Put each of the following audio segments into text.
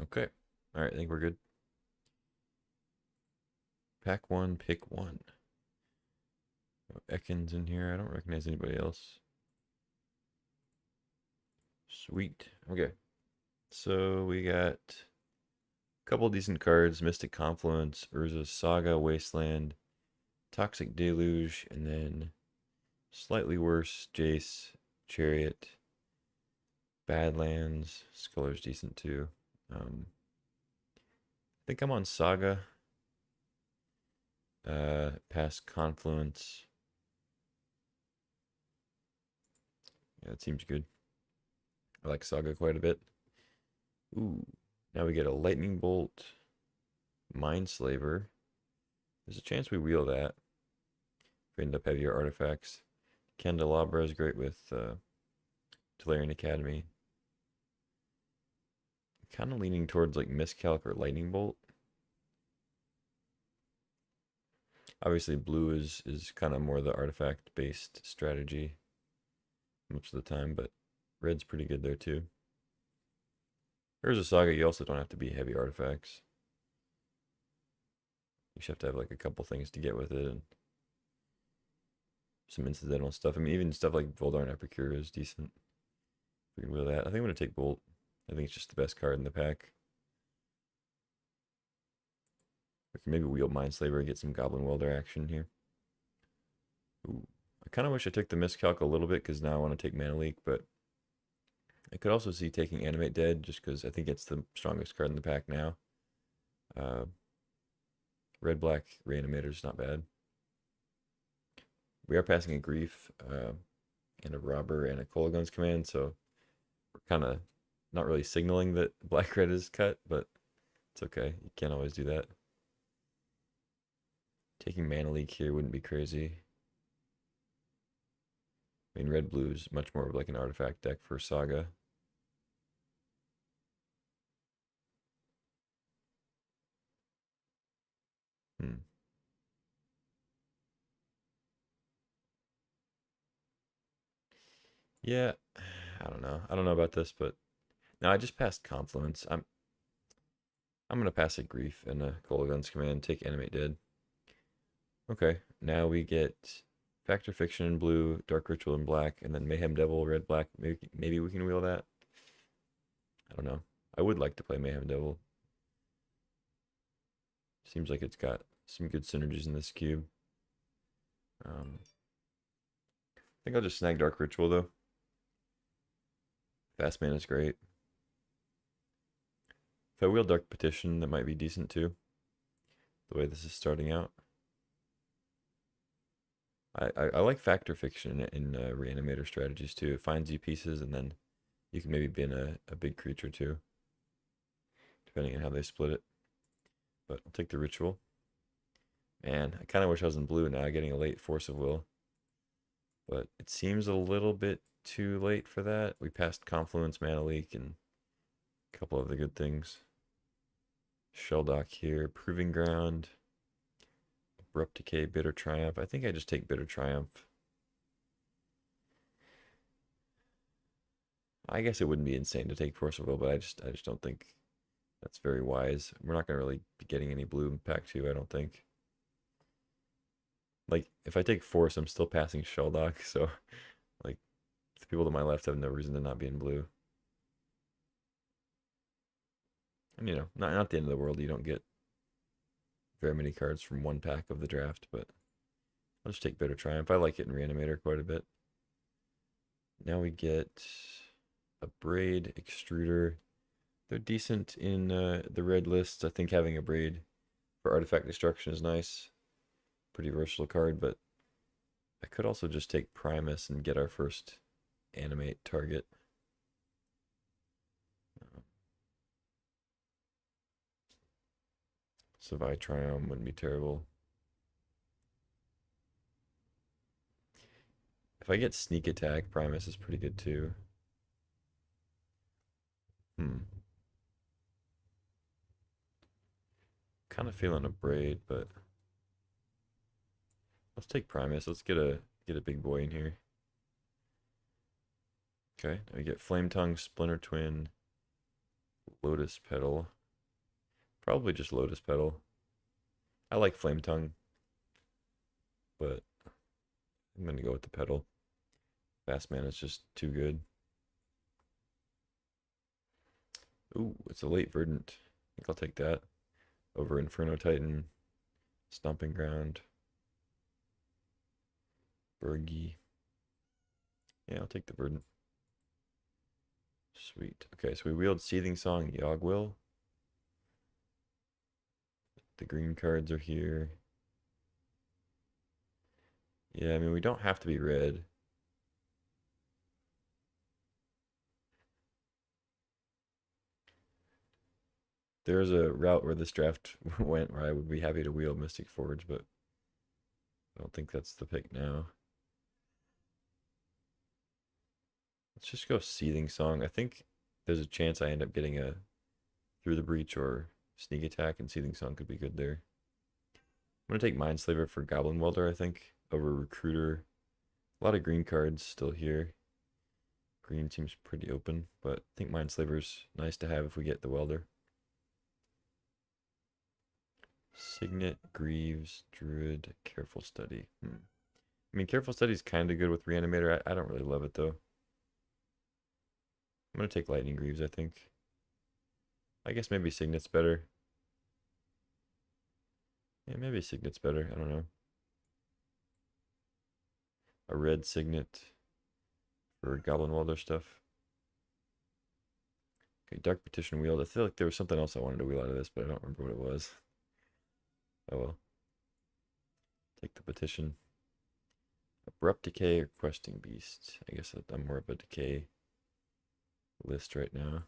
Okay. All right, I think we're good. Pack one, pick one. Oh, Ekans in here. I don't recognize anybody else. Sweet. Okay. So we got a couple decent cards: Mystic Confluence, Urza's Saga, Wasteland, Toxic Deluge, and then slightly worse Jace, Chariot, Badlands. Sculler's decent too. I think I'm on Saga. Past Confluence. Yeah, that seems good. I like Saga quite a bit. Ooh, now we get a Lightning Bolt, Mindslaver. There's a chance we wheel that. If we end up heavier artifacts. Candelabra is great with Tolarian Academy. Kind of leaning towards like Miscalc or Lightning Bolt. Obviously, blue is kind of more the artifact based strategy most of the time, but red's pretty good there too. There's a Saga, you also don't have to be heavy artifacts. You just have to have like a couple things to get with it and some incidental stuff. I mean, even stuff like Voldaren Epicure is decent. We can wheel that. I think I'm going to take Bolt. I think it's just the best card in the pack. We can maybe wheel Mindslaver and get some Goblin Welder action here. Ooh. I kind of wish I took the Miscalc a little bit because now I want to take Mana Leak, but I could also see taking Animate Dead just because I think it's the strongest card in the pack now. Red-Black Reanimator is not bad. We are passing a Grief and a Robber and a Kolaghan's Command, so we're kind of not really signaling that Black-Red is cut, but it's okay. You can't always do that. Taking Mana Leak here wouldn't be crazy. I mean, red-blue is much more of like an artifact deck for Saga. Hmm. Yeah, I don't know. I don't know about this, but no, I just passed Confluence. I'm gonna pass a Grief and a Kolaghan's Command, take Animate Dead. Okay, now we get Factor Fiction in blue, Dark Ritual in black, and then Mayhem Devil red black. Maybe we can wheel that. I don't know. I would like to play Mayhem Devil. Seems like it's got some good synergies in this cube. I think I'll just snag Dark Ritual though. Fast mana is great. If I wheel Dark Petition, that might be decent too. The way this is starting out. I like Factor Fiction in Reanimator strategies too. It finds you pieces and then you can maybe bin a big creature too, depending on how they split it. But I'll take the Ritual. Man, I kind of wish I was in blue now, getting a late Force of Will. But it seems a little bit too late for that. We passed Confluence, Mana Leak, and a couple of the good things. Shelldock here, Proving Ground, Abrupt Decay, Bitter Triumph. I think I just take Bitter Triumph. I guess it wouldn't be insane to take Force of Will, but I just don't think that's very wise. We're not gonna really be getting any blue in pack 2, I don't think. Like, if I take Force, I'm still passing Shelldock, so like the people to my left have no reason to not be in blue. And not the end of the world. You don't get very many cards from one pack of the draft, but I'll just take Bitter Triumph. I like it in Reanimator quite a bit. Now we get a Braid, Extruder. They're decent in the red lists. I think having a Braid for artifact destruction is nice. Pretty versatile card, but I could also just take Primus and get our first animate target. Savai Triumph wouldn't be terrible. If I get Sneak Attack, Primus is pretty good too. Kind of feeling a Braid, but let's take Primus. Let's get a big boy in here. Okay, now we get Flame Tongue, Splinter Twin, Lotus Petal. Probably just Lotus Petal. I like Flame Tongue, but I'm gonna go with the Petal. Fast Mana is just too good. Ooh, it's a late Verdant. I think I'll take that over Inferno Titan, Stomping Ground, Burgi. Yeah, I'll take the Verdant. Sweet. Okay, so we wheeled Seething Song, Yogg-Will. The green cards are here. Yeah, I mean, we don't have to be red. There's a route where this draft went where I would be happy to wheel Mystic Forge, but I don't think that's the pick now. Let's just go Seething Song. I think there's a chance I end up getting a Through the Breach or Sneak Attack, and Seething Song could be good there. I'm going to take Mindslaver for Goblin Welder, I think, over Recruiter. A lot of green cards still here. Green seems pretty open, but I think Mindslaver's nice to have if we get the Welder. Signet, Greaves, Druid, Careful Study. I mean, Careful Study is kind of good with Reanimator. I don't really love it, though. I'm going to take Lightning Greaves, I think. I guess maybe Signet's better. Yeah, maybe Signet's better. I don't know. A red Signet for Goblin Welder stuff. Okay, Dark Petition wheeled. I feel like there was something else I wanted to wheel out of this, but I don't remember what it was. Oh well. Take the Petition. Abrupt Decay or Questing Beast. I guess I'm more of a Decay list right now.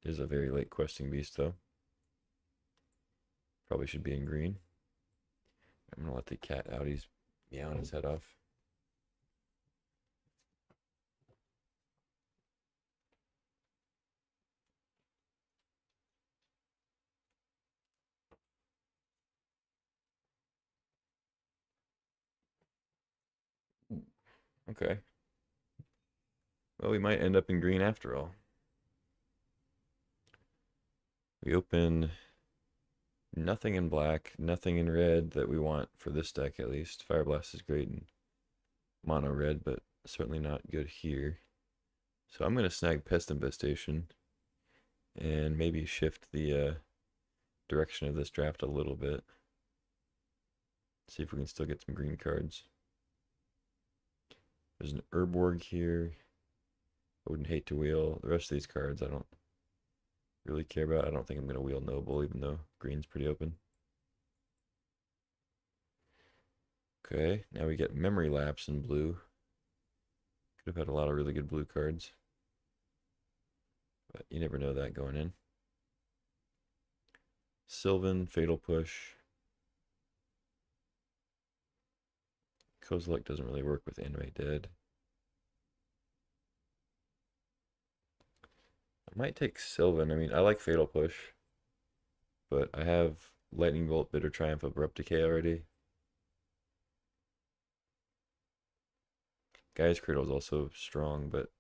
It is a very late Questing Beast, though. Probably should be in green. I'm gonna let the cat out. He's meowing his head off. Okay. Well, we might end up in green after all. We open nothing in black, nothing in red that we want for this deck at least. Fire Blast is great in mono red, but certainly not good here. So I'm going to snag Pest Infestation and maybe shift the direction of this draft a little bit. See if we can still get some green cards. There's an Urborg here. I wouldn't hate to wheel. The rest of these cards I don't really care about. I don't think I'm going to wheel Noble, even though green's pretty open. Okay, now we get Memory Lapse in blue. Could have had a lot of really good blue cards, but you never know that going in. Sylvan, Fatal Push. Kozilek doesn't really work with Animate Dead. I might take Sylvan. I mean, I like Fatal Push, but I have Lightning Bolt, Bitter Triumph, Abrupt Decay already. Gaia's Cradle is also strong, but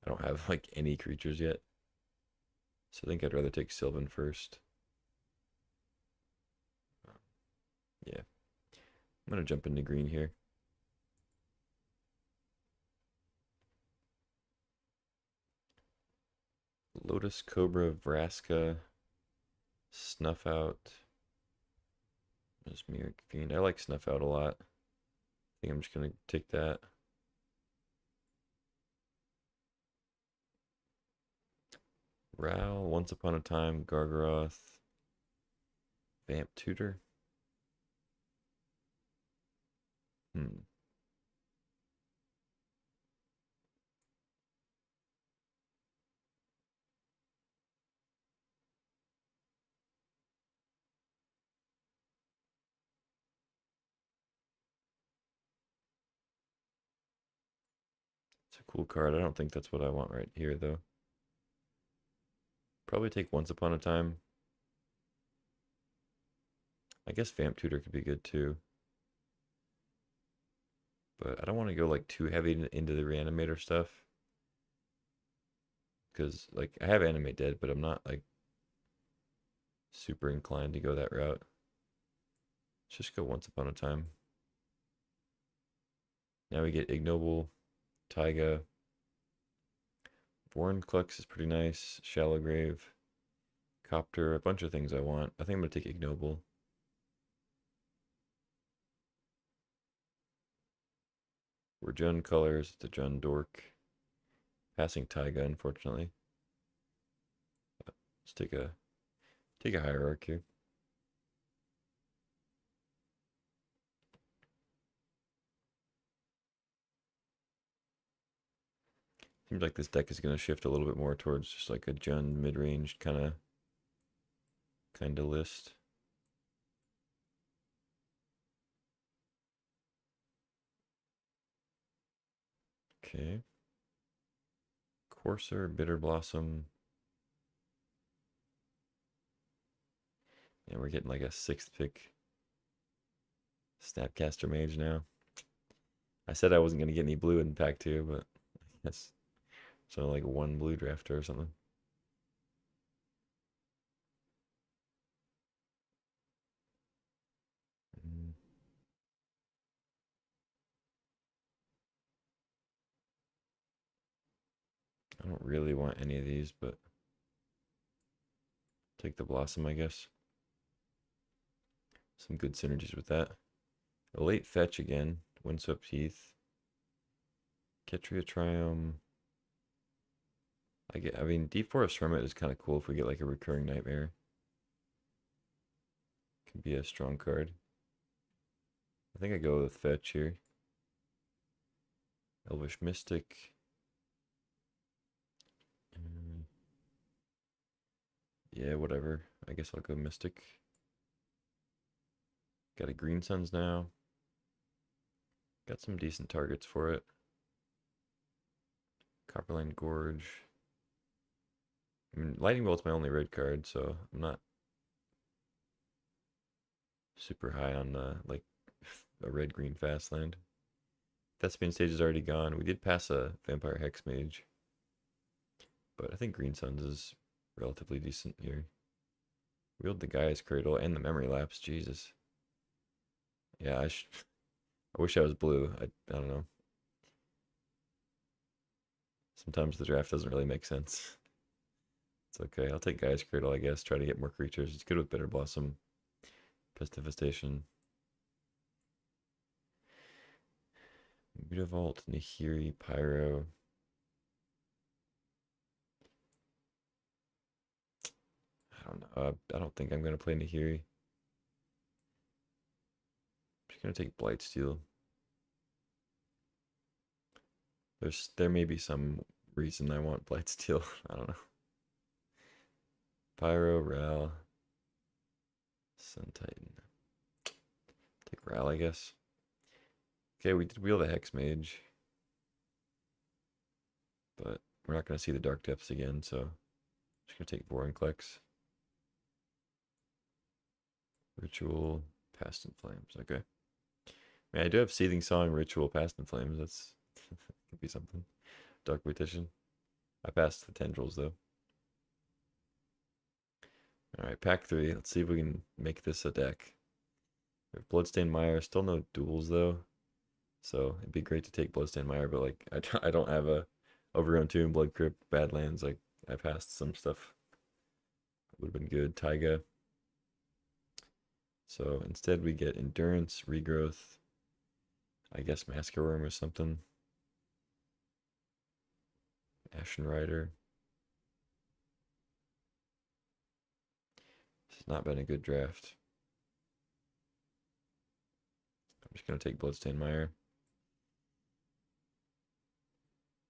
I don't have like any creatures yet. So I think I'd rather take Sylvan first. Yeah. I'm going to jump into green here. Lotus Cobra, Vraska, Snuff Out. Mesmeric Fiend. I like Snuff Out a lot. I think I'm just going to take that. Ral, Once Upon a Time, Gargaroth, Vamp Tutor. It's a cool card. I don't think that's what I want right here, though. Probably take Once Upon a Time. I guess Vamp Tutor could be good, too. But I don't want to go like too heavy into the Reanimator stuff. because like I have Animate Dead, but I'm not like super inclined to go that route. Let's just go Once Upon a Time. Now we get Ignoble, Taiga. Vorinclex is pretty nice. Shallow Grave, Copter, a bunch of things I want. I think I'm gonna take Ignoble. We're Jund colors, the Jund Dork. Passing Taiga, unfortunately. Let's take a hierarchy here. Seems like this deck is gonna shift a little bit more towards just like a Jund mid-range kinda list. Okay. Courser, Bitter Blossom. And we're getting like a 6th pick Snapcaster Mage now. I said I wasn't going to get any blue in pack 2, but I guess it's only like one blue drafter or something. I don't really want any of these, but take the Blossom, I guess. Some good synergies with that. A late fetch again. Windswept Heath. Ketria Triome. I mean, Deforest Hermit is kind of cool if we get like a recurring nightmare. Could be a strong card. I think I go with fetch here. Elvish Mystic. Yeah, whatever. I guess I'll go Mystic. Got a Green Suns now. Got some decent targets for it. Copperline Gorge. I mean, Lightning Bolt's my only red card, so I'm not super high on like a red-green fast land. Thespian Stage is already gone. We did pass a Vampire Hex Mage, but I think Green Suns is relatively decent here. Wield the Gaia's Cradle and the Memory Lapse. Jesus. Yeah, I wish I was blue. I don't know. Sometimes the draft doesn't really make sense. It's okay. I'll take Gaia's Cradle, I guess. Try to get more creatures. It's good with Bitter Blossom. Pestifestation. Mutavault, Nahiri, Pyro. I don't know. I don't think I'm going to play Nahiri. I'm just going to take Blightsteel. There may be some reason I want Blightsteel. I don't know. Pyro, Ral, Sun Titan. Take Ral, I guess. Okay, we did wheel the Hex Mage. But we're not going to see the Dark Depths again, so I'm just going to take Vorinclex. Ritual, Past in Flames. Okay. I mean, I do have Seething Song, Ritual, Past in Flames. That's could be something. Dark Petition. I passed the Tendrils, though. Alright, pack 3. Let's see if we can make this a deck. We have Bloodstained Mire. Still no duels, though. So it'd be great to take Bloodstained Mire, but like I don't have a Overgrown Tomb, Blood Crypt, Badlands. Like I passed some stuff. Would have been good. Taiga. So instead we get Endurance, Regrowth. I guess Masker Worm or something. Ashen Rider. This has not been a good draft. I'm just going to take Bloodstained Mire.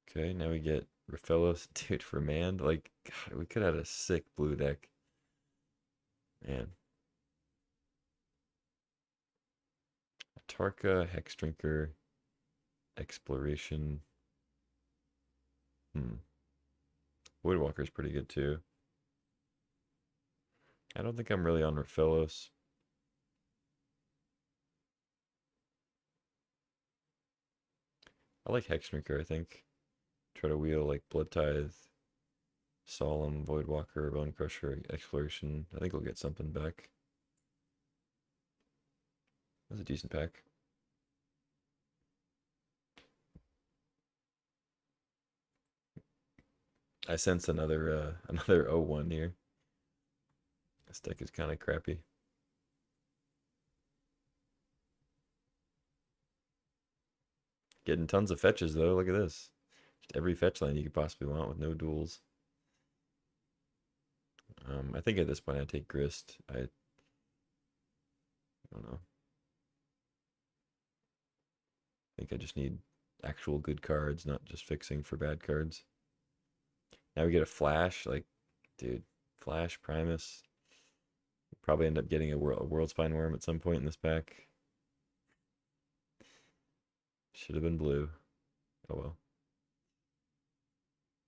Okay, now we get Raphaelos. Dude, for Mand. Like, God, we could have had a sick blue deck. Man. Tarka, Hex Drinker, Exploration. Woodwalker's pretty good too. I don't think I'm really on Raphaelos. I like Hex Drinker, I think. Try to wheel like Blood Tithe, Solemn, Voidwalker, Bone Crusher, Exploration. I think we'll get something back. That's a decent pack. I sense another another 0-1 here. This deck is kind of crappy. Getting tons of fetches though. Look at this. Just every fetch line you could possibly want with no duels. I think at this point I take Grist. I don't know. I think I just need actual good cards, not just fixing for bad cards. Now we get a Flash, like, dude, Flash, Primus. Probably end up getting a World Spine Worm at some point in this pack. Should have been blue. Oh well.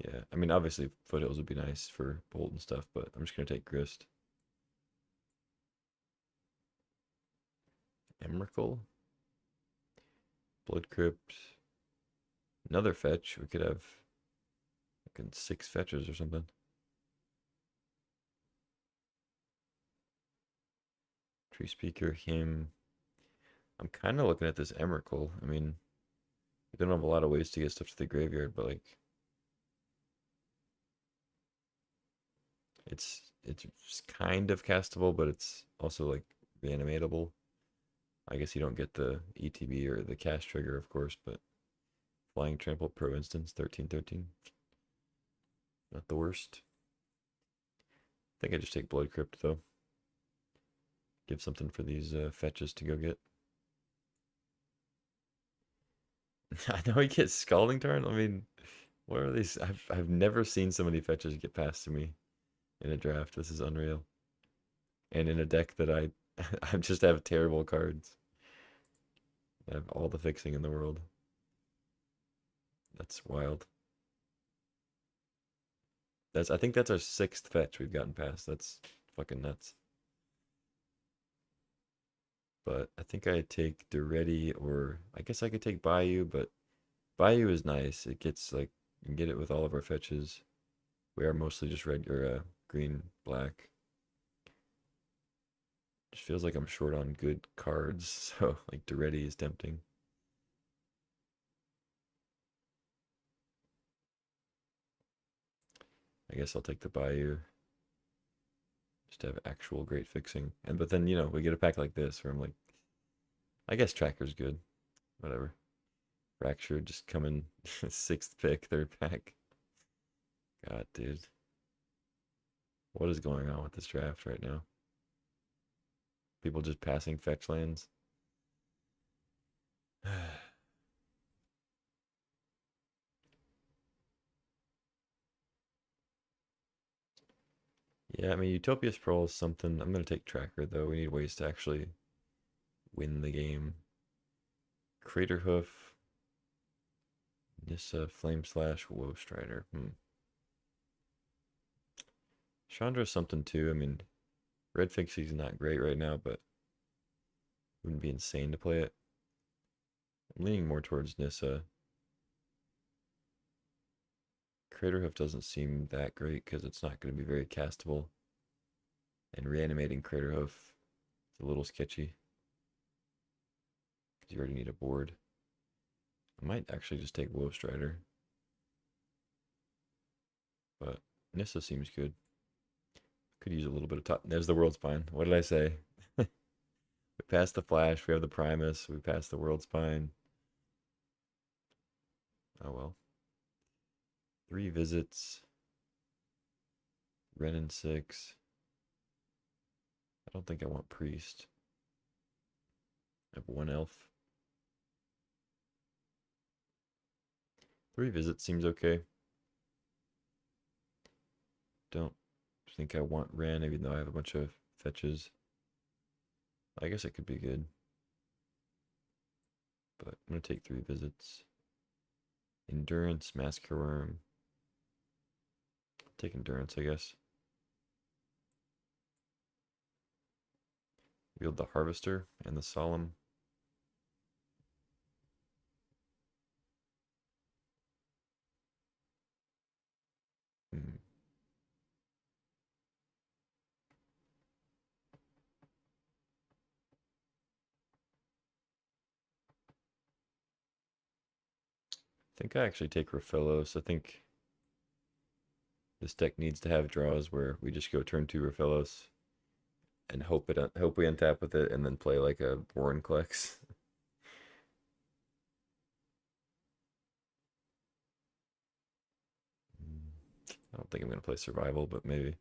Yeah, I mean, obviously Foothills would be nice for Bolt and stuff, but I'm just going to take Grist. Emrakul. Blood Crypt. Another fetch. We could have fucking 6 fetches or something. Tree Speaker, him. I'm kind of looking at this Emrakul. I mean, we don't have a lot of ways to get stuff to the graveyard, but like, it's kind of castable, but it's also like reanimatable. I guess you don't get the ETB or the cast trigger, of course, but Flying Trample Pro Instance 13/13. Not the worst. I think I just take Blood Crypt though. Give something for these fetches to go get. I know he gets Scalding Tarn. I mean, what are these? I've never seen so many fetches get passed to me in a draft. This is unreal. And in a deck that I I just have terrible cards. I have all the fixing in the world. That's wild. I think that's our 6th fetch we've gotten past. That's fucking nuts. But I think I take Duretti, or I guess I could take Bayou, but Bayou is nice. It gets like, you can get it with all of our fetches. We are mostly just red or green, black. Just feels like I'm short on good cards, so like Duretti is tempting. I guess I'll take the Bayou. Just to have actual great fixing. But then, we get a pack like this where I'm like, I guess Tracker's good. Whatever. Fracture just coming 6th pick, 3rd pack. God, dude. What is going on with this draft right now? People just passing fetch lands. Yeah, I mean, Utopia Sprawl is something. I'm going to take Tracker, though. We need ways to actually win the game. Craterhoof. Nissa, Flame Slash, Woe Strider. Chandra's something, too. I mean, Red Fixie's not great right now, but wouldn't be insane to play it. I'm leaning more towards Nissa. Craterhoof doesn't seem that great because it's not going to be very castable. And reanimating Craterhoof is a little sketchy. Because you already need a board. I might actually just take Woe Strider. But Nissa seems good. Could use a little bit of top. There's the World Spine. What did I say? We passed the Flash. We have the Primus. We passed the World Spine. Oh well. 3 visits. Renin 6. I don't think I want Priest. I have 1 elf. 3 visits seems okay. Don't think I want Ren, even though I have a bunch of fetches. I guess it could be good. But I'm going to take 3 visits. Endurance, Massacre Worm. Take Endurance, I guess. Wield the Harvester and the Solemn. think I actually take Raphellos. I think this deck needs to have draws where we just go turn 2 Raphellos and hope we untap with it and then play like a Vorinclex. I don't think I'm gonna play Survival, but maybe.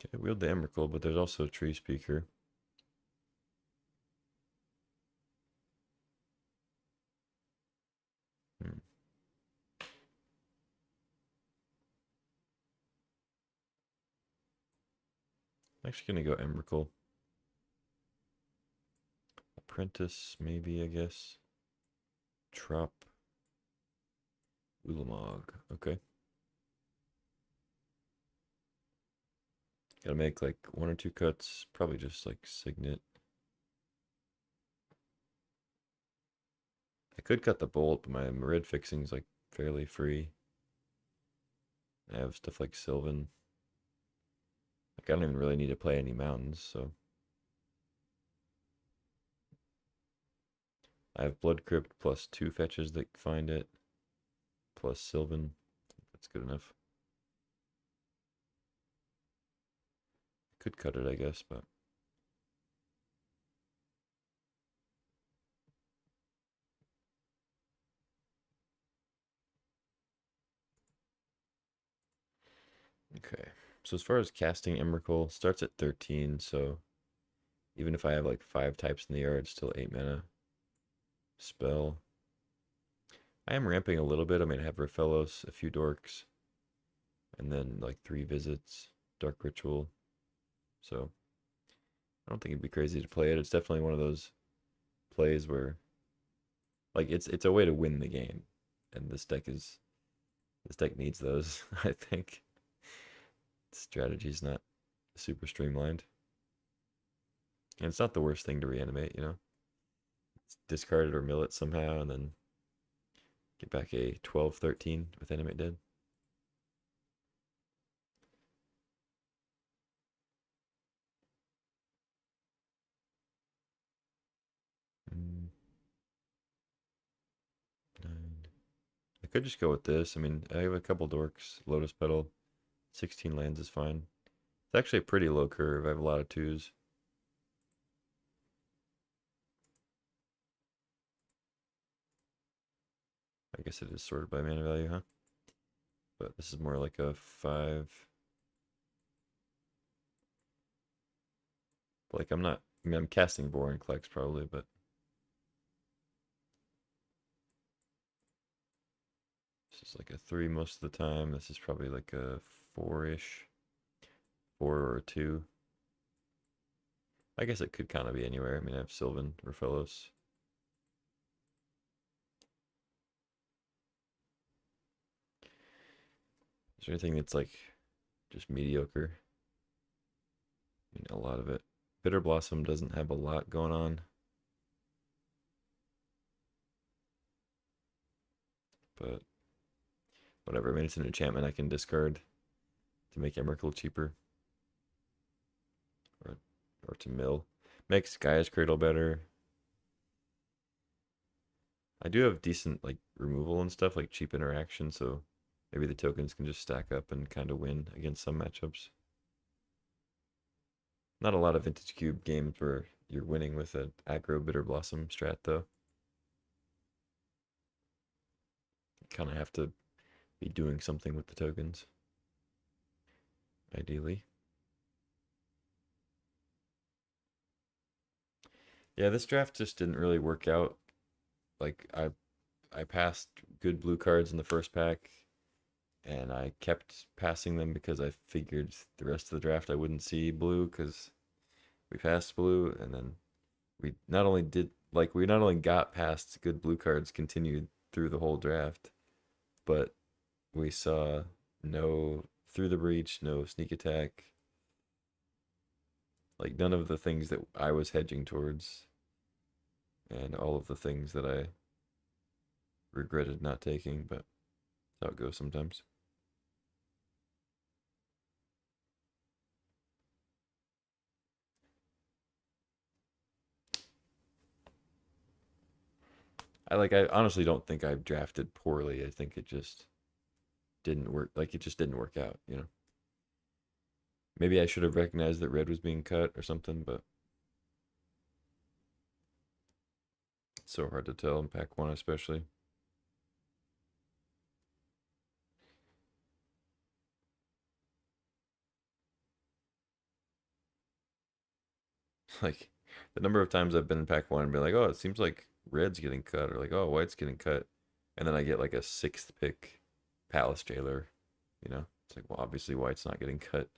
Okay, wield the Emrakul, but there's also a Tree Speaker. Hmm. I'm actually gonna go Emrakul. Apprentice, maybe, I guess. Trop. Ulamog. Okay. Gotta make like 1 or 2 cuts. Probably just like Signet. I could cut the Bolt, but my Marid fixing's like fairly free. I have stuff like Sylvan. Like I don't even really need to play any mountains, so. I have Blood Crypt plus 2 fetches that find it. Plus Sylvan. That's good enough. Could cut it, I guess, but. Okay. So as far as casting Emrakul, starts at 13, so even if I have like 5 types in the yard, still 8 mana. Spell. I am ramping a little bit. I mean, I have Raphellos, a few Dorks, and then like 3 Visits, Dark Ritual. So I don't think it'd be crazy to play it. It's definitely one of those plays where like it's a way to win the game. And this deck needs those, I think. The strategy's not super streamlined. And it's not the worst thing to reanimate, you know? It's discard it or mill it somehow and then get back a 12-13 with Animate Dead. Mm, 9. I could just go with this. I mean, I have a couple Dorks, Lotus Petal, 16 lands is fine. It's actually a pretty low curve. I have a lot of 2s. I guess it is sorted by mana value, huh? But this is more like a 5. Like I'm not. I mean, I'm casting Vorinclex probably, but this is like a 3 most of the time. This is probably like a 4-ish, 4 or a 2. I guess it could kind of be anywhere. I mean, I have Sylvan, Raphellos. Is there anything that's like just mediocre? I mean, a lot of it. Bitter Blossom doesn't have a lot going on. But whatever. I mean, it's an enchantment I can discard to make Emrakul cheaper. Or, or to mill. Makes Gaia's Cradle better. I do have decent like removal and stuff, like cheap interaction, so maybe the tokens can just stack up and kind of win against some matchups. Not a lot of Vintage Cube games where you're winning with an aggro Bitter Blossom strat, though. You kind of have to be doing something with the tokens, ideally. Yeah, this draft just didn't really work out. Like I passed good blue cards in the first pack, and I kept passing them because I figured the rest of the draft I wouldn't see blue because we passed blue, and then we not only got past good blue cards continued through the whole draft, but we saw no through the breach, no sneak attack, like none of the things that I was hedging towards, and all of the things that I regretted not taking, but that's how it goes sometimes. I honestly don't think I've drafted poorly. I think it just didn't work. Like it just didn't work out, you know. Maybe I should have recognized that red was being cut or something, but it's so hard to tell in pack one, especially. Like the number of times I've been in pack one and be like, oh, it seems like red's getting cut, or like, oh, white's getting cut, and then I get like a sixth pick Palace Jailer, you know. It's like, well, obviously white's not getting cut.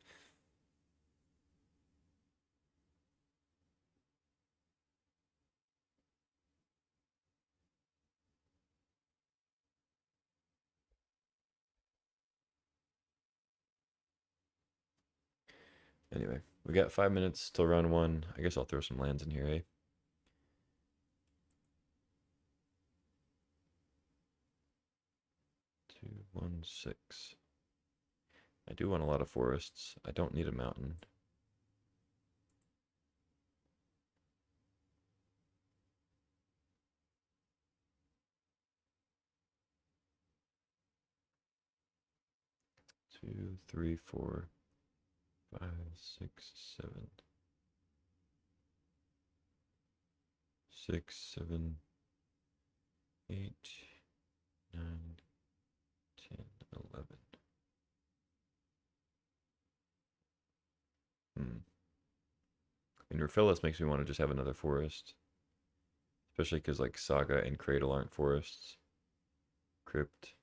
Anyway, we got 5 minutes till round one. I guess I'll throw some lands in here, eh? 2, 1, 6. I do want a lot of forests. I don't need a mountain. Two, three, 4, 5, 6, 7. 6, 7, 8, 9, 10, 11. And Raphaelis makes me want to just have another forest. Especially because like Saga and Cradle aren't forests. Crypt.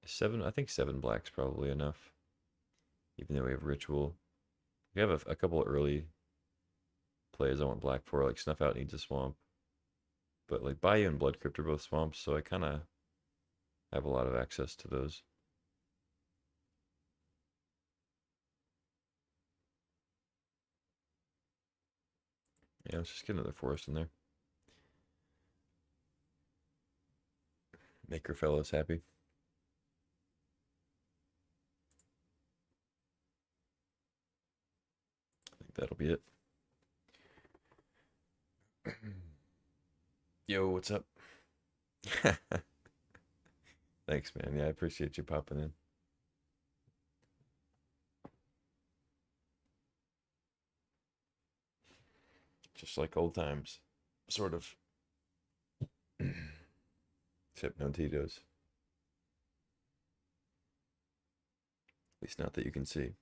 Seven, I think 7 black's probably enough. Even though we have Ritual. We have a couple early plays I want black for, like Snuff Out needs a swamp. But like Bayou and Blood Crypt are both swamps, so I kind of have a lot of access to those. Yeah, let's just get another forest in there. Make your fellows happy. I think that'll be it. Yo, what's up? Thanks, man. Yeah, I appreciate you popping in. Just like old times. Sort of. Except no Tito's. At least not that you can see.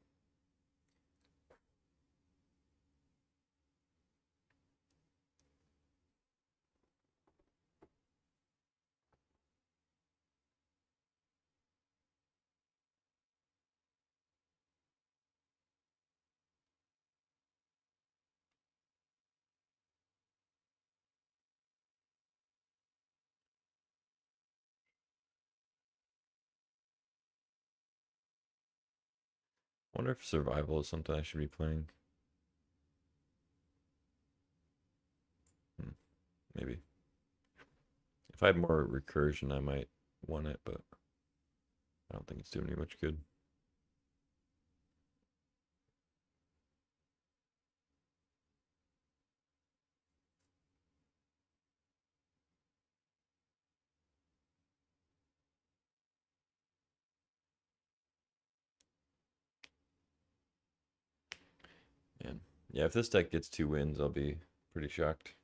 I wonder if survival is something I should be playing. Maybe. If I had more recursion, I might want it, but I don't think it's doing me much good. Man. Yeah, if this deck gets 2 wins, I'll be pretty shocked.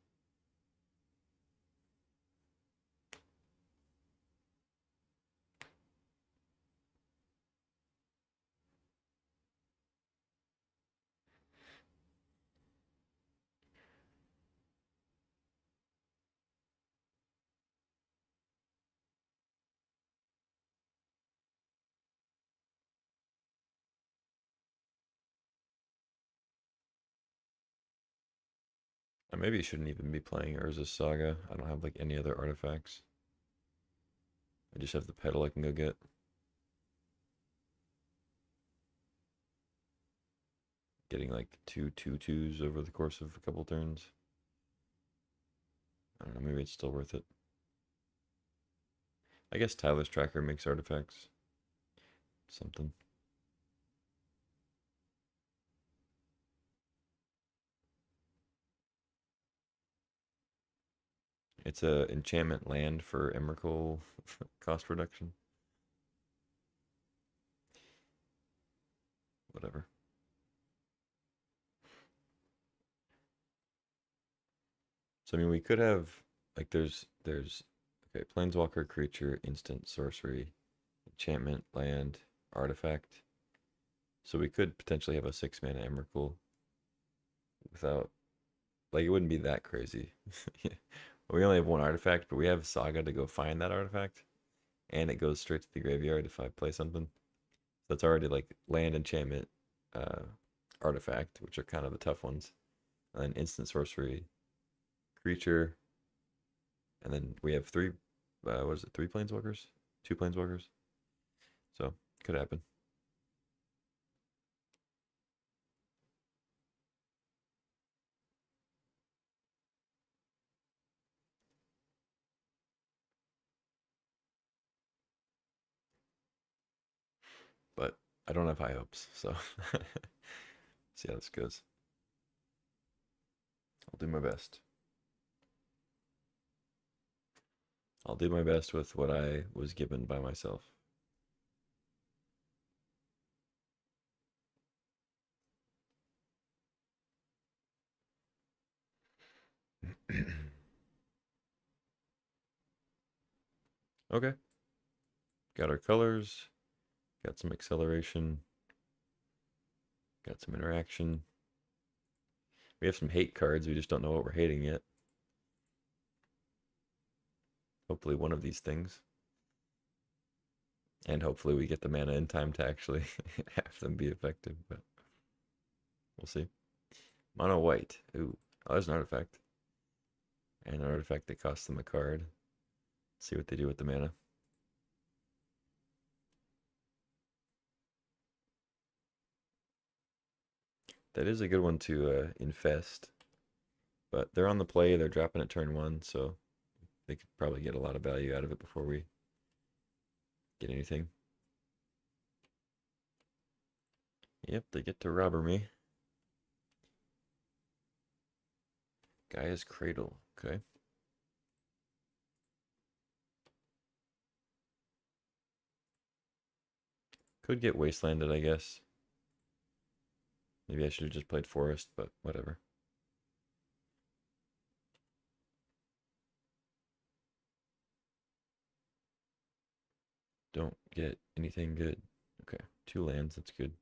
I maybe shouldn't even be playing Urza's Saga. I don't have like any other artifacts. I just have the pedal I can go get. Getting like 2/2/2s over the course of a couple turns. I don't know, maybe it's still worth it. I guess Tyler's Tracker makes artifacts. Something. It's a enchantment land for Emrakul cost reduction. Whatever. So I mean, we could have like there's okay, planeswalker creature, instant sorcery, enchantment land, artifact. So we could potentially have a 6 mana Emrakul without like it wouldn't be that crazy. Yeah. We only have one artifact, but we have Saga to go find that artifact, and it goes straight to the graveyard if I play something. So that's already like land enchantment, uh, artifact, which are kind of the tough ones, and then instant sorcery, creature, and then we have three. What is it? Three planeswalkers, two planeswalkers. So could happen. But I don't have high hopes, so see how this goes. I'll do my best. I'll do my best with what I was given by myself. Okay. Got our colors. Got some acceleration. Got some interaction. We have some hate cards. We just don't know what we're hating yet. Hopefully one of these things. And hopefully we get the mana in time to actually have them be effective, but we'll see. Mono white. Ooh. Oh, there's an artifact. And an artifact that costs them a card. Let's see what they do with the mana. That is a good one to infest. But they're on the play, they're dropping at turn 1, so they could probably get a lot of value out of it before we get anything. Yep, they get to robber me. Gaia's Cradle, okay. Could get Wastelanded, I guess. Maybe I should have just played Forest, but whatever. Don't get anything good. Okay, 2 lands, that's good.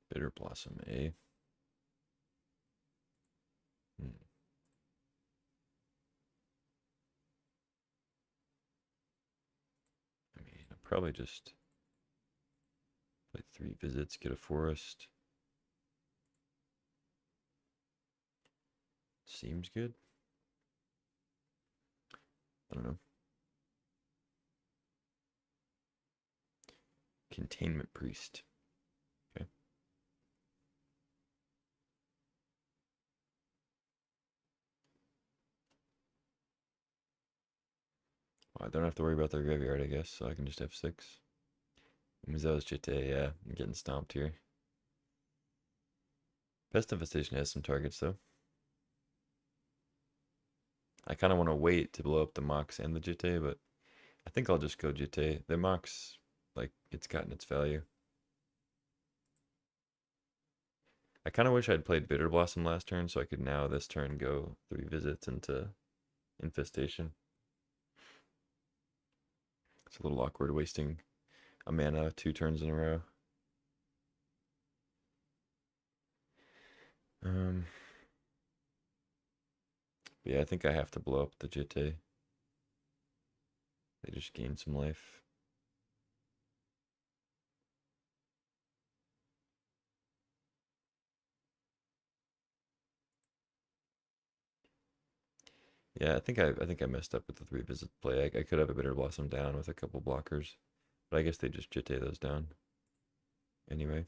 Bitter Blossom, eh? Hmm. I mean, I'll probably just play 3 visits, get a Forest. Seems good. I don't know. Containment Priest. Okay. Well, I don't have to worry about their graveyard, I guess, so I can just have 6. Mizo's Jitte, yeah, I'm getting stomped here. Pest Infestation has some targets, though. I kind of want to wait to blow up the Mox and the Jitte, but I think I'll just go Jitte. The Mox, like, it's gotten its value. I kind of wish I'd played Bitter Blossom last turn, so I could now this turn go 3 visits into Infestation. It's a little awkward wasting a mana 2 turns in a row. But yeah, I think I have to blow up the Jitte. They just gain some life. Yeah, I think I messed up with the 3 visit play. I could have a Bitter Blossom down with a couple blockers, but I guess they just Jitte those down. Anyway.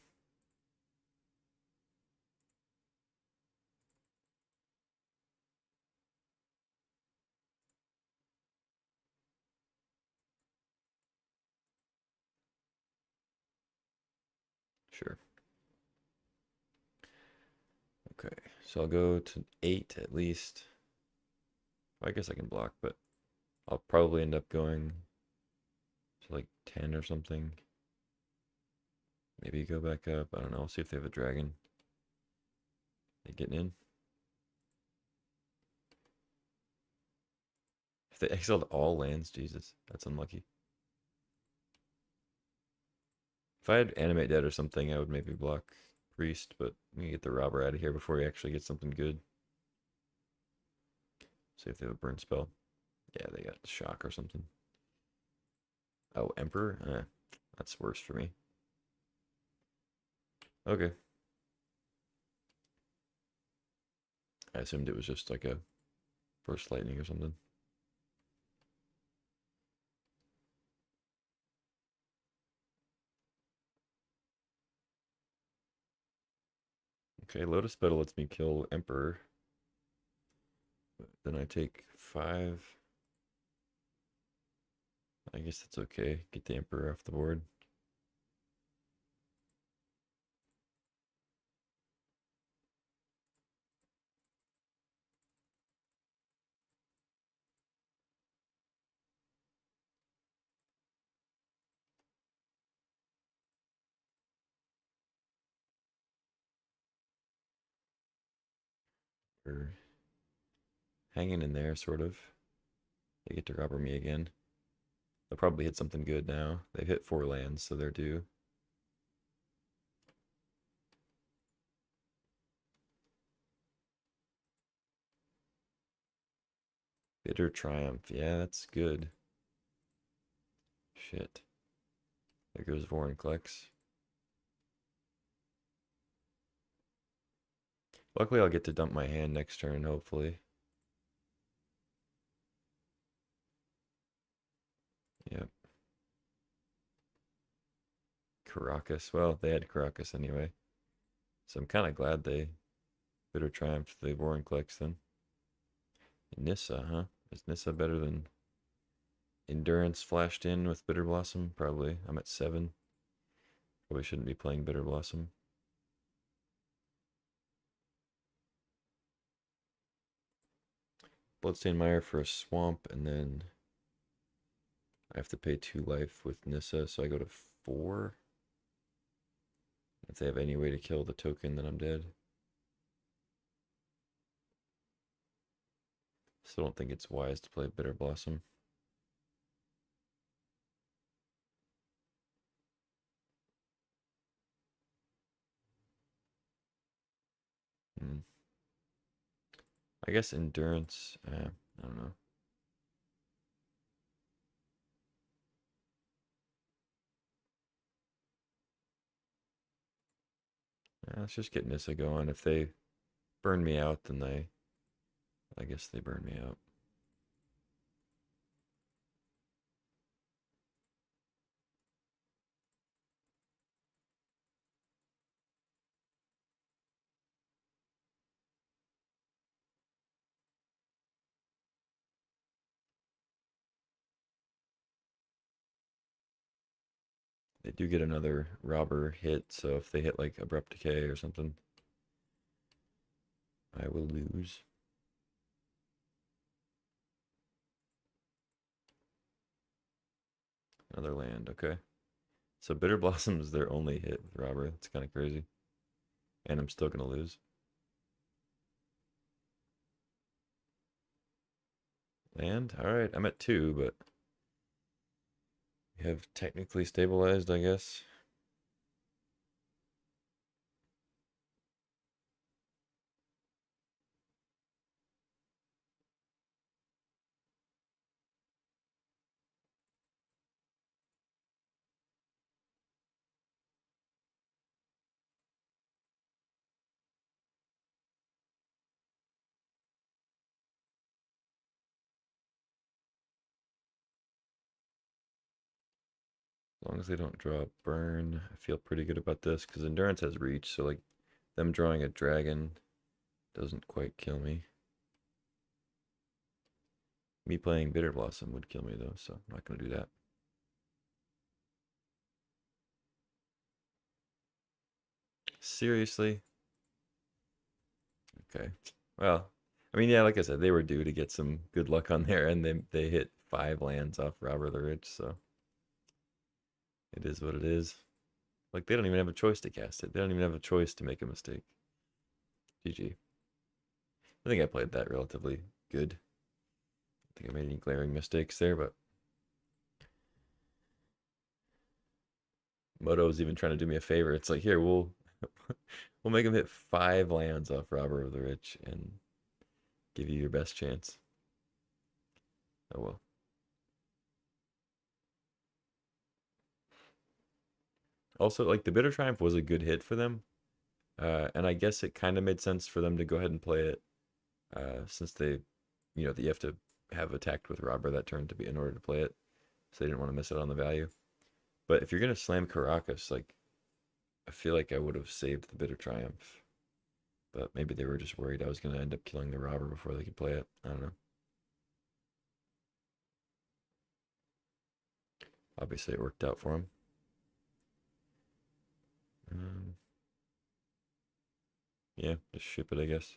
Sure. Okay, so I'll go to 8 at least. Well, I guess I can block, but I'll probably end up going to like 10 or something. Maybe go back up. I don't know. I'll see if they have a dragon. They getting in? If they exiled all lands, Jesus, that's unlucky. If I had Animate Dead or something, I would maybe block Priest, but we can get the robber out of here before he actually gets something good. See if they have a burn spell. Yeah, they got shock or something. Oh, Emperor? That's worse for me. Okay. I assumed it was just like a burst lightning or something. Okay, Lotus Petal lets me kill Emperor. Then I take 5. I guess that's okay. Get the Emperor off the board. We're hanging in there, sort of. They get to robber me again. They'll probably hit something good now. They've hit 4 lands, so they're due. Bitter Triumph. Yeah, that's good. Shit. There goes Vorinclex. Luckily, I'll get to dump my hand next turn, hopefully. Yep. Caracas. Well, they had Caracas anyway. So I'm kind of glad they Bitter Triumph the Vorinclex then. Nissa, huh? Is Nissa better than Endurance flashed in with Bitter Blossom? Probably. I'm at 7. Probably shouldn't be playing Bitter Blossom. Bloodstained Mire for a swamp, and then I have to pay 2 life with Nissa, so I go to 4. If they have any way to kill the token, then I'm dead. Still don't think it's wise to play Bitter Blossom. I guess Endurance, I don't know. Let's just get Nissa going. If they burn me out, then I guess they burn me out. They do get another robber hit, so if they hit like Abrupt Decay or something, I will lose. Another land, okay. So Bitter Blossom is their only hit with robber. That's kind of crazy. And I'm still going to lose. Land? Alright, I'm at 2, but we have technically stabilized, I guess. As long as they don't draw a burn, I feel pretty good about this, because Endurance has reach, so like them drawing a dragon doesn't quite kill me. Me playing Bitter Blossom would kill me though, so I'm not going to do that. Seriously? Okay. Well, I mean, yeah, like I said, they were due to get some good luck on there, and they hit 5 lands off Robber the Rich, so it is what it is. Like they don't even have a choice to cast it. They don't even have a choice to make a mistake. GG. I think I played that relatively good. I think I made any glaring mistakes there, but Moto's even trying to do me a favor. It's like, here, we'll make him hit 5 lands off Robber of the Rich and give you your best chance. Oh well. Also, like the Bitter Triumph was a good hit for them, and I guess it kind of made sense for them to go ahead and play it, since they, that you have to have attacked with Robber that turn to be in order to play it, so they didn't want to miss out on the value. But if you're gonna slam Caracas, like I feel like I would have saved the Bitter Triumph, but maybe they were just worried I was gonna end up killing the Robber before they could play it. I don't know. Obviously, it worked out for him. Um, yeah, just ship it, I guess.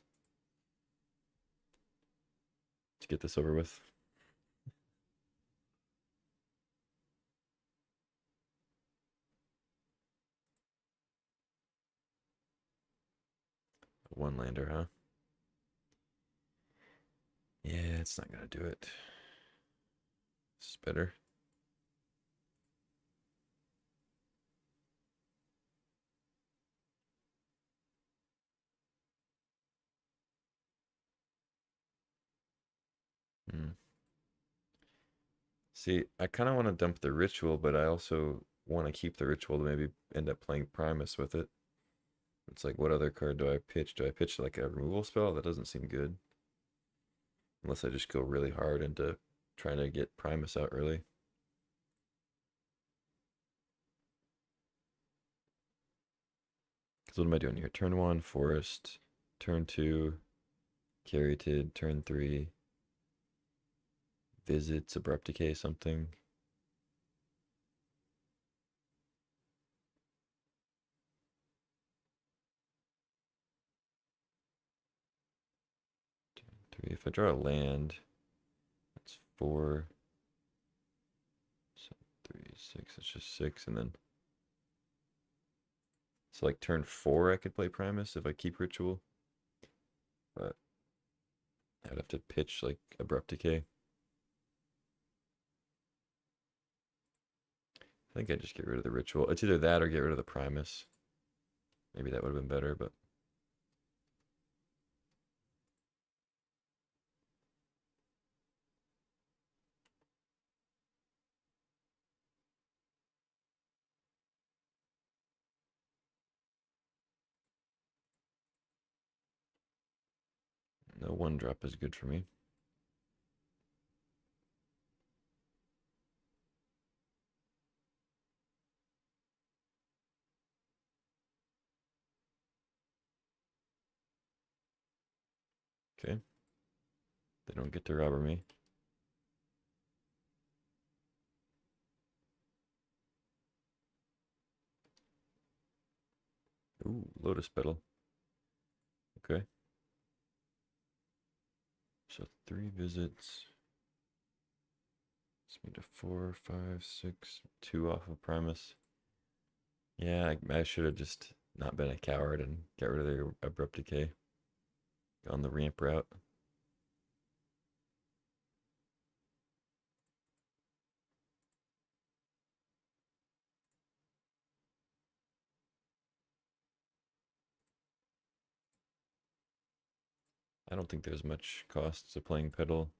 To get this over with. One lander, huh? Yeah, it's not gonna do it. This is better. Hmm. See, I kind of want to dump the ritual, but I also want to keep the ritual to maybe end up playing Primus with it. It's like, what other card do I pitch? Do I pitch like a removal spell? That doesn't seem good. Unless I just go really hard into trying to get Primus out early. Because what am I doing here? Turn 1, Forest. Turn 2, Caryatid. Turn 3, Visits, Abrupt Decay, something. Turn 3. If I draw a land, that's 4. 3, 6. It's just 6, and then so like turn 4 I could play Primus if I keep Ritual. But I'd have to pitch like Abrupt Decay. I think I just get rid of the Ritual. It's either that or get rid of the Primus. Maybe that would have been better, but no 1-drop is good for me. Okay. They don't get to robber me. Ooh, Lotus Petal. Okay. So 3 visits. It's me to 4, 5, 6, 2 off of Primus. Yeah, I should have just not been a coward and got rid of the Abrupt Decay. Gone the ramp route. I don't think there's much cost to playing Petal.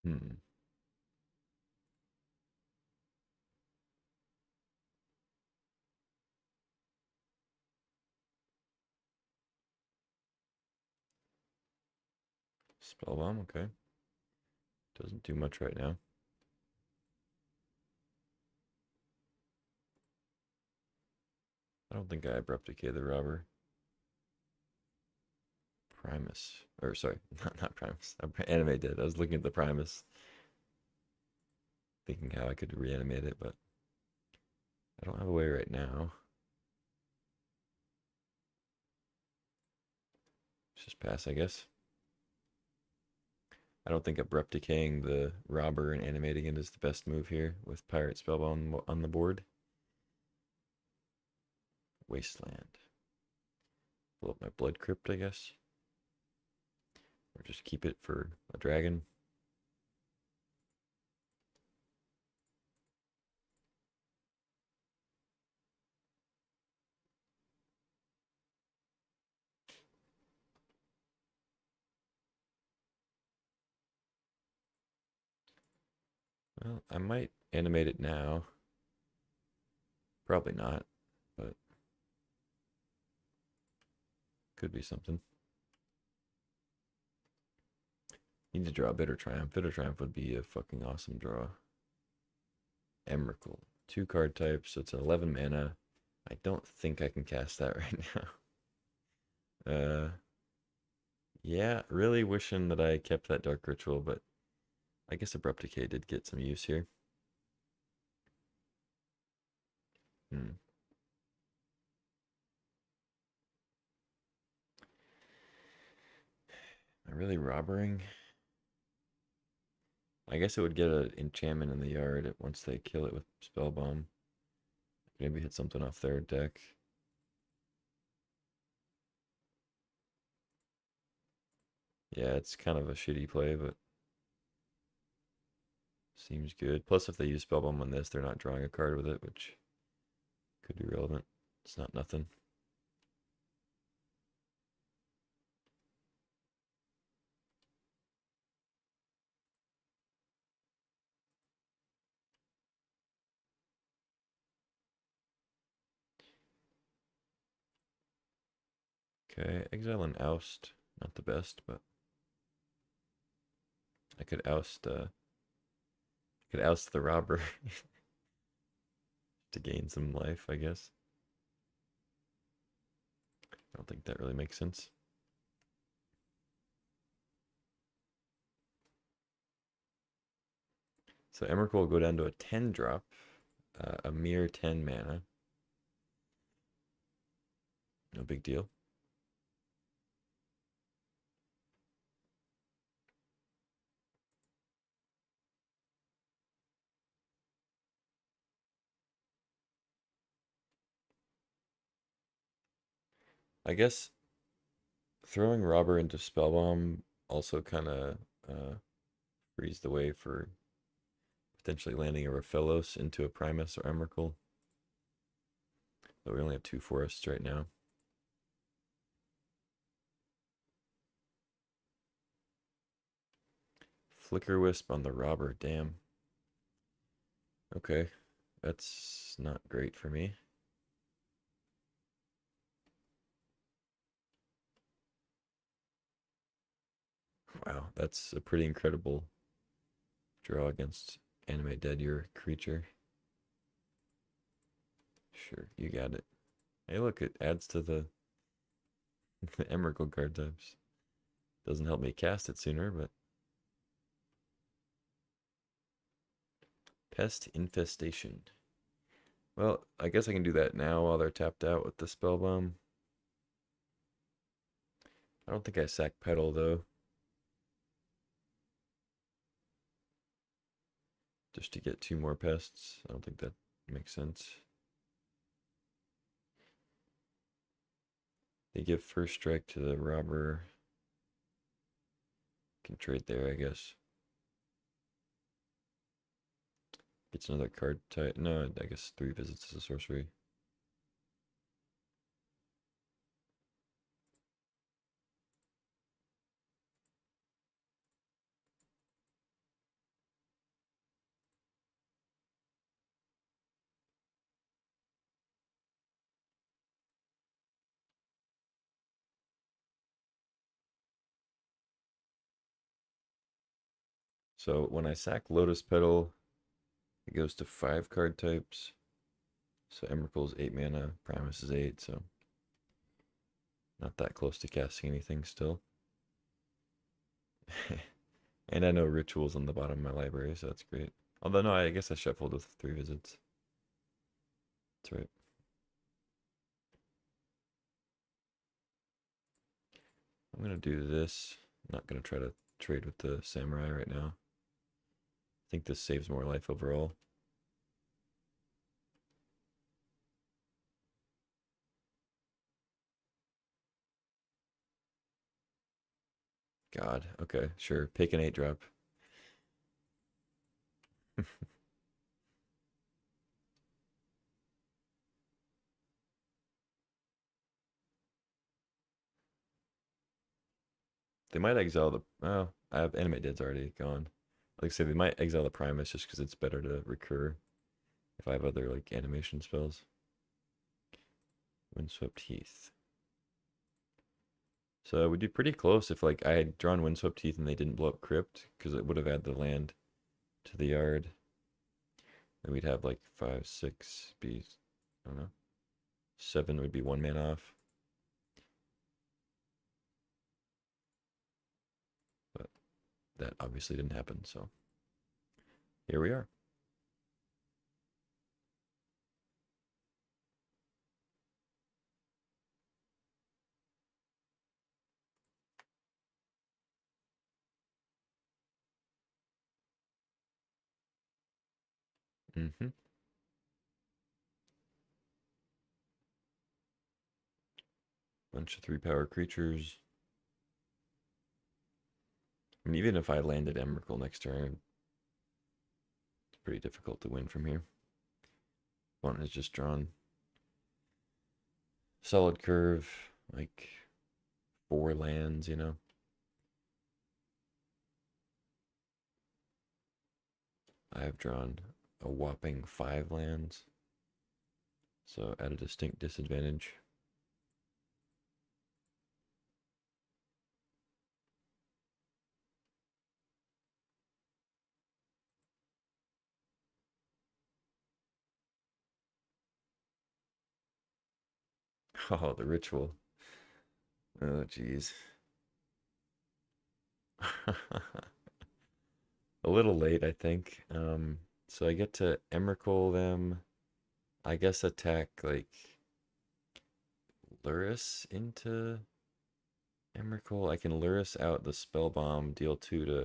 Hmm. Spell bomb, okay. Doesn't do much right now. I don't think I abrupt decay the robber. Primus. Or sorry, not Primus. Anime did. I was looking at the Primus, thinking how I could reanimate it, but I don't have a way right now. Just pass, I guess. I don't think abrupt decaying the robber and animating it is the best move here with Pirate Spellbound on the board. Wasteland. Blow up my Blood Crypt, I guess. Or just keep it for a dragon. Well, I might animate it now. Probably not, but could be something. Need to draw a Bitter Triumph. Bitter Triumph would be a fucking awesome draw. Emrakul. 2 card types, so it's an 11 mana. I don't think I can cast that right now. Yeah, really wishing that I kept that Dark Ritual, but I guess Abrupt Decay did get some use here. Hmm. Am I really robbering? I guess it would get an enchantment in the yard once they kill it with Spellbomb. Maybe hit something off their deck. Yeah, it's kind of a shitty play, but seems good. Plus, if they use Spellbomb on this, they're not drawing a card with it, which could be relevant. It's not nothing. Okay, exile and oust. Not the best, but I could oust the robber to gain some life, I guess. I don't think that really makes sense. So Emrakul will go down to a 10 drop, a mere 10 mana. No big deal. I guess throwing Robber into Spellbomb also kind of frees the way for potentially landing a Raphelos into a Primus or Emrakul. But we only have 2 forests right now. Flicker Wisp on the Robber, damn. Okay, that's not great for me. Wow, that's a pretty incredible draw against Anime Dead, your creature. Sure, you got it. Hey, look, it adds to the, the Emrakul card types. Doesn't help me cast it sooner, but Pest Infestation. Well, I guess I can do that now while they're tapped out with the Spellbomb. I don't think I sack Petal, though. Just to get 2 more pests. I don't think that makes sense. They give first strike to the robber. Can trade there, I guess. Gets another card type. No, I guess 3 visits as a sorcery. So when I sack Lotus Petal, it goes to 5 card types. So Emrakul's 8 mana, Primus is 8, so not that close to casting anything still. And I know Ritual's on the bottom of my library, so that's great. Although, no, I guess I shuffled with 3 visits. That's right. I'm going to do this. I'm not going to try to trade with the Samurai right now. I think this saves more life overall. God, okay, sure. Pick an 8 drop. They might exile the. Oh, I have Animate Dead's already gone. Like I said, they might exile the Primus just because it's better to recur if I have other like animation spells. Windswept Heath. So it would be pretty close if like I had drawn Windswept Heath and they didn't blow up Crypt because it would have added the land to the yard. And we'd have like 5, 6 be, I don't know. 7 would be 1 mana off. But that obviously didn't happen, so here we are. Mm-hmm. Bunch of 3-power creatures. I mean, even if I landed Emrakul next turn, it's pretty difficult to win from here. Opponent has just drawn solid curve, like 4 lands, you know. I have drawn a whopping 5 lands, so at a distinct disadvantage. Oh, the ritual. Oh, jeez. A little late, I think. So I get to Emrakul them. I guess attack like Lurrus into Emrakul. I can Lurrus out the spell bomb, deal 2 to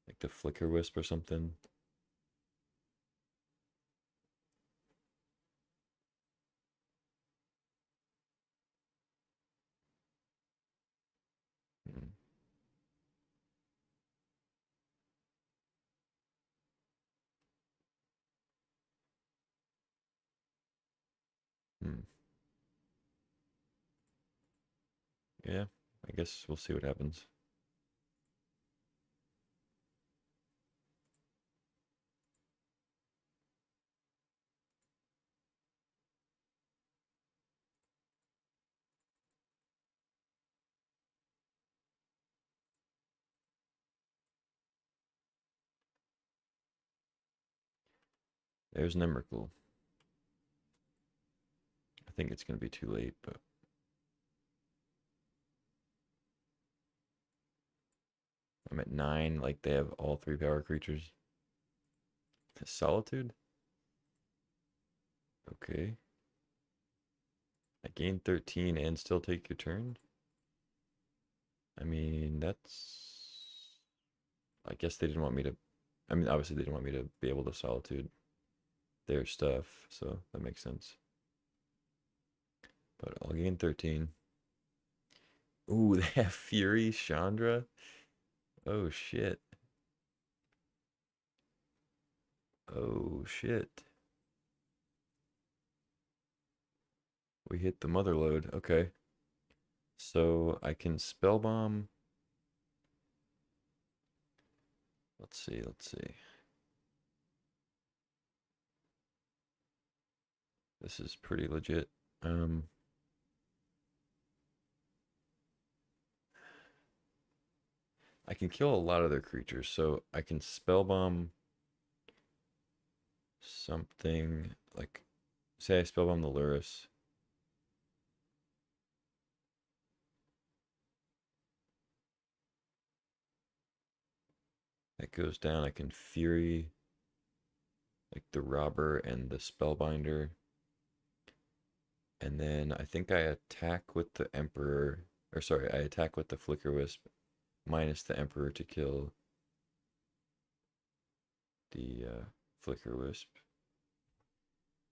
like the Flicker Wisp or something. Hmm. Hmm. Yeah, I guess we'll see what happens. There's an Emrakul. I think it's going to be too late, but I'm at 9. Like, they have all 3-power creatures. Solitude? Okay. I gain 13 and still take your turn? I mean, that's... I guess they didn't want me to... I mean, obviously they didn't want me to be able to Solitude their stuff, so that makes sense. But I'll gain 13. Ooh, they have Fury Chandra? Oh, shit. Oh, shit. We hit the mother load. Okay. So I can spell bomb. Let's see, let's see. This is pretty legit. I can kill a lot of their creatures, so I can spellbomb something like, say I spellbomb the Lurrus. That goes down. I can Fury like the Robber and the Spellbinder. And then I think I attack with the Emperor, or sorry, I attack with the Flicker Wisp minus the Emperor to kill the Flicker Wisp.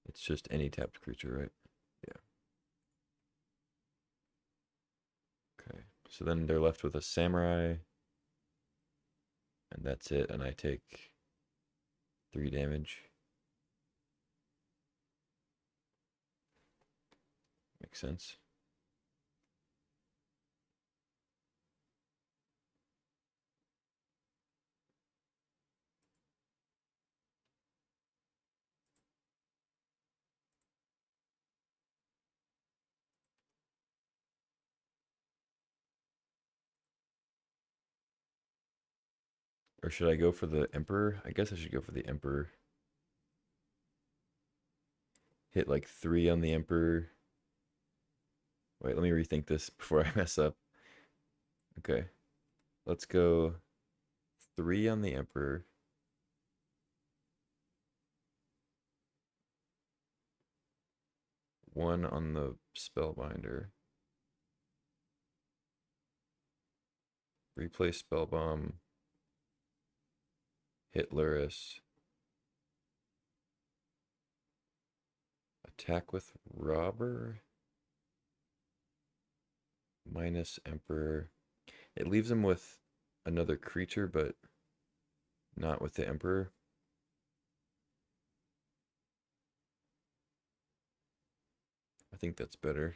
It's just any tapped creature, right? Yeah. Okay. So then they're left with a Samurai, and that's it. And I take 3 damage. Makes sense. Or should I go for the Emperor? I guess I should go for the Emperor. Hit like 3 on the Emperor. Wait, let me rethink this before I mess up. Okay. Let's go 3 on the Emperor. 1 on the Spellbinder. Replay Spellbomb. Hit Lurrus. Attack with Robber. Minus Emperor. It leaves him with another creature, but not with the Emperor. I think that's better.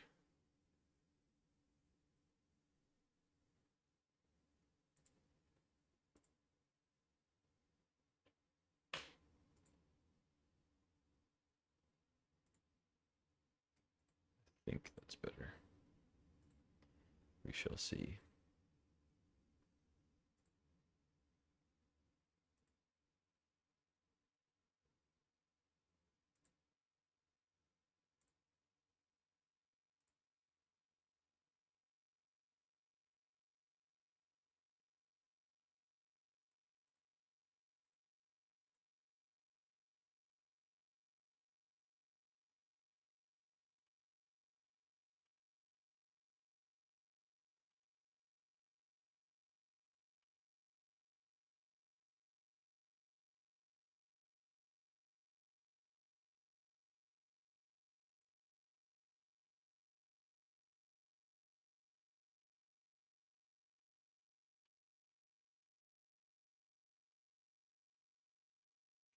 I think that's better. We shall see.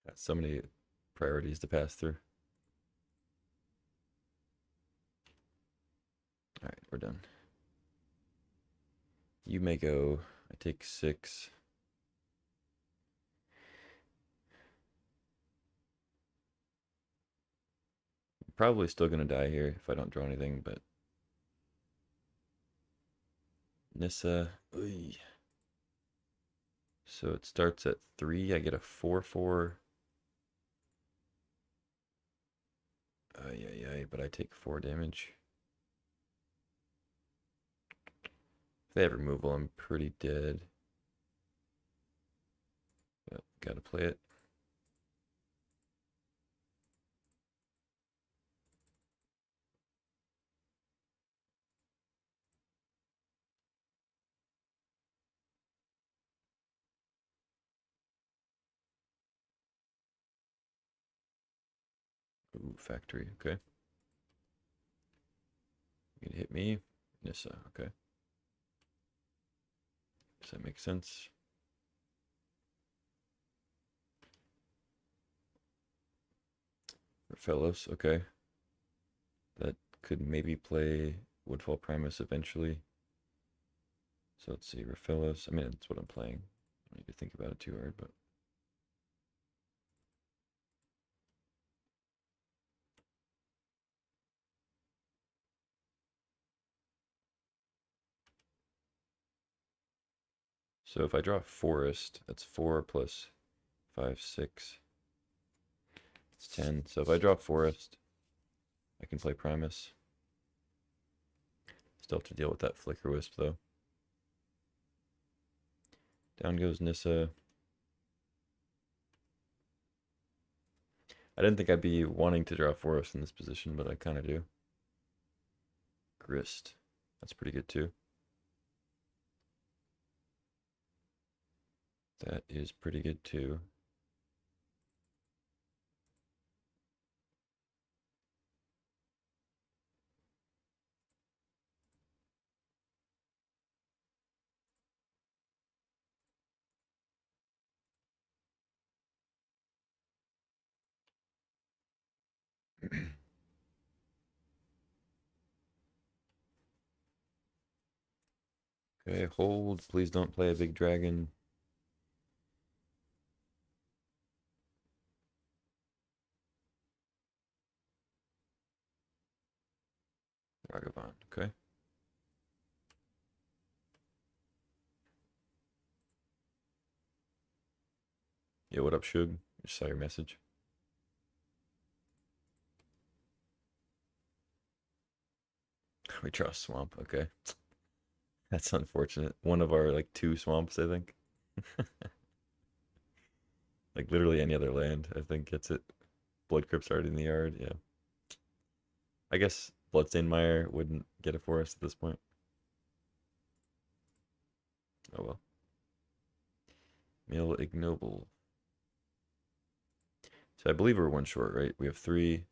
Got so many priorities to pass through. All right, we're done. You may go. I take 6. Probably still gonna die here if I don't draw anything, but Nissa. Oy. So it starts at 3. I get a 4/4. Yeah, but I take 4 damage. If they have removal, I'm pretty dead. But gotta play it. Ooh, factory. Okay. You can hit me. Nissa. Okay. Does that make sense? Fellows. Okay. That could maybe play Woodfall Primus eventually. So let's see, Raphaelos. I mean, that's what I'm playing. I don't need to think about it too hard, but So if I draw forest, that's 4 plus 5, 6. It's 10. So if I draw forest, I can play Primus. Still have to deal with that Flicker Wisp, though. Down goes Nissa. I didn't think I'd be wanting to draw forest in this position, but I kind of do. Grist. That's pretty good, too. That is pretty good, too. Okay, hold. Please don't play a big dragon. Ragavan, okay. Yeah, what up, Shug? Just saw your message. We draw a swamp, okay. That's unfortunate. One of our, like, 2 swamps, I think. Like, literally any other land, I think, gets it. Blood Crypt's already in the yard, yeah. I guess Bloodstained Mire wouldn't get it for us at this point. Oh well. Mill Ignoble. So I believe we're 1 short, right? We have 3,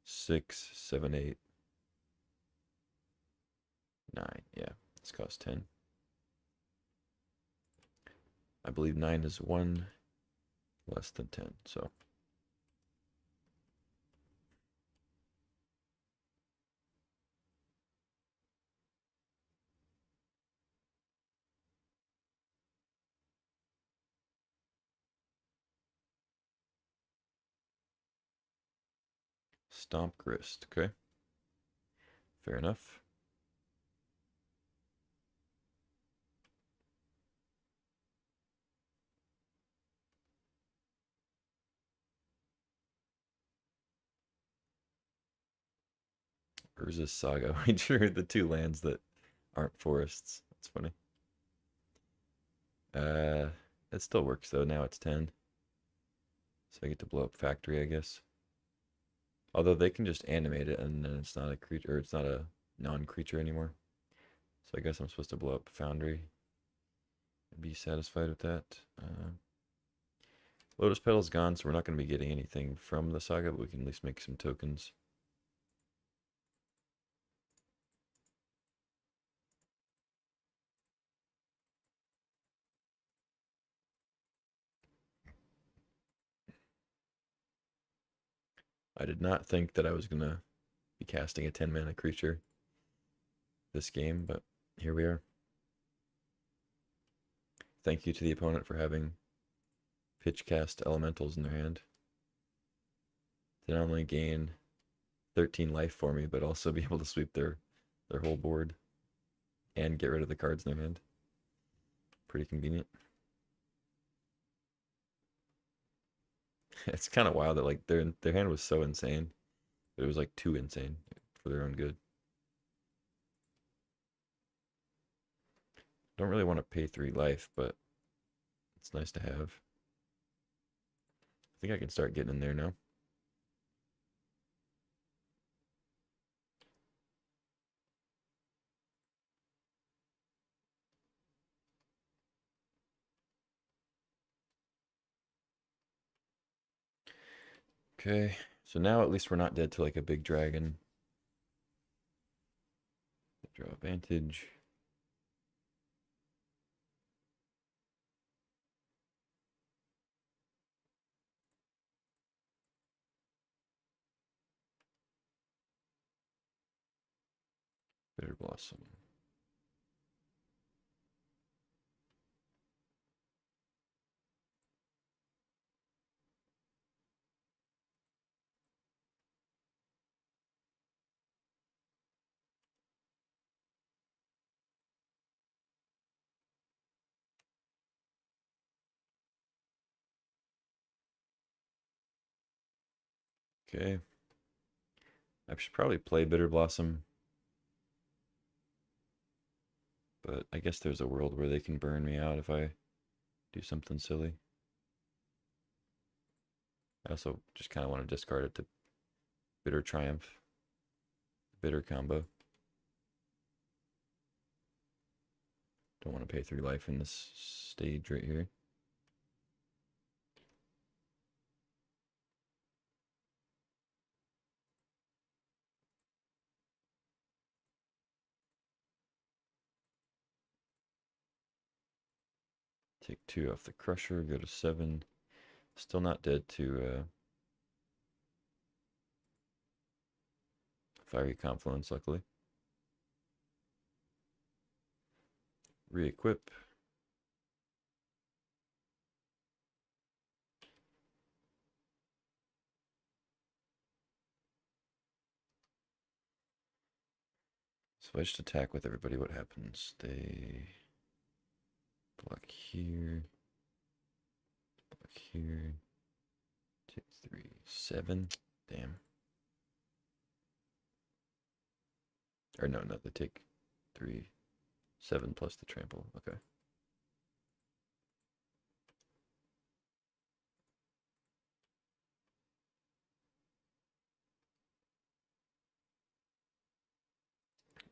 6, 7, 8, 9. Yeah, this costs 10. I believe 9 is 1 less than 10, so. Stomp Grist, okay. Fair enough. Urza's Saga. We drew the 2 lands that aren't forests. That's funny. It still works though. Now it's 10. So I get to blow up Factory, I guess. Although they can just animate it and then it's not a creature, or it's not a non-creature anymore. So I guess I'm supposed to blow up Foundry and be satisfied with that. Lotus Petal's gone, so we're not going to be getting anything from the Saga, but we can at least make some tokens. I did not think that I was going to be casting a 10 mana creature this game, but here we are. Thank you to the opponent for having pitch cast elementals in their hand. They not only gain 13 life for me, but also be able to sweep their whole board and get rid of the cards in their hand. Pretty convenient. It's kind of wild that like their hand was so insane. It was like too insane for their own good. Don't really want to pay 3 life, but it's nice to have. I think I can start getting in there now. Okay, so now at least we're not dead to like a big dragon. Draw advantage. Bitter Blossom. Okay. I should probably play Bitter Blossom. But I guess there's a world where they can burn me out if I do something silly. I also just kind of want to discard it to Bitter Triumph. Bitter combo. Don't want to pay 3 life in this stage right here. Take 2 off the Crusher, go to 7. Still not dead to Fiery Confluence, luckily. Re-equip. So if I just attack with everybody, what happens? They block here. Block here. 2, 3, 7. Damn. Or no, they take 3, 7 plus the trample. Okay.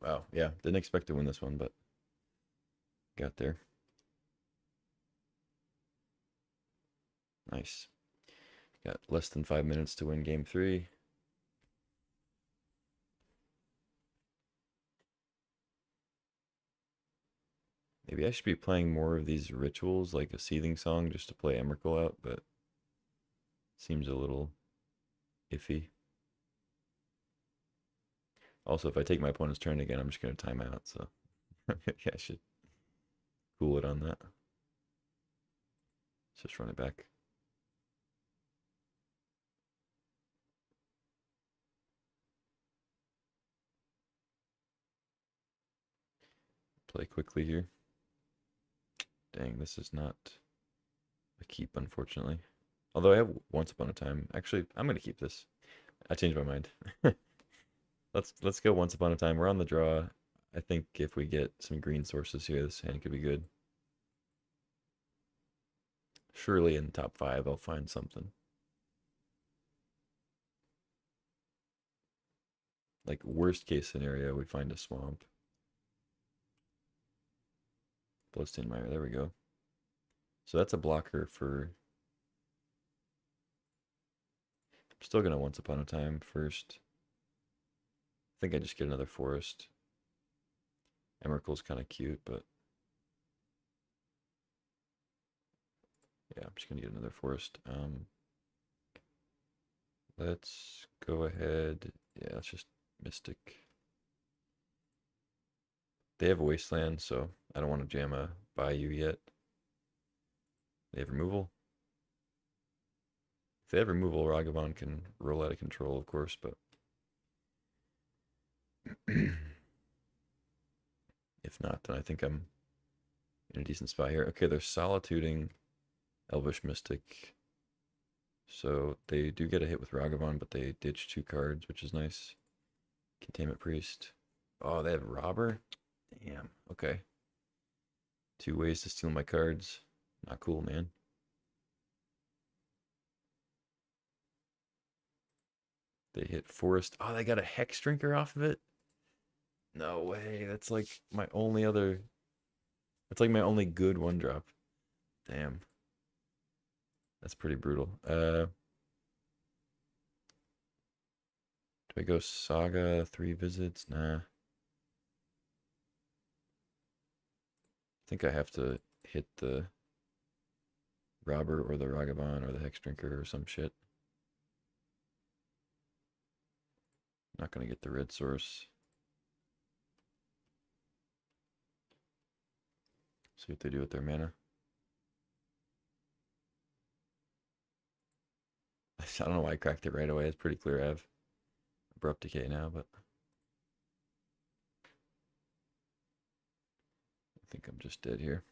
Wow, yeah, didn't expect to win this one, but got there. Nice. Got less than 5 minutes to win game 3. Maybe I should be playing more of these rituals, like a Seething Song, just to play Emrakul out, but seems a little iffy. Also, if I take my opponent's turn again, I'm just going to time out, so maybe I should cool it on that. Let's just run it back. Play quickly here. Dang, this is not a keep, unfortunately. Although I have Once Upon a Time. Actually, I'm going to keep this. I changed my mind. Let's go Once Upon a Time. We're on the draw. I think if we get some green sources here, this hand could be good. Surely in top 5, I'll find something. Like, worst case scenario, we find a swamp. Bloodstained Mire, there we go. So that's a blocker for... I'm still going to Once Upon a Time first. I think I just get another forest. Emrakul's kind of cute, but... yeah, I'm just going to get another forest. Let's go ahead. Yeah, let's just Mystic. They have a Wasteland, so I don't want to jam a Bayou yet. They have removal. If they have removal, Ragavan can roll out of control, of course, but if not, then I think I'm in a decent spot here. Okay, they're solituding Elvish Mystic. So they do get a hit with Ragavan, but they ditch 2 cards, which is nice. Containment Priest. Oh, they have Robber? Damn, okay. 2 ways to steal my cards. Not cool, man. They hit Forest. Oh, they got a Hex Drinker off of it? No way. That's like my only other... That's like my only good 1-drop. Damn. That's pretty brutal. Do I go Saga 3 visits? Nah. I think I have to hit the Robber or the Ragavan or the Hex Drinker or some shit. Not gonna get the red source. See what they do with their mana. I don't know why I cracked it right away. It's pretty clear I have Abrupt Decay now, but I think I'm just dead here.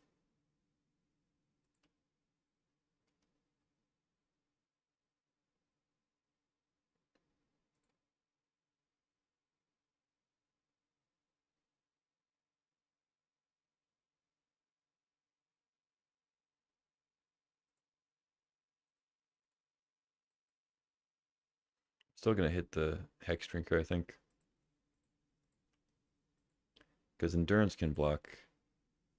Still gonna hit the Hex Drinker, I think. Because Endurance can block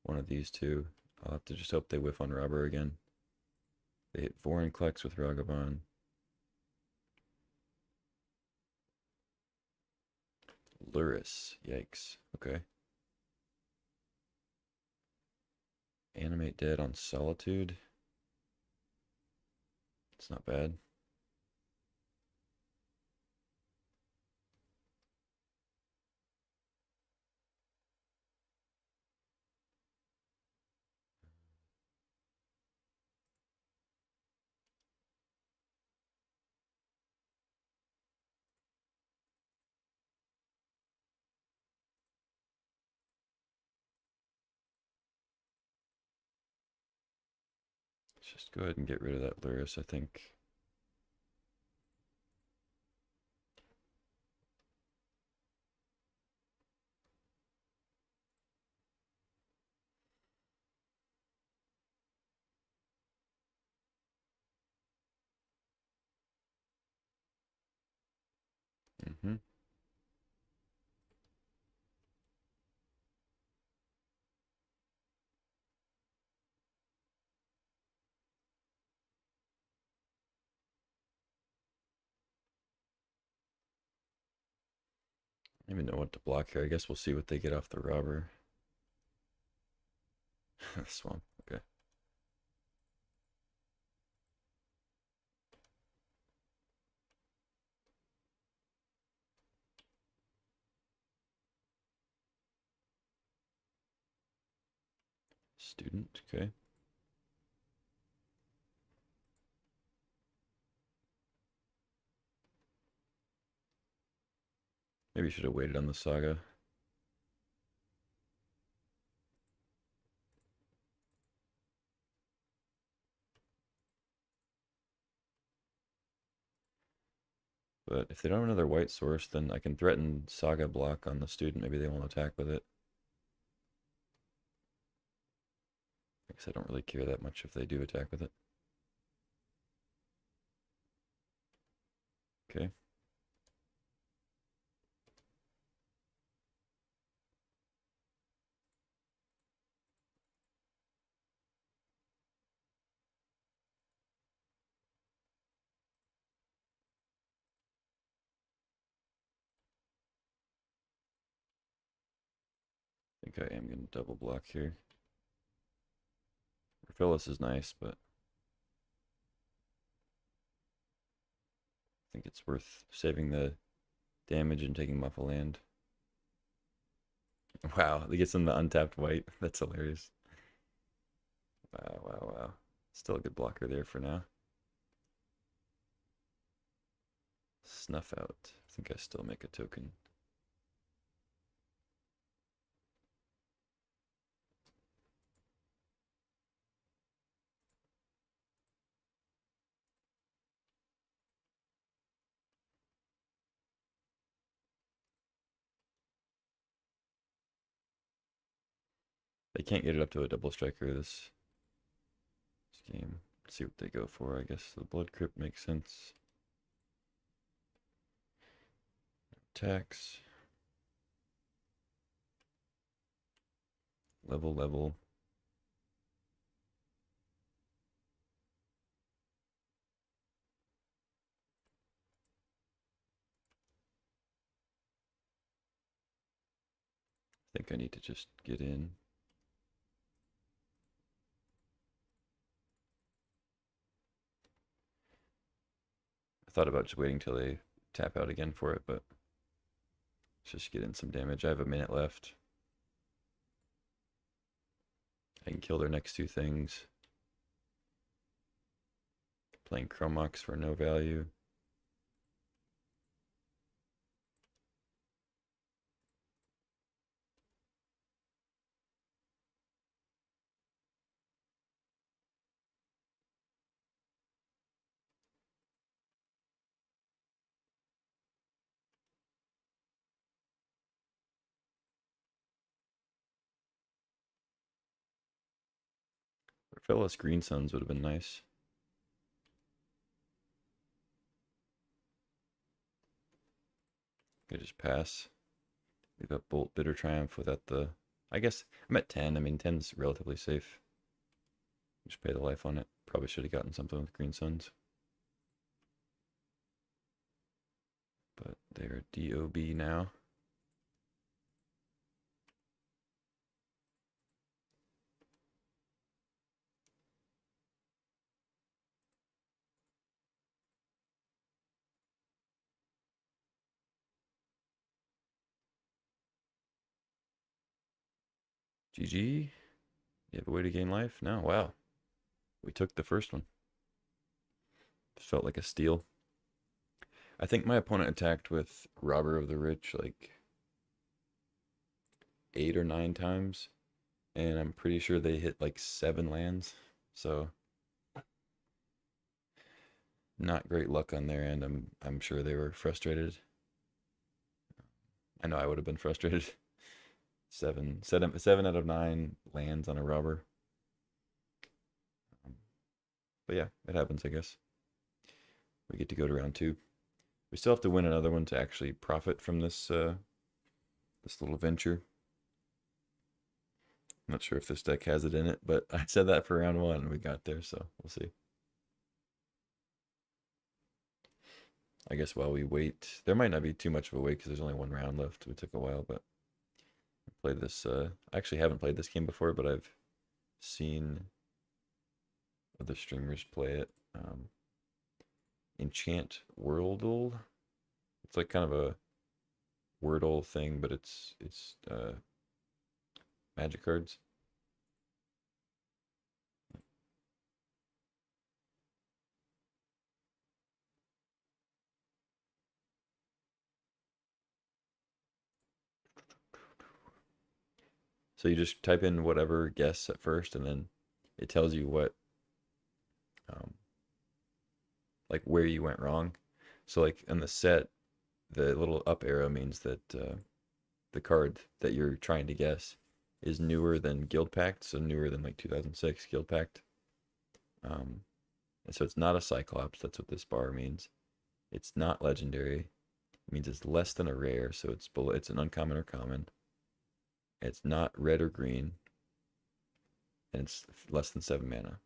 one of these two. I'll have to just hope they whiff on Robber again. They hit Vorinclex with Ragavan. Lurrus. Yikes. Okay. Animate Dead on Solitude. It's not bad. Let's just go ahead and get rid of that Lurrus, I think. Mm-hmm. I don't even know what to block here. I guess we'll see what they get off the Robber. Swamp. Okay. Student. Okay. Maybe you should have waited on the Saga. But if they don't have another white source, then I can threaten Saga block on the student. Maybe they won't attack with it. I guess I don't really care that much if they do attack with it. Okay. I think I am going to double block here. Phyllis is nice, but I think it's worth saving the damage and taking him off a land. Wow, they get some untapped white. That's hilarious. Wow, wow, wow. Still a good blocker there for now. Snuff out. I think I still make a token. They can't get it up to a double striker this game. Let's see what they go for. I guess the Blood Crypt makes sense. Attacks. Level. I think I need to just get in. I thought about just waiting till they tap out again for it, but let's just get in some damage. I have a minute left. I can kill their next two things. Playing Chromox for no value. Phyllis Green Suns would have been nice. could just pass. We've got Bolt, Bitter Triumph without the... I guess I'm at 10. I mean, 10's relatively safe. Just pay the life on it. Probably should have gotten something with Green Suns. But they're DOB now. GG. You have a way to gain life? No, wow. We took the first one. Felt like a steal. I think my opponent attacked with Robber of the Rich like 8 or 9 times. And I'm pretty sure they hit like 7 lands. So not great luck on their end. I'm sure they were frustrated. I know I would have been frustrated. 7 out of 9 lands on a robber. But yeah, it happens, I guess. We get to go to round 2. We still have to win another one to actually profit from this this little venture. I'm not sure if this deck has it in it, but I said that for round 1 and we got there, so we'll see. I guess while we wait, there might not be too much of a wait because there's only 1 round left. We took a while, but I played this. I actually haven't played this game before, but I've seen other streamers play it. Enchant Worldle. It's like kind of a Wordle thing, but it's magic cards. So you just type in whatever guess at first, and then it tells you what, like where you went wrong. So like in the set, the little up arrow means that the card that you're trying to guess is newer than Guild Pact, so newer than like 2006 Guild Pact. And so it's not a Cyclops. That's what this bar means. It's not legendary. It means it's less than a rare, so it's below. It's an uncommon or common. It's not red or green, and it's less than 7 mana.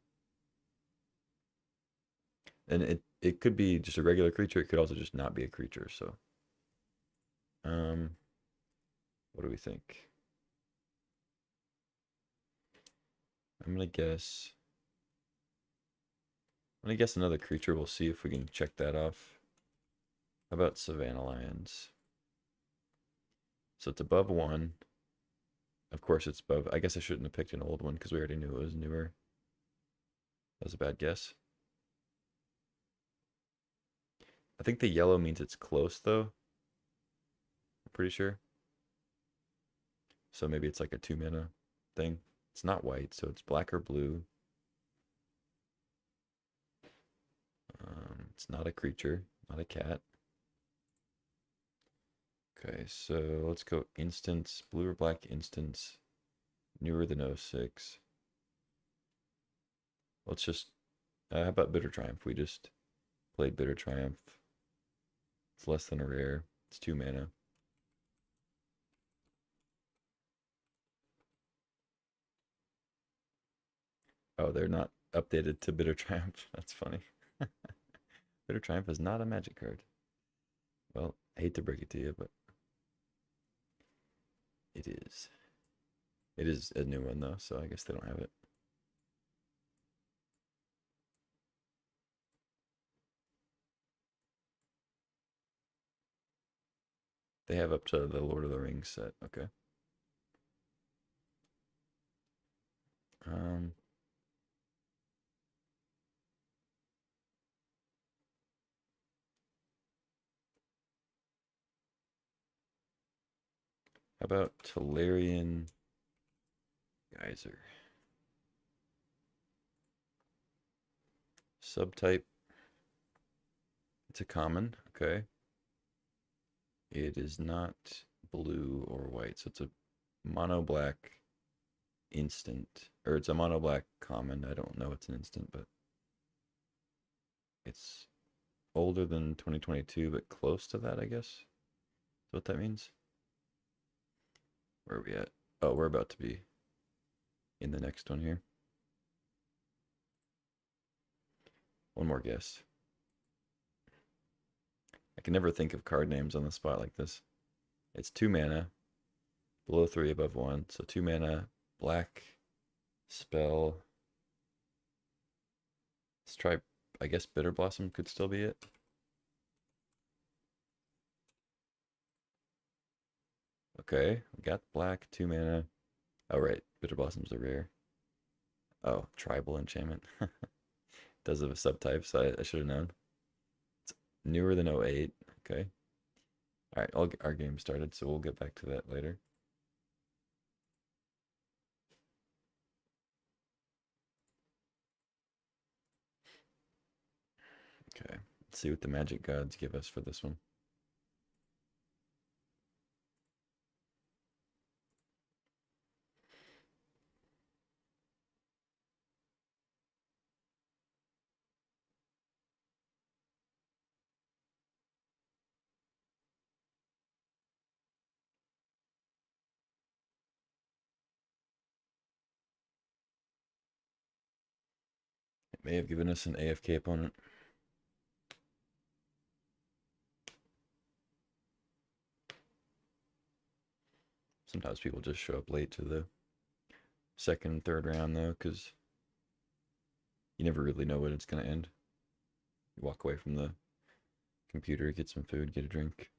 And it could be just a regular creature. It could also just not be a creature. So, what do we think? I'm gonna guess another creature. We'll see if we can check that off. How about Savannah Lions? So it's above 1. Of course it's above. I guess I shouldn't have picked an old one because we already knew it was newer. That was a bad guess. I think the yellow means it's close though. I'm pretty sure. So maybe it's like a 2 mana thing. It's not white, so it's black or blue. It's not a creature, not a cat. Okay, so let's go instance, blue or black instance, newer than 06. Let's just, how about Bitter Triumph? We just played Bitter Triumph. It's less than a rare. It's 2 mana. Oh, they're not updated to Bitter Triumph. That's funny. Bitter Triumph is not a magic card. Well, I hate to break it to you, but it is. It is a new one though, so I guess they don't have it. They have up to the Lord of the Rings set. Okay. How about Tolarian Geyser? Subtype. It's a common. Okay. It is not blue or white, so it's a mono black instant, or it's a mono black common. I don't know it's an instant, but it's older than 2022, but close to that, I guess. what that means? Where are we at? Oh, we're about to be in the next one here. One more guess. I can never think of card names on the spot like this. It's 2 mana, below 3, above 1. So 2 mana, black, spell. Let's try, I guess Bitter Blossom could still be it. Okay, we got black, 2 mana. Oh, right, Bitter Blossom's a rare. Oh, tribal enchantment. Does have a subtype, so I should have known. It's newer than 08. Okay. All right, our game started, so we'll get back to that later. Okay, let's see what the magic gods give us for this one. It may have given us an AFK opponent. Sometimes people just show up late to the second and third round, though, because you never really know when it's going to end. You walk away from the computer, get some food, get a drink.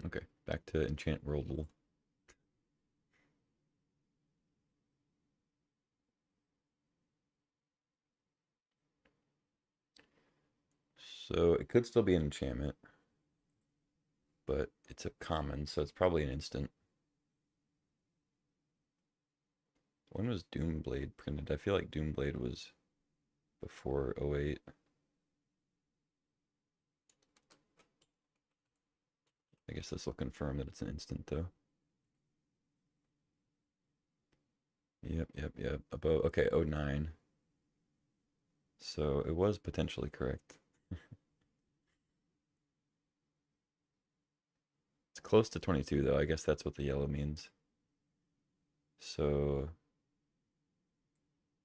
Okay, back to Enchant World. So it could still be an enchantment, but it's a common, so it's probably an instant. When was Doomblade printed? I feel like Doomblade was before 08. I guess this will confirm that it's an instant, though. Yep. Above, okay, 09. So it was potentially correct. It's close to 22, though. I guess that's what the yellow means. So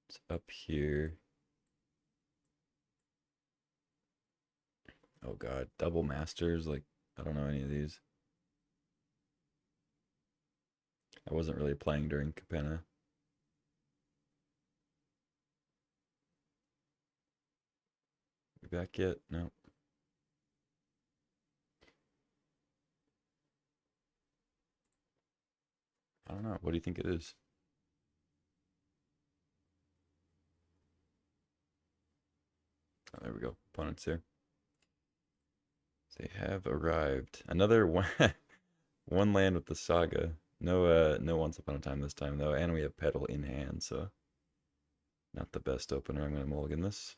it's up here. Oh, God. Double Masters? Like, I don't know any of these. I wasn't really playing during Capenna. We back yet? No. I don't know. What do you think it is? Oh, there we go. Opponents here. They have arrived. Another one, one land with the Saga. No Once Upon a Time this time though, and we have Petal in hand, so not the best opener. I'm gonna mulligan this.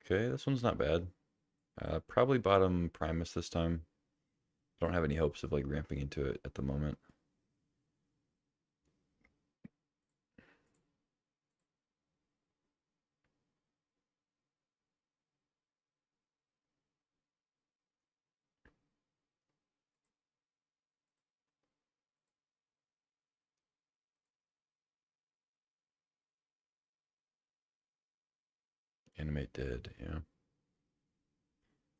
Okay, this one's not bad. Probably bottom Primus this time. Don't have any hopes of like ramping into it at the moment. Animate dead, yeah.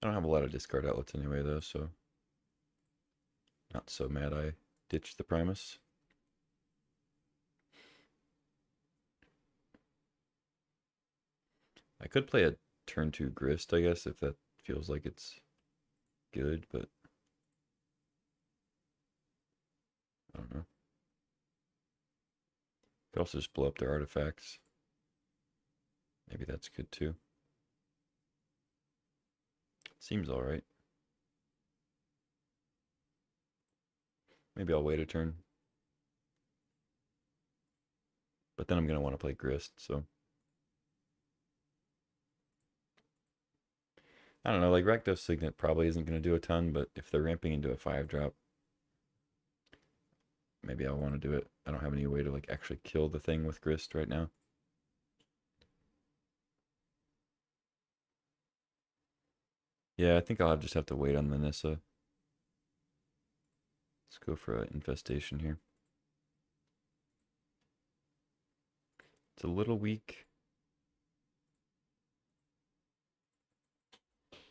I don't have a lot of discard outlets anyway though, so not so mad I ditched the Primus. I could play a turn 2 Grist, I guess, if that feels like it's good, but I don't know. Could also just blow up their artifacts. Maybe that's good too. Seems alright. Maybe I'll wait a turn. But then I'm going to want to play Grist, so. I don't know, like Rakdos Signet probably isn't going to do a ton, but if they're ramping into a 5-drop, maybe I'll want to do it. I don't have any way to like actually kill the thing with Grist right now. Yeah, I think I'll just have to wait on the Nissa. Let's go for an infestation here. It's a little weak.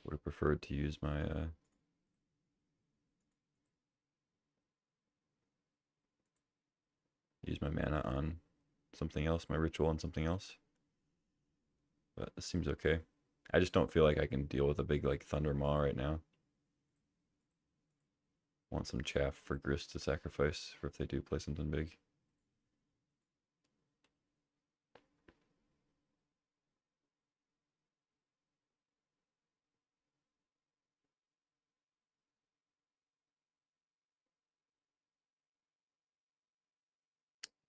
Would have preferred to use my mana on something else, my ritual on something else. But this seems okay. I just don't feel like I can deal with a big like Thunder Maw right now. Want some chaff for Grist to sacrifice for if they do play something big.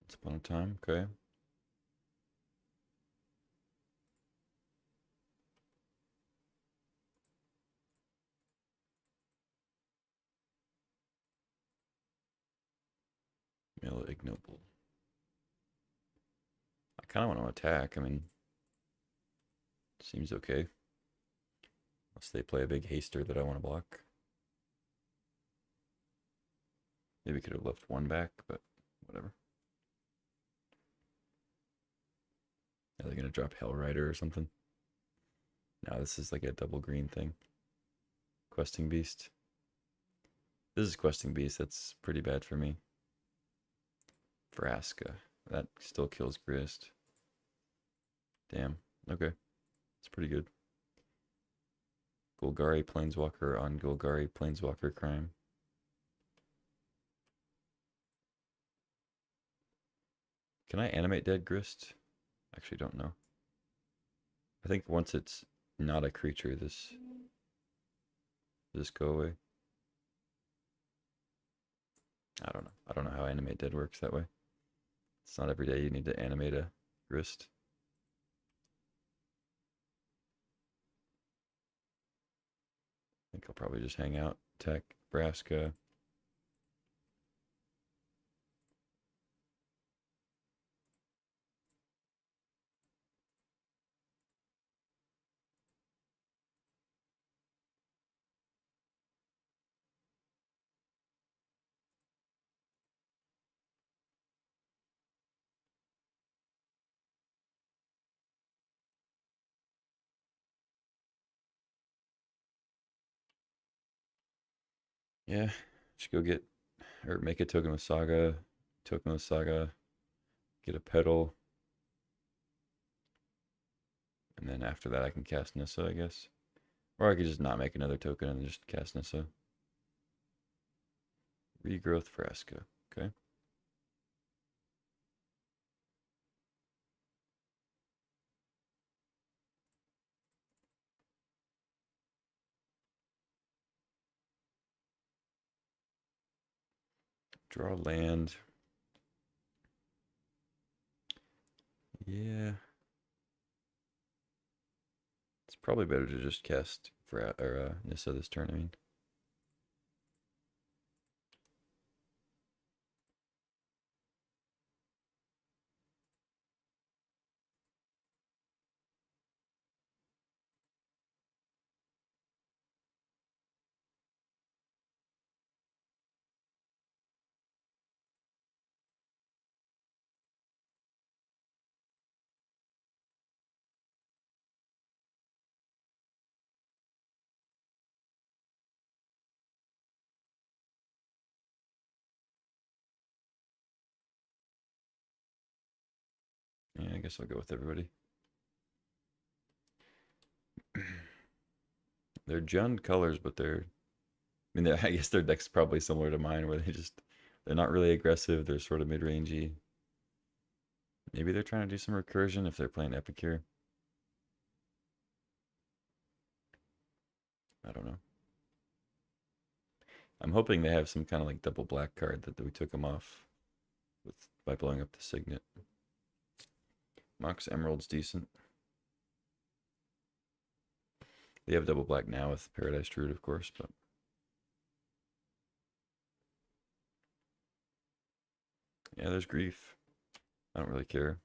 Once upon a time, okay. Mela Ignoble. I kind of want to attack. I mean, seems okay. Unless they play a big haster that I want to block. Maybe could have left one back, but whatever. Are they going to drop Hellrider or something? No, this is like a double green thing. Questing Beast. This is Questing Beast. That's pretty bad for me. Vraska. That still kills Grist. Damn. Okay. It's pretty good. Golgari Planeswalker on Golgari Planeswalker crime. Can I animate dead Grist? Actually don't know. I think once it's not a creature, this go away. I don't know. I don't know how animate dead works that way. It's not every day you need to animate a Grist. I think I'll probably just hang out, attack Vraska. Yeah, just go get, or make a token with Saga, get a Petal, and then after that I can cast Nissa, I guess. Or I could just not make another token and just cast Nissa. Regrowth Vraska, okay. Draw land. Yeah. It's probably better to just cast Nissa this turn, I mean. Yeah, I guess I'll go with everybody. They're Jund colors, but they're, I mean, I guess their deck's probably similar to mine, where they're not really aggressive. They're sort of mid-rangey. Maybe they're trying to do some recursion if they're playing Epicure. I don't know. I'm hoping they have some kind of like double black card that we took them off with by blowing up the Signet. Mox Emerald's decent. They have double black now with Paradise Druid, of course, but yeah, there's Grief. I don't really care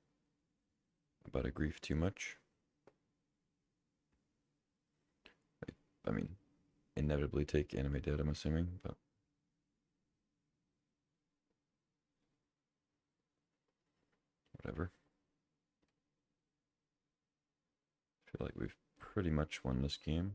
about a Grief too much. I mean, inevitably take Anime Dead, I'm assuming, but whatever. I feel like we've pretty much won this game.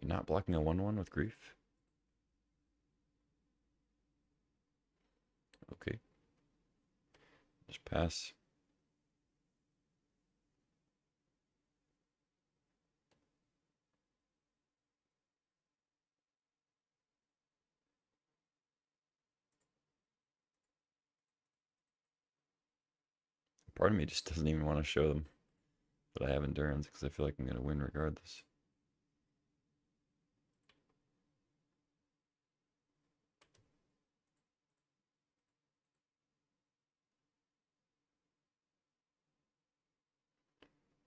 You're not blocking a 1/1 with Grief? Okay. Just pass. Part of me just doesn't even want to show them that I have Endurance because I feel like I'm going to win regardless.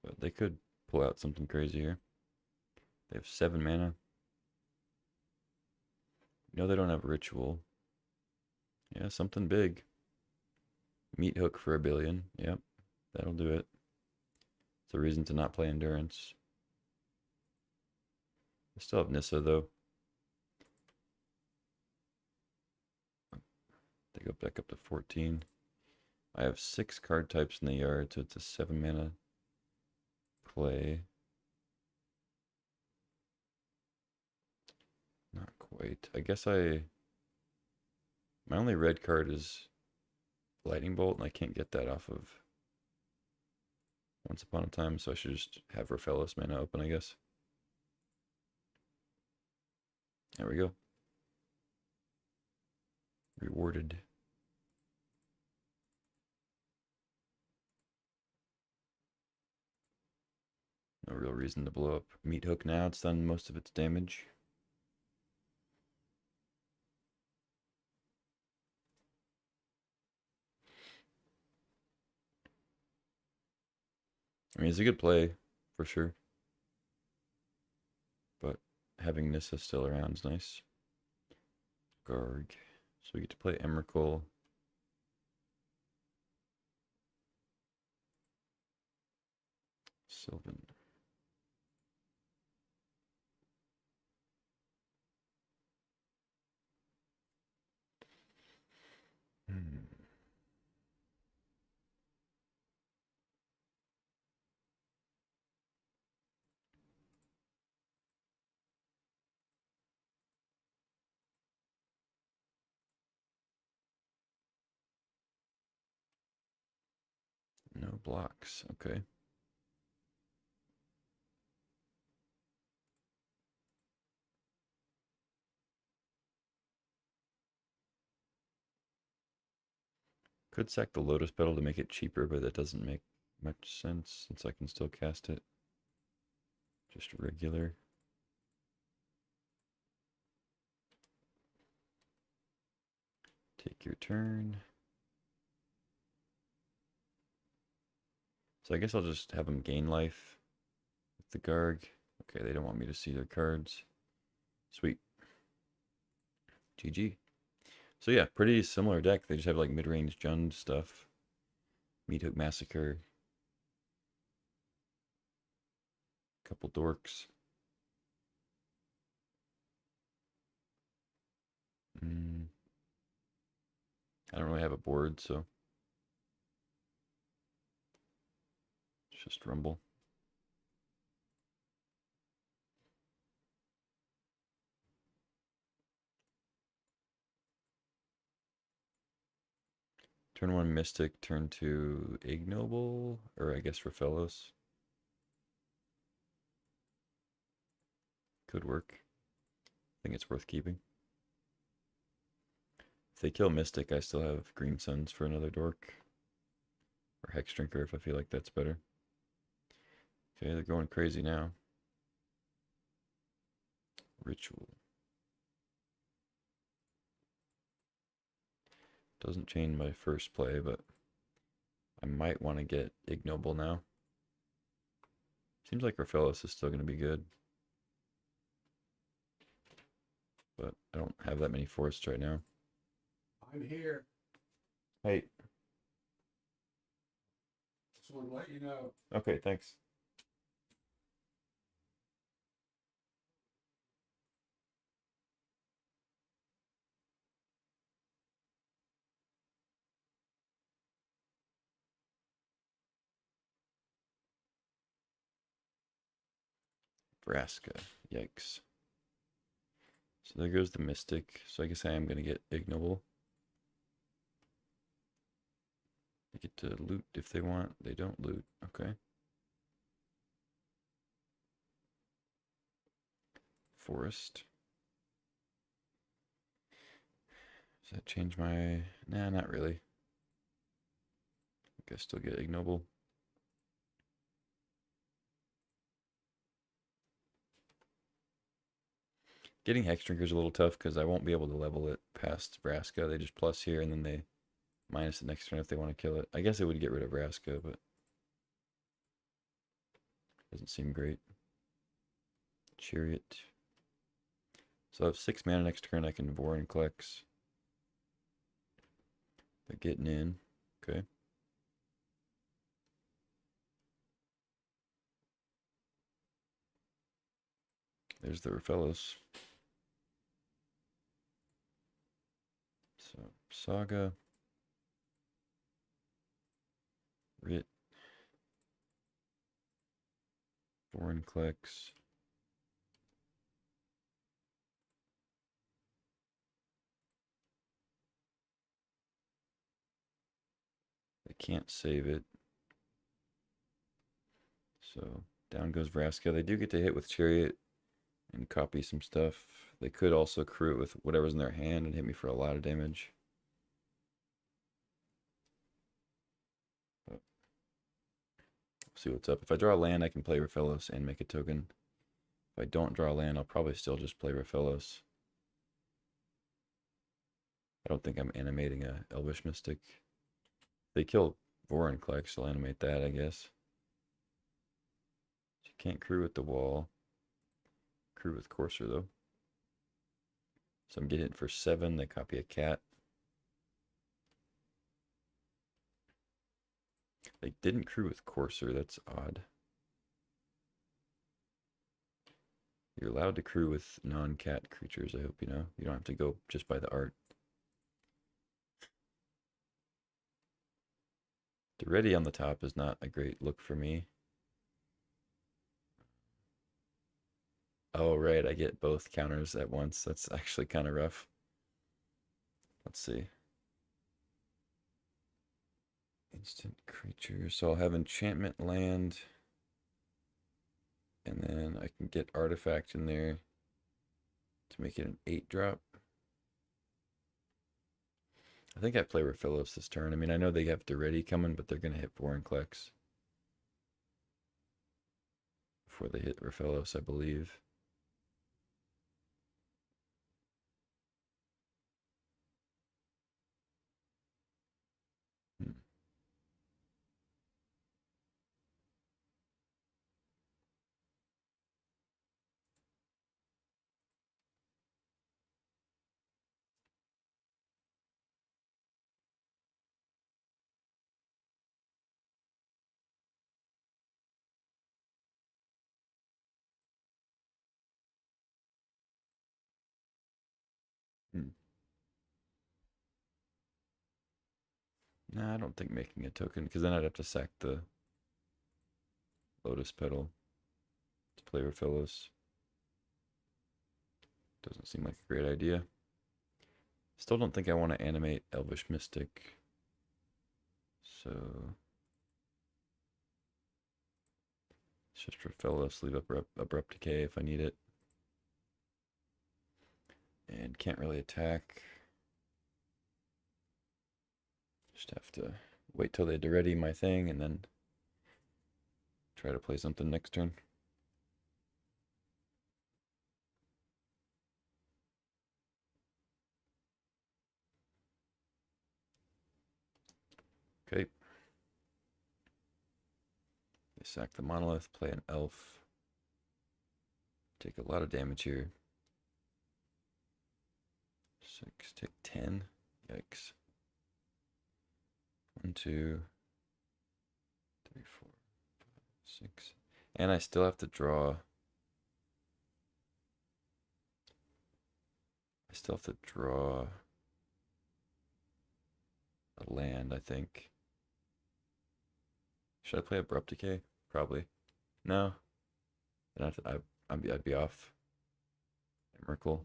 But they could pull out something crazy here. They have 7 mana. No, they don't have Ritual. Yeah, something big. Meat Hook for 1,000,000,000. Yep, that'll do it. It's a reason to not play Endurance. I still have Nissa, though. They go back up to 14. I have 6 card types in the yard, so it's a 7 mana play. Not quite. I guess my only red card is Lightning Bolt, and I can't get that off of Once Upon a Time, so I should just have Raphaelos mana open, I guess. There we go. Rewarded. No real reason to blow up Meat Hook now. It's done most of its damage. I mean, it's a good play, for sure. But having Nissa still around is nice. Garg. So we get to play Emrakul. Sylvan. Hmm. No blocks. Okay. Could sack the Lotus Petal to make it cheaper, but that doesn't make much sense since I can still cast it. Just regular. Take your turn. So I guess I'll just have them gain life with the Garg. Okay, they don't want me to see their cards. Sweet. GG. So yeah, pretty similar deck. They just have like mid-range Jund stuff. Meat Hook Massacre. Couple dorks. I don't really have a board, so it's just Rumble. Turn 1 Mystic, turn 2 Ignoble, or I guess Raphaelos. could work. I think it's worth keeping. If they kill Mystic, I still have Green Suns for another dork. Or Hex Drinker if I feel like that's better. Okay, they're going crazy now. Ritual. Doesn't change my first play, but I might want to get Ignoble now. Seems like Raphaelos is still going to be good. But I don't have that many forests right now. I'm here. Hey. Just want to let you know. Okay, thanks. Vraska. Yikes. So there goes the Mystic. So I guess I am going to get Ignoble. They get to loot if they want. They don't loot. Okay. Forest. Does that change my... Nah, not really. I guess still get Ignoble. Getting Hex Drinker is a little tough because I won't be able to level it past Vraska. They just plus here and then they minus the next turn if they want to kill it. I guess it would get rid of Vraska, but doesn't seem great. Chariot. So I have 6 mana next turn. I can Vorinclex. They're getting in. Okay. There's the Raphaelos. So, Saga. Rit. Vorinclex. They can't save it. So, down goes Vraska. They do get to hit with Chariot and copy some stuff. They could also crew it with whatever's in their hand and hit me for a lot of damage. But see what's up. If I draw a land, I can play Raphaelos and make a token. If I don't draw a land, I'll probably still just play Raphaelos. I don't think I'm animating a Elvish Mystic. If they kill Vorinclex, I'll animate that, I guess. You can't crew with the wall. Crew with Courser, though. So I'm getting it for 7. They copy a cat. They didn't crew with Courser. That's odd. You're allowed to crew with non-cat creatures, I hope you know. You don't have to go just by the art. Daretti on the top is not a great look for me. Oh, right, I get both counters at once. That's actually kind of rough. Let's see. Instant creature. So I'll have enchantment land. And then I can get artifact in there to make it an 8-drop. I think I play Raphaelos this turn. I mean, I know they have Daretti coming, but they're going to hit Vorinclex before they hit Raphaelos, I believe. Hmm. Hmm. Nah, I don't think making a token, because then I'd have to sack the Lotus Petal to play Raphaelos. Doesn't seem like a great idea. Still don't think I want to animate Elvish Mystic. So it's just Raphaelos, leave up abrupt decay if I need it. And can't really attack. Just have to wait till they ready my thing and then try to play something next turn. Okay. They sack the monolith, play an elf. Take a lot of damage here. 6, take 10. Yikes. 1, 2, 3, 4, 5, 6. And I still have to draw. I still have to draw a land, I think. Should I play Abrupt Decay? Probably. No. Then I'd be off. Emrakul.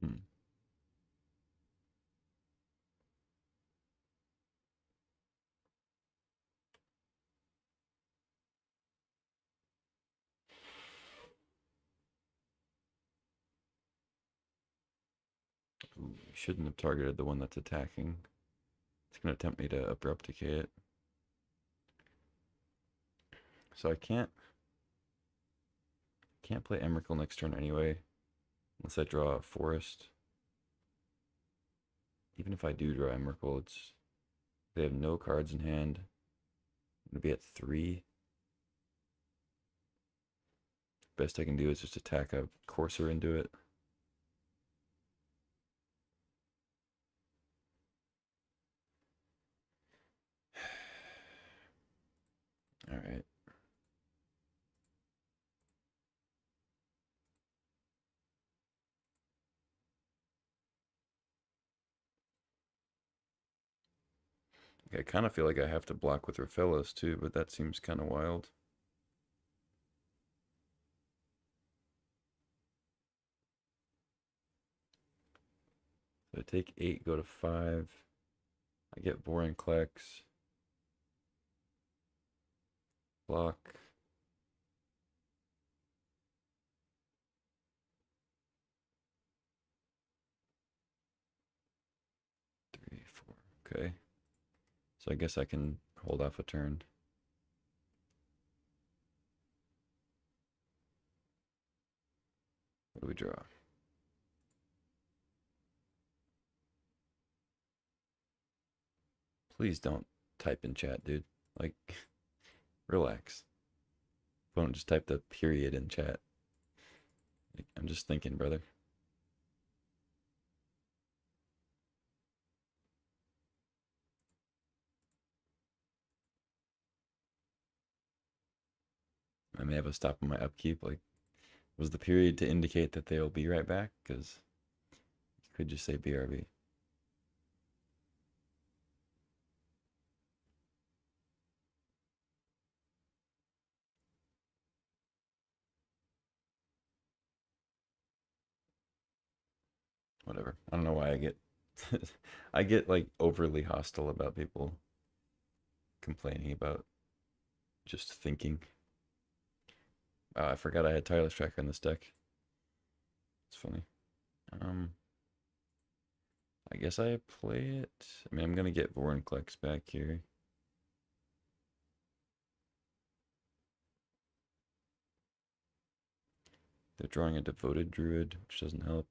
Hmm. Ooh, shouldn't have targeted the one that's attacking. It's going to tempt me to Abrupt Decay it. So I can't play Emrakul next turn anyway. Unless I draw a forest. Even if I do draw Emrakul, they have no cards in hand. I'm going to be at 3. Best I can do is just attack a Courser into it. Alright. I kind of feel like I have to block with Raphaelos too, but that seems kind of wild. So I take 8, go to 5. I get Vorinclex. Block. Three, 4. Okay. So I guess I can hold off a turn. What do we draw? Please don't type in chat, dude. Like, relax. Don't just type the period in chat. Like, I'm just thinking, brother. I may have a stop on my upkeep. Like, was the period to indicate that they'll be right back? Because you could just say BRB. Whatever. I don't know why I get I get like overly hostile about people complaining about just thinking. I forgot I had Tireless Tracker in this deck. It's funny. I guess I play it. I mean, I'm gonna get Vorinclex back here. They're drawing a Devoted Druid, which doesn't help.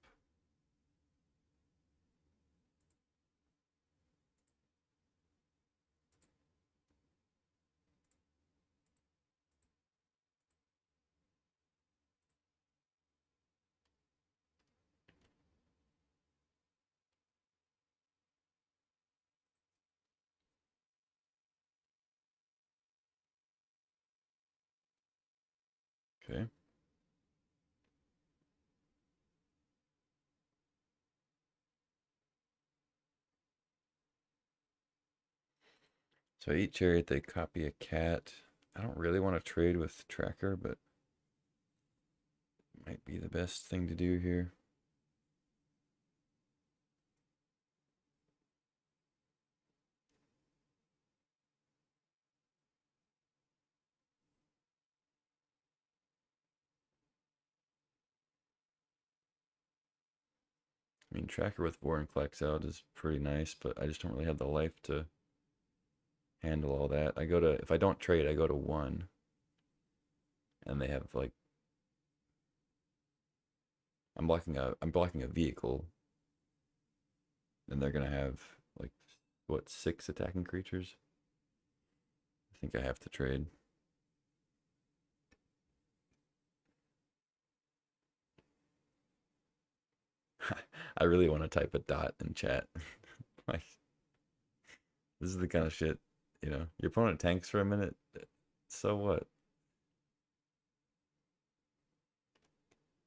Okay. So I eat chariot, they copy a cat. I don't really want to trade with tracker, but might be the best thing to do here. I mean, tracker with Vorinclex out is pretty nice, but I just don't really have the life to handle all that. I go to, if I don't trade, I go to 1. And they have like, I'm blocking a vehicle. And they're gonna have like, what, 6 attacking creatures? I think I have to trade. I really want to type a dot in chat. Like, this is the kind of shit, your opponent tanks for a minute, so what?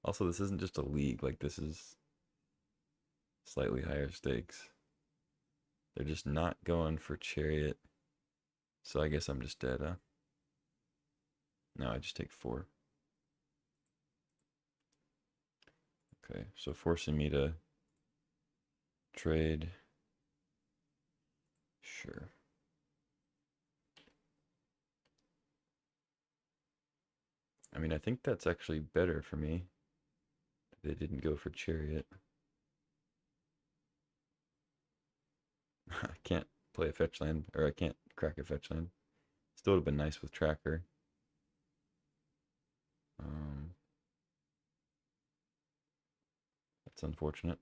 Also, this isn't just a league, like, this is slightly higher stakes. They're just not going for chariot. So I guess I'm just dead, huh? No, I just take 4. Okay, so forcing me to trade. Sure. I mean, I think that's actually better for me. They didn't go for chariot. I can't play a fetch land, or I can't crack a fetch land. Still would have been nice with tracker. That's unfortunate.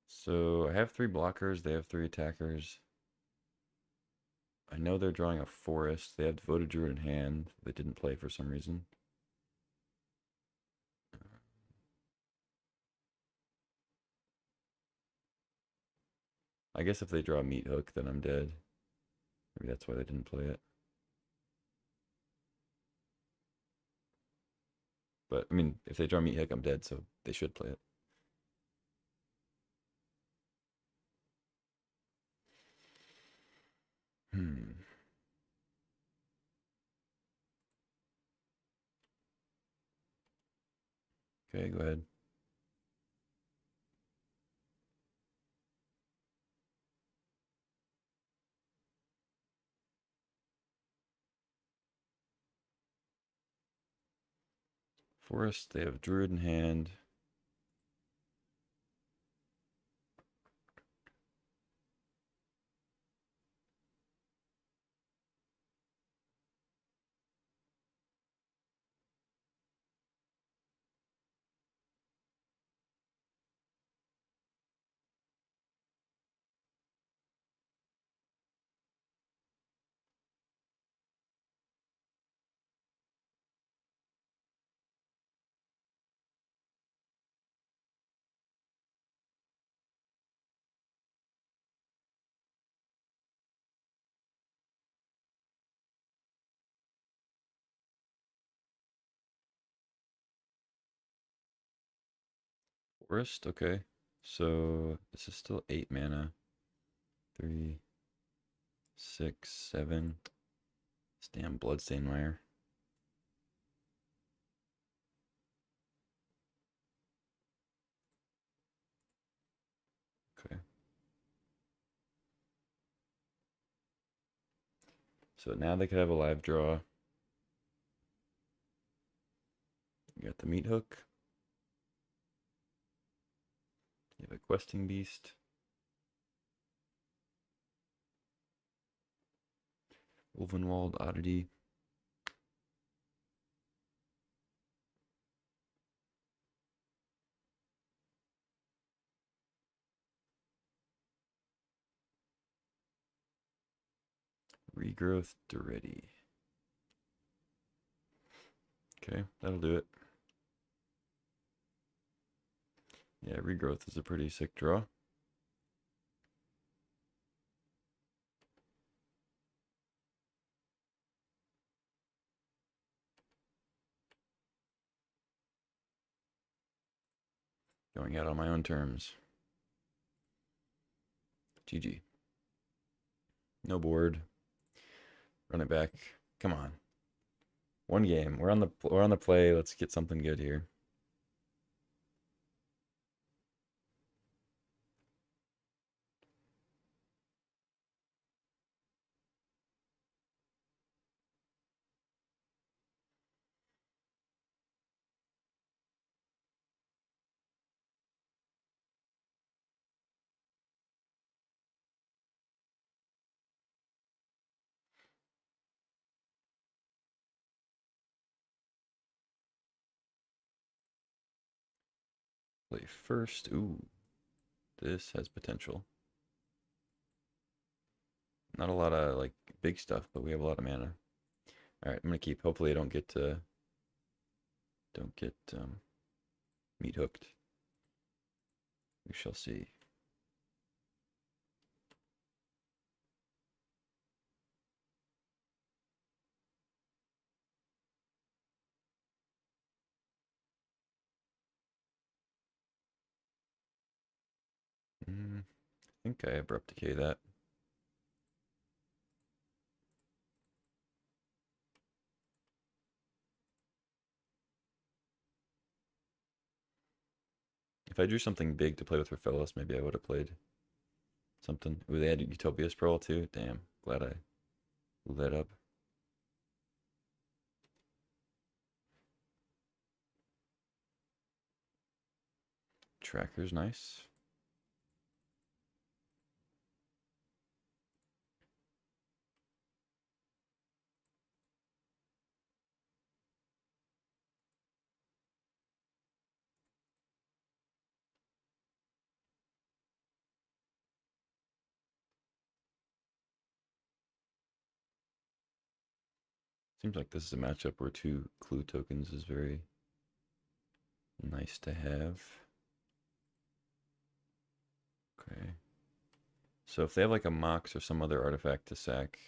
So I have 3 blockers. They have 3 attackers. I know they're drawing a forest. They have Devoted Druid in hand. They didn't play for some reason. I guess if they draw a Meat Hook, then I'm dead. Maybe that's why they didn't play it. But, I mean, if they draw Meat Hook, I'm dead, so they should play it. Okay, go ahead. Forest, they have Druid in hand. Forest, okay. So this is still 8 mana. 3, 6, 7. This damn Bloodstained Mire. Okay. So now they could have a live draw. You got the Meat Hook. You have a Questing Beast. Ulvenwald Oddity. Regrowth Duretti. Okay, that'll do it. Yeah, Regrowth is a pretty sick draw. Going out on my own terms. GG. No board. Run it back. Come on. One game. We're on the play. Let's get something good here. Play first. Ooh, this has potential. Not a lot of like big stuff, but we have a lot of mana. All right, I'm gonna keep. Hopefully, I don't get meat hooked. We shall see. I think I abrupt decay that. If I drew something big to play with Raphaelis, maybe I would have played something. Ooh, they had Utopia's Pearl too. Damn, glad I blew that up. Tracker's nice. Seems like this is a matchup where 2 clue tokens is very nice to have. Okay. So if they have like a Mox or some other artifact to sack,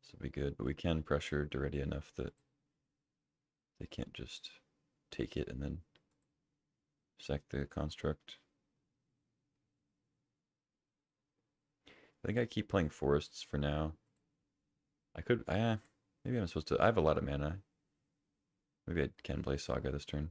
this will be good. But we can pressure Doretti enough that they can't just take it and then sack the construct. I think I keep playing forests for now. I could, maybe I'm supposed to. I have a lot of mana. Maybe I can play Saga this turn.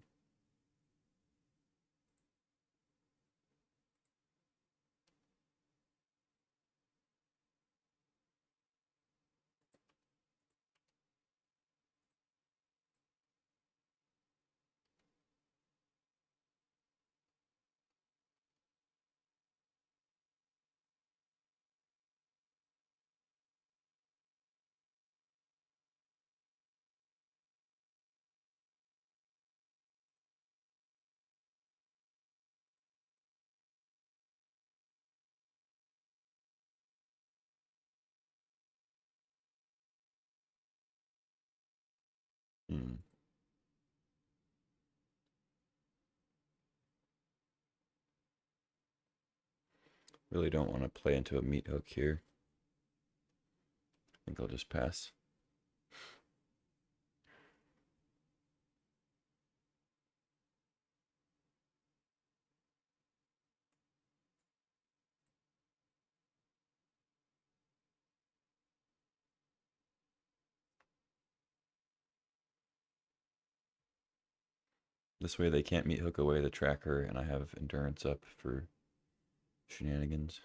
Hmm. Really don't want to play into a meat hook here. I think I'll just pass. This way they can't meat hook away the tracker, and I have endurance up for shenanigans.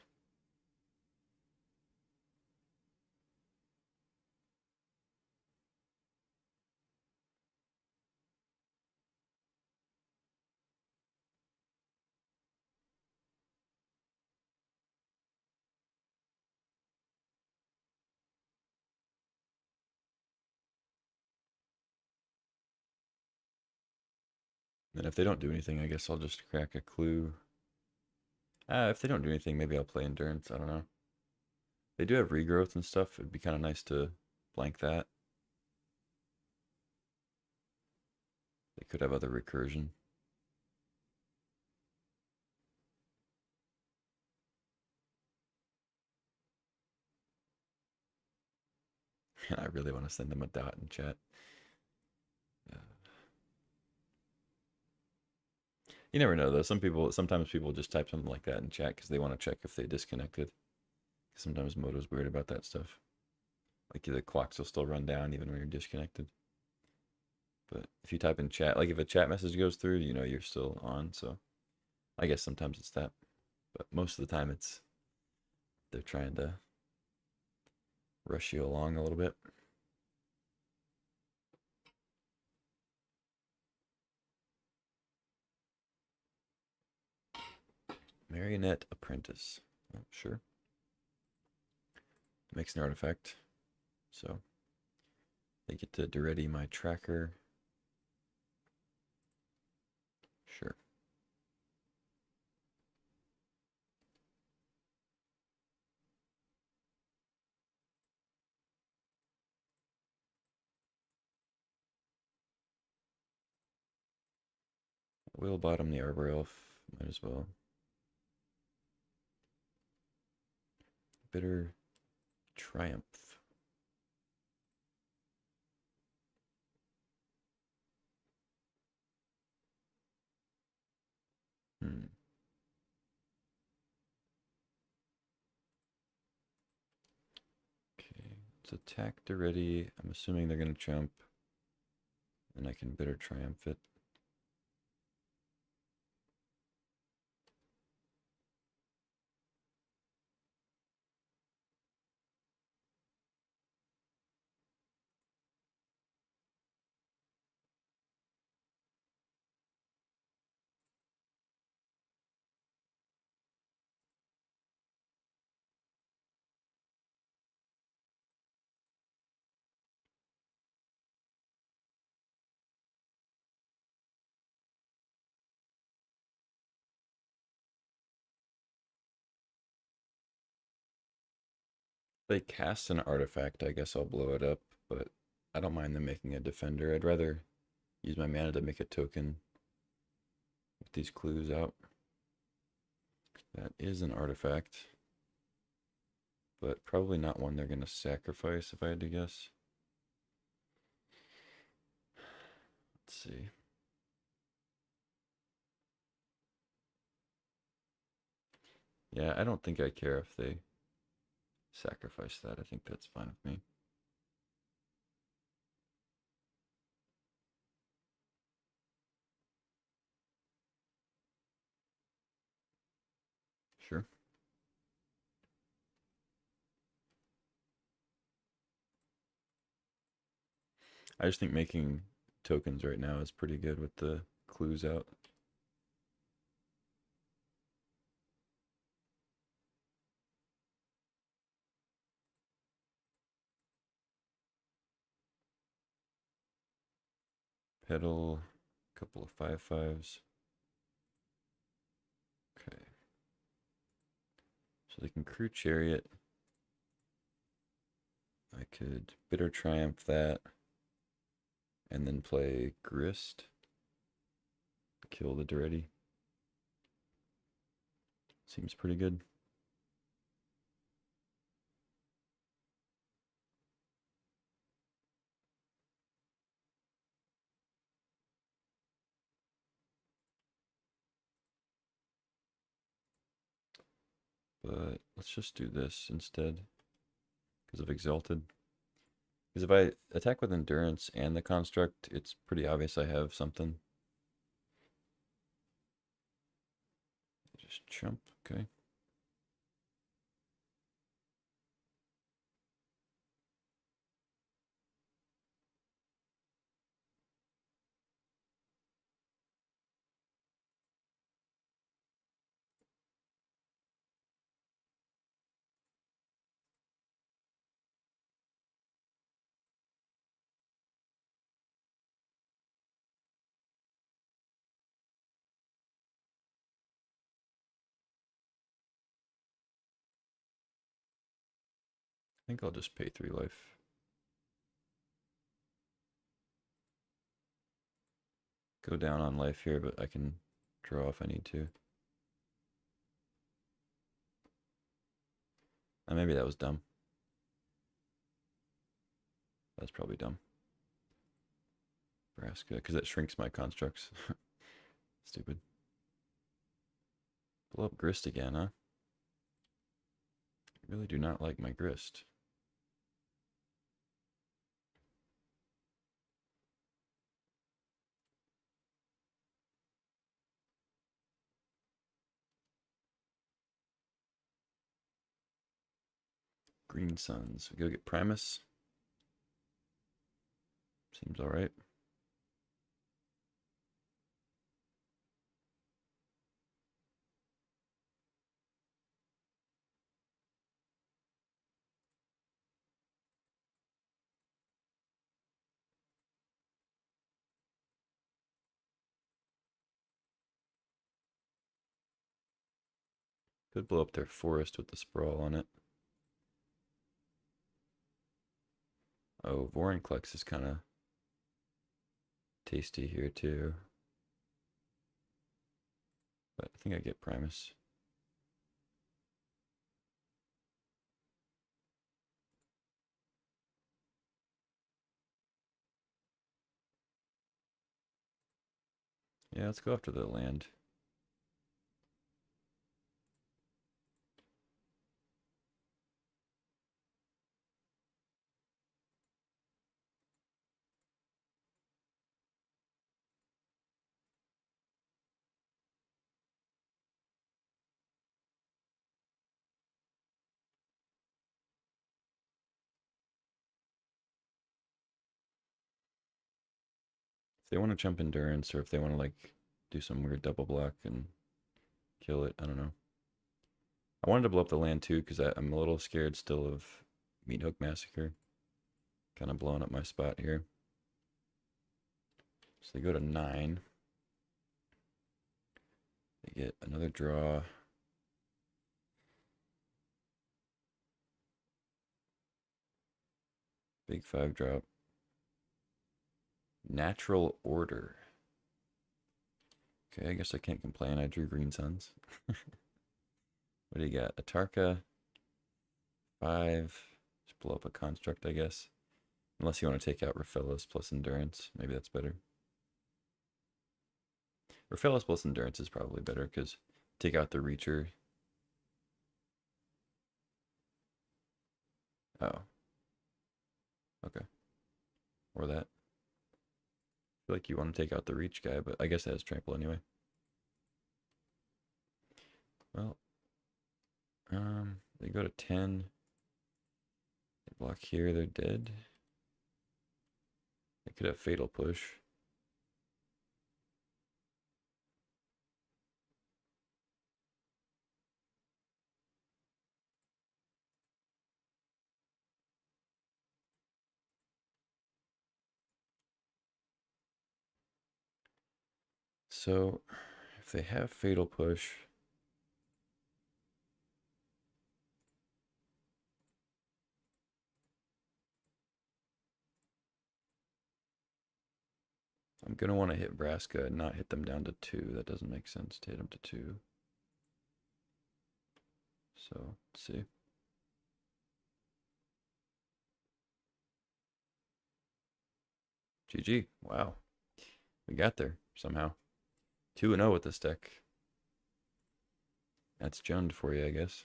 And if they don't do anything, I guess I'll just crack a clue. If they don't do anything, maybe I'll play endurance. I don't know. They do have regrowth and stuff. It'd be kind of nice to blank that. They could have other recursion. And I really want to send them a dot in chat. You never know though. Sometimes people just type something like that in chat because they want to check if they disconnected. Sometimes Moto's weird about that stuff. Like the clocks will still run down even when you're disconnected. But if you type in chat, like if a chat message goes through, you know you're still on. So I guess sometimes it's that. But most of the time it's they're trying to rush you along a little bit. Marionette Apprentice. Oh, sure. Makes an artifact. So they get to Duretti my tracker. Sure. Will bottom the Arbor Elf. Might as well. Bitter Triumph. Hmm. Okay. Let's attack Duretti. I'm assuming they're going to jump. And I can Bitter Triumph it. They cast an artifact, I guess I'll blow it up, but I don't mind them making a defender. I'd rather use my mana to make a token with these clues out. That is an artifact, but probably not one they're going to sacrifice if I had to guess. Let's see. Yeah, I don't think I care if they sacrifice that. I think that's fine with me. Sure. I just think making tokens right now is pretty good with the clues out. Pedal, a couple of 5/5s. Okay. So they can crew chariot. I could Bitter Triumph that. And then play Grist. Kill the Duretti. Seems pretty good. But let's just do this instead because of Exalted. Because if I attack with Endurance and the Construct, it's pretty obvious I have something. Just jump, okay. I think I'll just pay 3 life. Go down on life here, but I can draw if I need to. And maybe that was dumb. That's probably dumb. Vraska, because it shrinks my constructs. Stupid. Blow up Grist again, huh? Really do not like my grist. Green Suns. We go get Primus. Seems alright. Could blow up their forest with the sprawl on it. Oh, Vorinclex is kind of tasty here too. But I think I get Primus. Yeah, let's go after the land. If they want to jump endurance, or if they want to like do some weird double block and kill it, I don't know. I wanted to blow up the land too because I'm a little scared still of Meathook Massacre. Kind of blowing up my spot here. So they go to 9. They get another draw. Big 5 drop. Natural Order. Okay, I guess I can't complain. I drew Green Suns. What do you got? Atarka. 5. Just blow up a construct, I guess. Unless you want to take out Raphaelis plus Endurance. Maybe that's better. Raphaelis plus Endurance is probably better because take out the Reacher. Oh. Okay. Or that. I feel like you want to take out the Reach guy, but I guess that has trample anyway. Well, they go to 10. They block here, they're dead. They could have Fatal Push. So, if they have Fatal Push, I'm going to want to hit Vraska and not hit them down to 2. That doesn't make sense to hit them to 2. So, let's see. GG. Wow. We got there somehow. 2-0 with this deck. That's Jund for you, I guess.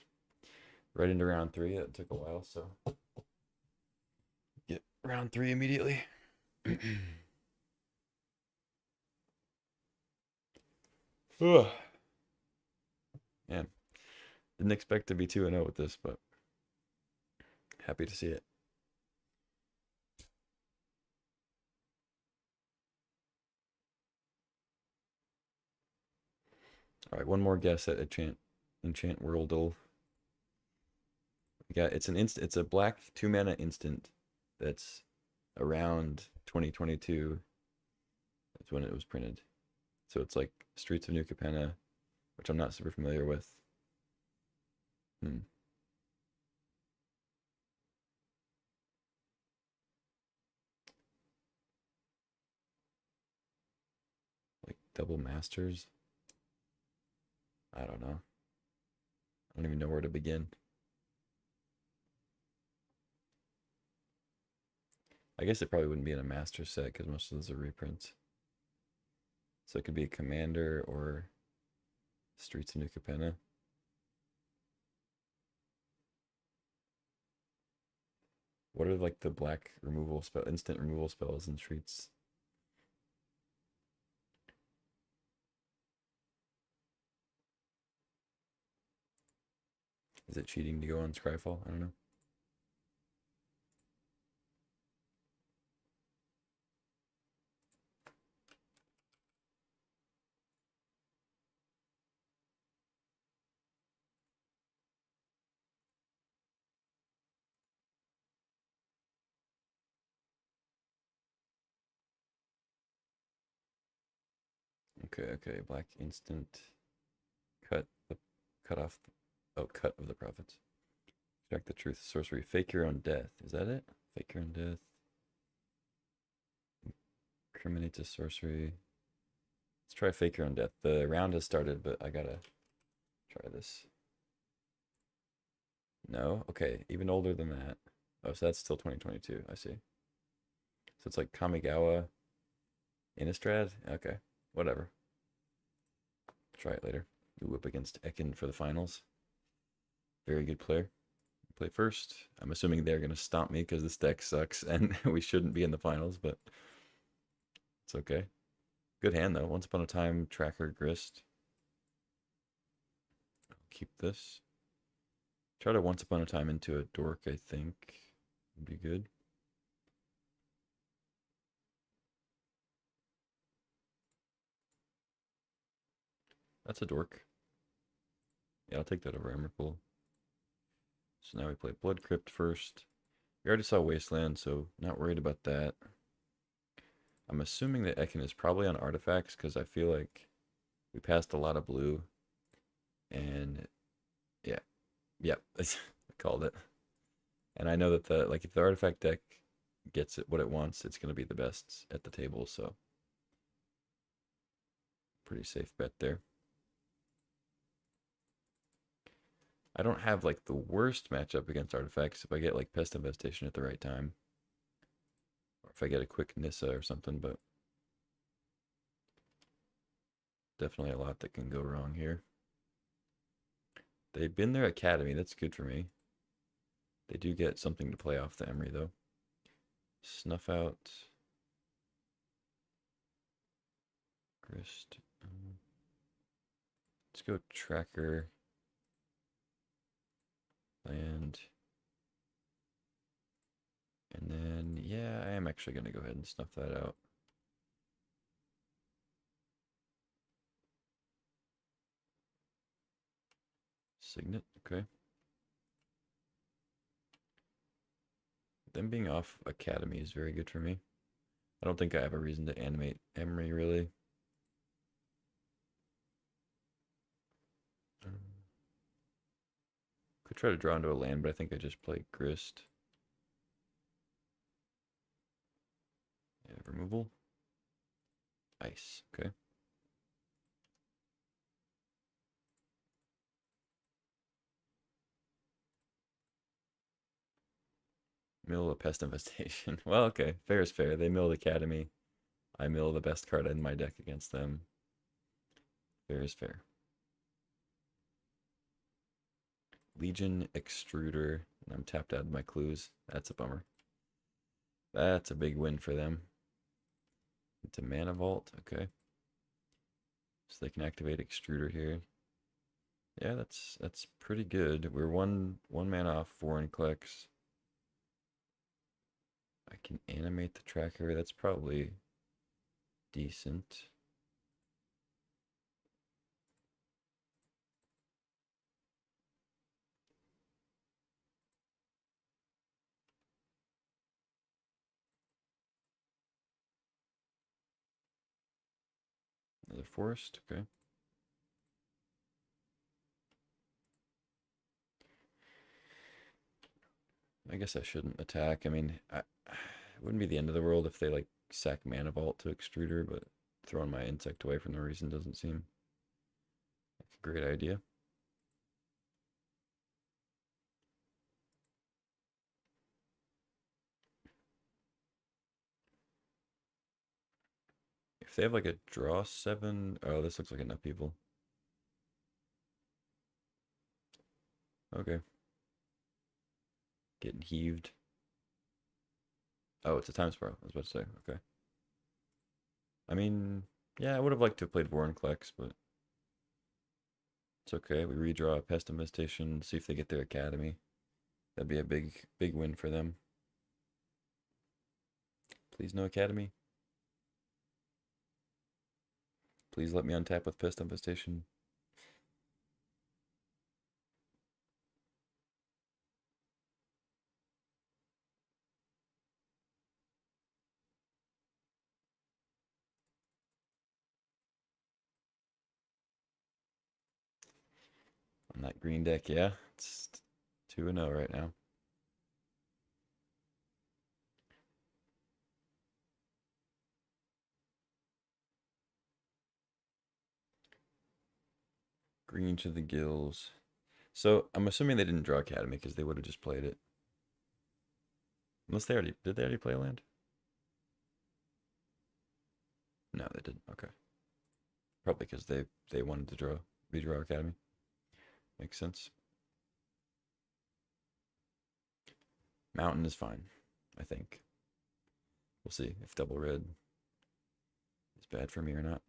Right into round 3. It took a while, so get round 3 immediately. Ugh. Man, didn't expect to be 2-0 with this, but happy to see it. All right, one more guess at Enchant Worldle. Yeah, it's a black 2-mana instant that's around 2022. That's when it was printed. So it's like Streets of New Capenna, which I'm not super familiar with. Like double masters? I don't know. I don't even know where to begin. I guess it probably wouldn't be in a master set because most of those are reprints. So it could be a commander or Streets of New Capenna. What are like the black removal spell, instant removal spells in Shrieks? Is it cheating to go on Scryfall? I don't know. Okay. Black instant cut the cut off the, oh, cut of the prophets. Extract the truth. Sorcery. Fake your own death. Is that it? Fake your own death. Incriminate a sorcery. Let's try fake your own death. The round has started, but I gotta try this. No? Okay, even older than that. Oh, so that's still 2022. I see. So it's like Kamigawa Innistrad? Okay, whatever. Try it later. Ooh, up against Ekin for the finals. Very good player. Play first. I'm assuming they're going to stomp me because this deck sucks and we shouldn't be in the finals, but it's okay. Good hand, though. Once Upon a Time, Tracker, Grist. I'll keep this. Try to Once Upon a Time into a Dork, I think. Would be good. That's a Dork. Yeah, I'll take that over Emrakul. So now we play Blood Crypt first. We already saw Wasteland, so not worried about that. I'm assuming that Ekin is probably on artifacts because I feel like we passed a lot of blue. And yeah, yep, I called it. And I know that if the artifact deck gets it what it wants, it's going to be the best at the table. So pretty safe bet there. I don't have like the worst matchup against artifacts if I get like Pest Infestation at the right time. Or if I get a quick Nissa or something, but definitely a lot that can go wrong here. They've been their academy. That's good for me. They do get something to play off the Emry, though. Snuff out. Grist. Let's go Tracker. Land. And then, yeah, I am actually going to go ahead and snuff that out. Signet, okay. Them being off Academy is very good for me. I don't think I have a reason to animate Emry, really. Could try to draw into a land, but I think I just play Grist. Yeah, removal. Ice, okay. Mill a Pest Infestation. Well, okay, fair is fair. They milled Academy. I mill the best card in my deck against them. Fair is fair. Legion Extruder. And I'm tapped out of my clues. That's a bummer. That's a big win for them. Into Mana Vault. Okay. So they can activate Extruder here. Yeah, that's pretty good. We're one man off 4 Inclex. I can animate the tracker. That's probably decent. Another forest, okay. I guess I shouldn't attack. I mean, it wouldn't be the end of the world if they like sack Mana Vault to Extruder, but throwing my insect away for no reason doesn't seem like a great idea. If they have like a draw 7, oh, this looks like an upheaval. Okay. Getting heaved. Oh, it's a time spiral. I was about to say. Okay. I mean, yeah, I would have liked to have played Vorinclex, but it's okay. We redraw Pest Infestation, see if they get their academy. That'd be a big win for them. Please no academy. Please let me untap with Pest Infestation. On that green deck, yeah. It's 2-0 right now. Green to the gills. So I'm assuming they didn't draw academy because they would have just played it. Unless they already play a land? No, they didn't. Okay. Probably because they wanted to redraw academy. Makes sense. Mountain is fine, I think. We'll see if double red is bad for me or not.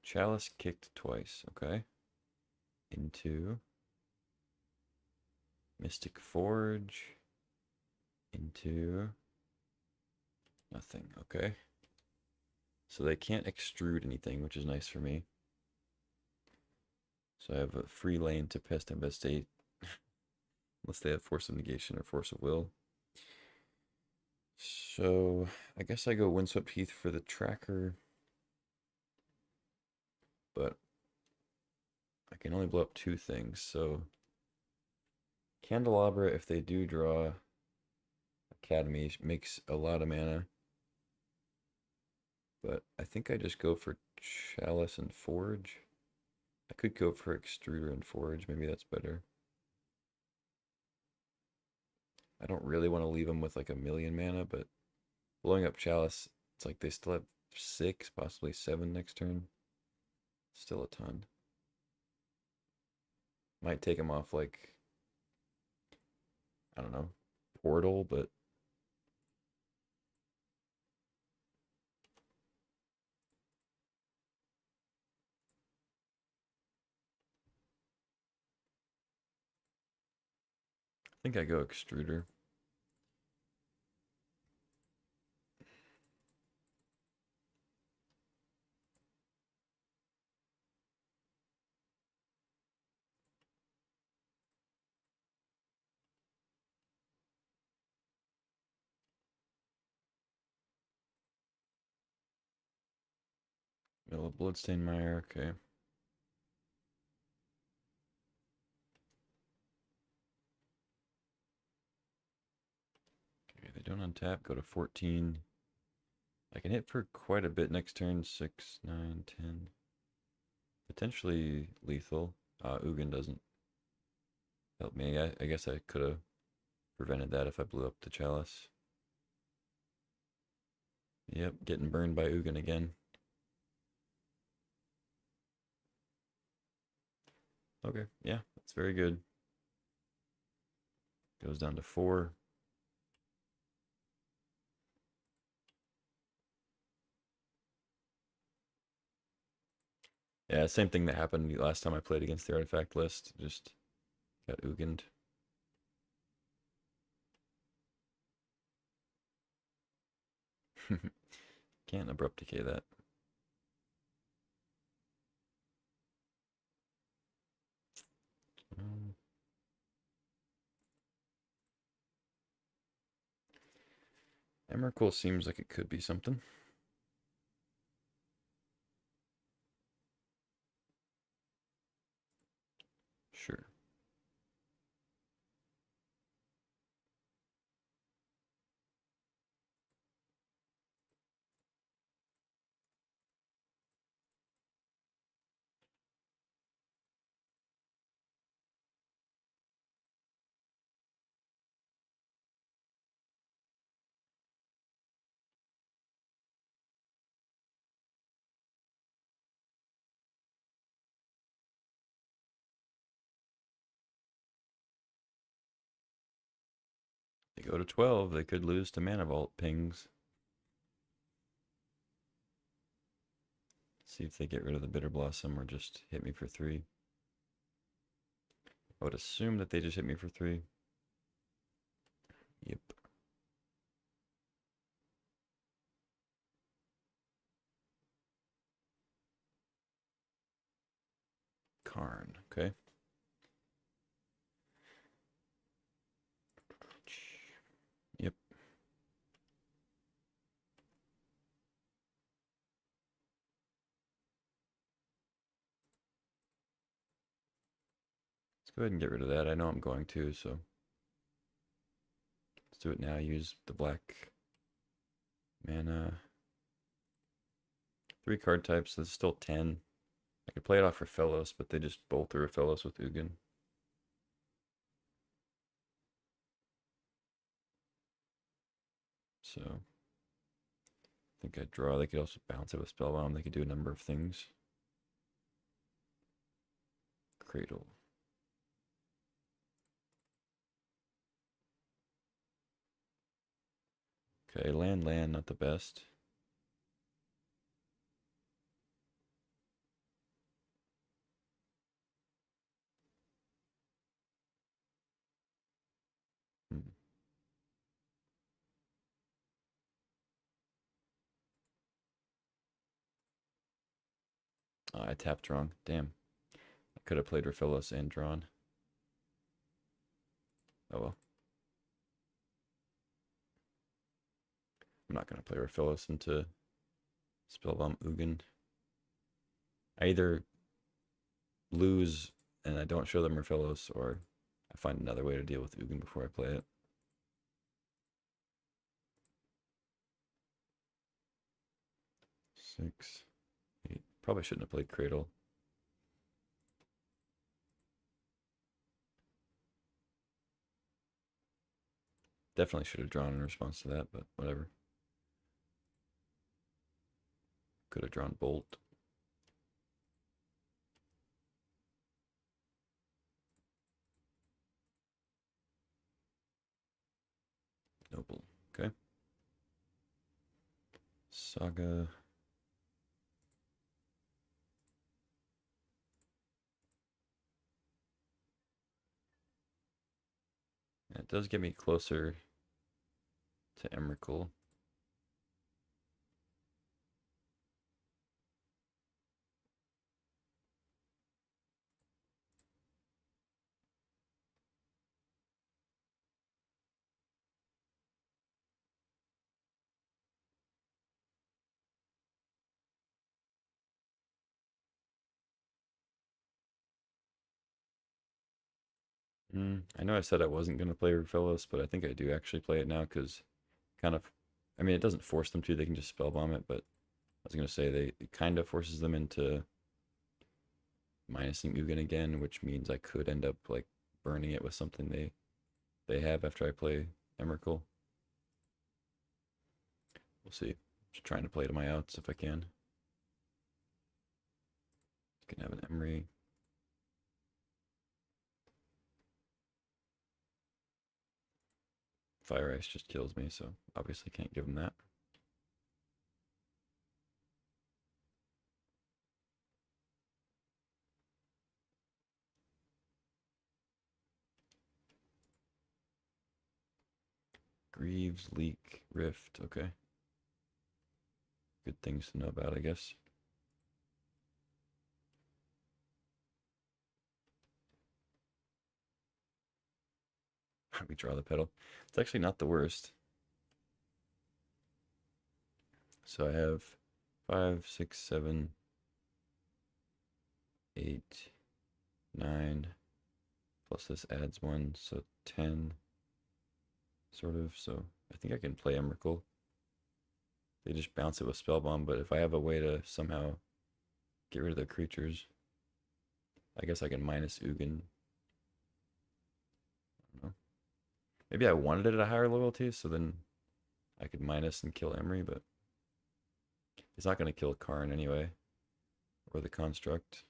Chalice kicked twice, okay. Into Mystic Forge. Into nothing, okay. So they can't extrude anything, which is nice for me. So I have a free lane to Pest Infestate. Unless they have Force of Negation or Force of Will. So I guess I go Windswept Heath for the tracker. But I can only blow up 2 things, so Candelabra, if they do draw Academy, makes a lot of mana. But I think I just go for Chalice and Forge. I could go for Extruder and Forge, maybe that's better. I don't really want to leave them with like a million mana, but blowing up Chalice, it's like they still have 6, possibly 7 next turn. Still a ton. Might take them off like, I don't know, Portal, but I think I go Extruder. Mill of Bloodstained Mire, okay. Okay, they don't untap, go to 14. I can hit for quite a bit next turn, 6, 9, 10. Potentially lethal. Ugin doesn't help me. I guess I could have prevented that if I blew up the Chalice. Yep, getting burned by Ugin again. Okay, yeah, that's very good. Goes down to 4. Yeah, same thing that happened last time I played against the artifact list. Just got Ugined. Can't abrupt decay that. Um, Emrakul seems like it could be something. Sure. go to 12, they could lose to Mana Vault pings. See if they get rid of the Bitter Blossom or just hit me for 3. I would assume that they just hit me for 3. Yep. Karn, okay. Yep. Let's go ahead and get rid of that. I know I'm going to, so let's do it now. Use the black mana. 3 card types, so this is still 10. I could play it off for Fellows, but they just bolt through a Fellows with Ugin. So I think I'd draw. They could also bounce it with Spellbound. They could do a number of things. Cradle. Okay, land, not the best. Oh, I tapped wrong. Damn. I could have played Raphilos and drawn. Oh well. I'm not going to play Raphilos into Spellbomb Ugin. I either lose and I don't show them Raphilos, or I find another way to deal with Ugin before I play it. Six, 8. Probably shouldn't have played Cradle. Definitely should have drawn in response to that, but whatever. Could have drawn Bolt. Noble. Okay. Saga. It does get me closer to Emrakul. I know I said I wasn't going to play Raphilos, but I think I do actually play it now because kind of, I mean, it doesn't force them to. They can just Spellbomb it, but I was going to say it kind of forces them into minusing Ugin again, which means I could end up like burning it with something they have after I play Emrakul. We'll see. Just trying to play to my outs if I can. Can have an Emry. Fire Ice just kills me, so obviously can't give him that. Greaves, Leak, Rift, okay. Good things to know about, I guess. We draw the pedal. It's actually not the worst. So I have 5, 6, 7, 8, 9, plus this adds 1, so 10, sort of. So I think I can play Emrakul. They just bounce it with Spellbomb, but if I have a way to somehow get rid of their creatures, I guess I can minus Ugin. I don't know. Maybe I wanted it at a higher loyalty, so then I could minus and kill Emry, but he's not going to kill Karn anyway, or the Construct.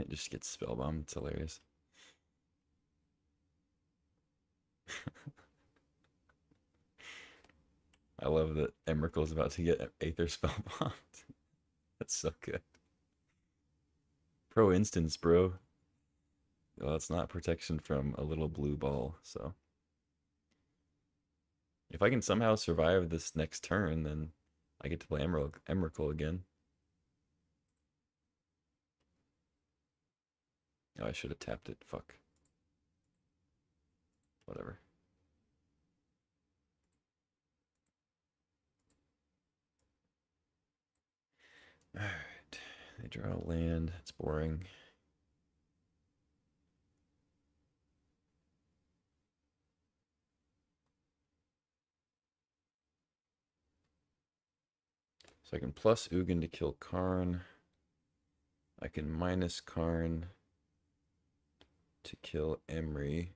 It just gets spellbombed. It's hilarious. I love that Emrakul is about to get Aether spellbombed. That's so good. Pro instance, bro. Well, it's not protection from a little blue ball, so. If I can somehow survive this next turn, then I get to play Emrakul again. Oh, I should have tapped it. Fuck. Whatever. Alright. They draw a land. It's boring. So I can plus Ugin to kill Karn. I can minus Karn to kill Emry.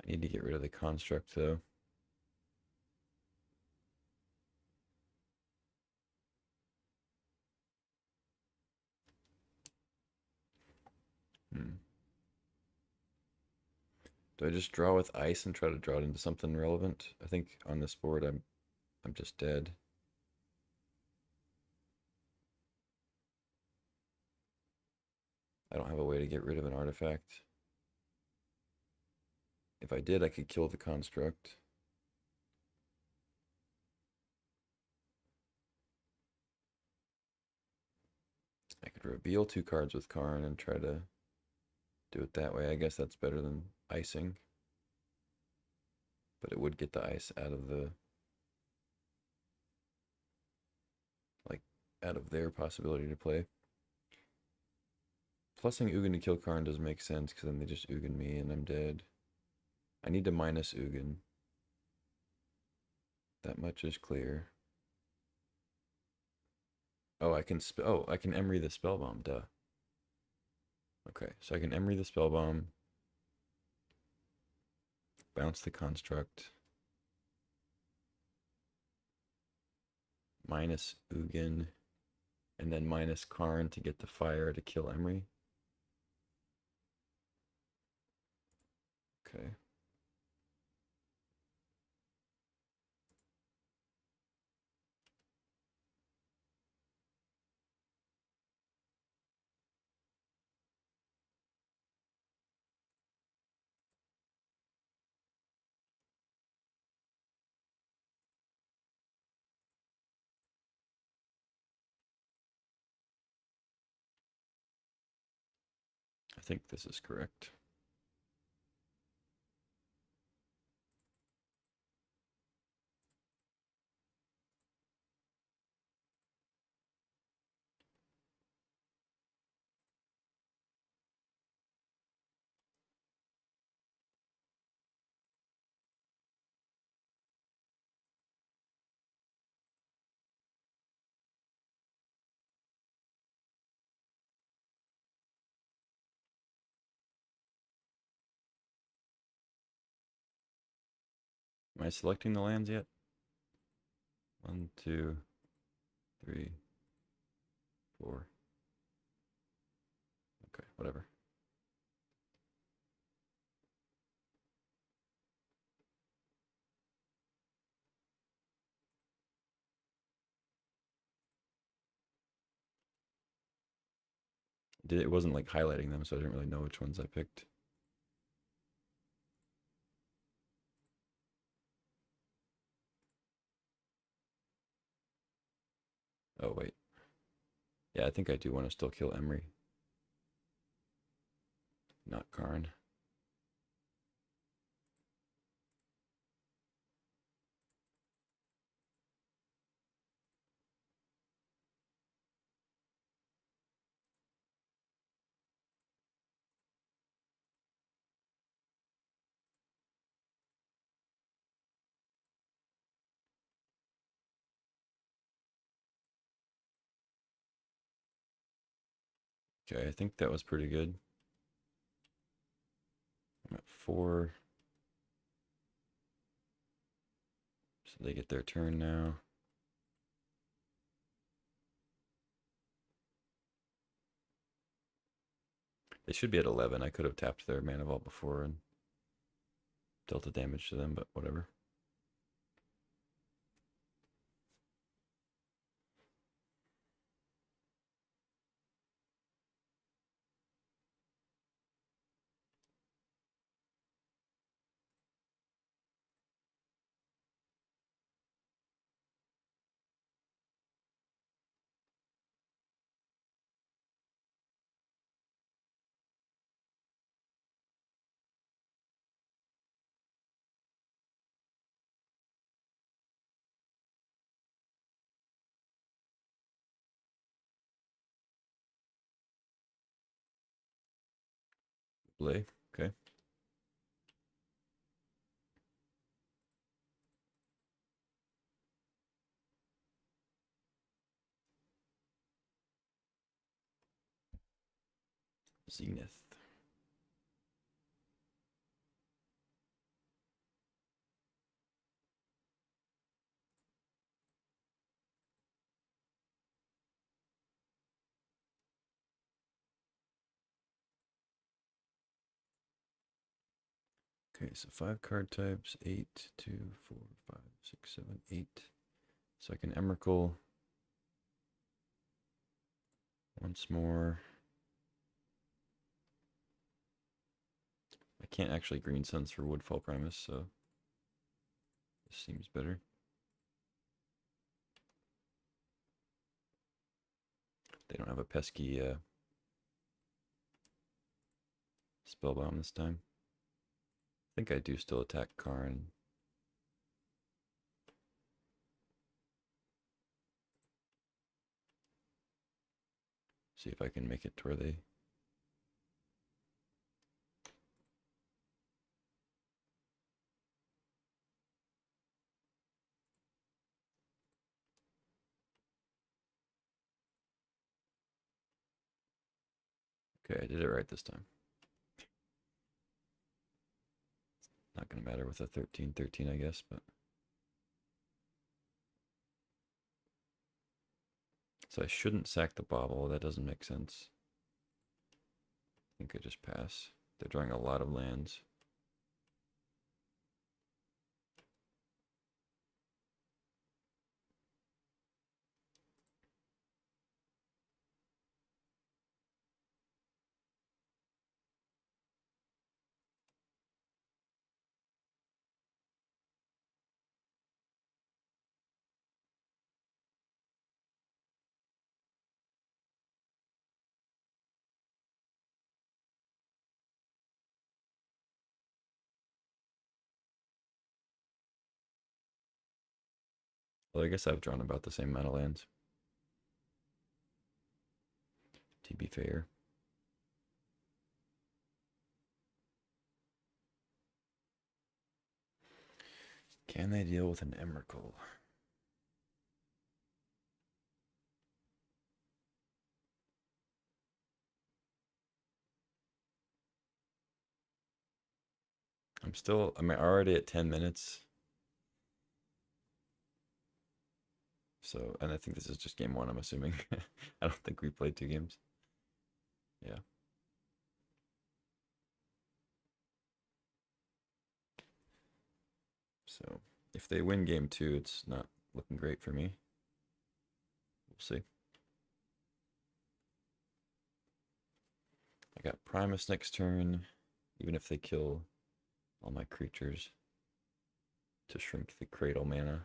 I need to get rid of the construct though. Do I just draw with ice and try to draw it into something relevant? I think on this board I'm just dead. I don't have a way to get rid of an artifact. If I did, I could kill the construct. I could reveal 2 cards with Karn and try to do it that way. I guess that's better than icing. But it would get the ice out of the... like, out of their possibility to play. Plussing Ugin to kill Karn doesn't make sense because then they just Ugin me and I'm dead. I need to minus Ugin. That much is clear. Oh, I can Emry the Spellbomb, duh. Okay, so I can Emry the Spellbomb. Bounce the construct. Minus Ugin. And then minus Karn to get the fire to kill Emry. Okay. I think this is correct. Am I selecting the lands yet? 1, 2, 3, 4. Okay, whatever. It wasn't like highlighting them, so I didn't really know which ones I picked. Oh, wait. Yeah, I think I do want to still kill Emry. Not Karn. Okay, I think that was pretty good. I'm at 4. So they get their turn now. They should be at 11. I could have tapped their Mana Vault before and dealt the damage to them, but whatever. Play. Okay. Zenith. Okay, so 5 card types, 8, 2, 4, 5, 6, 7, 8. Second Emrakul. Once more. I can't actually Green Suns for Woodfall Primus, so this seems better. They don't have a pesky Spellbound this time. I think I do still attack Karn. See if I can make it to where they... Okay, I did it right this time. Not going to matter with a 13-13, I guess, but... So I shouldn't sack the Bauble. That doesn't make sense. I think I just pass. They're drawing a lot of lands. Well, I guess I've drawn about the same amount of lands. To be fair. Can they deal with an Emrakul? I'm already at 10 minutes. So, and I think this is just game 1, I'm assuming. I don't think we played 2 games. Yeah. So, if they win game 2, it's not looking great for me. We'll see. I got Primus next turn, even if they kill all my creatures to shrink the Cradle mana.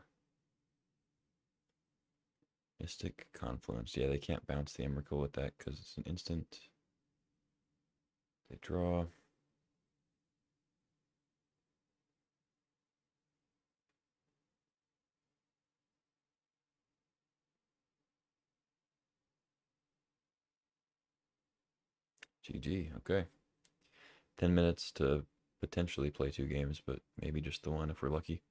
Mystic Confluence. Yeah, they can't bounce the Emrakul with that because it's an instant. They draw. GG. Okay. 10 minutes to potentially play 2 games, but maybe just the one if we're lucky.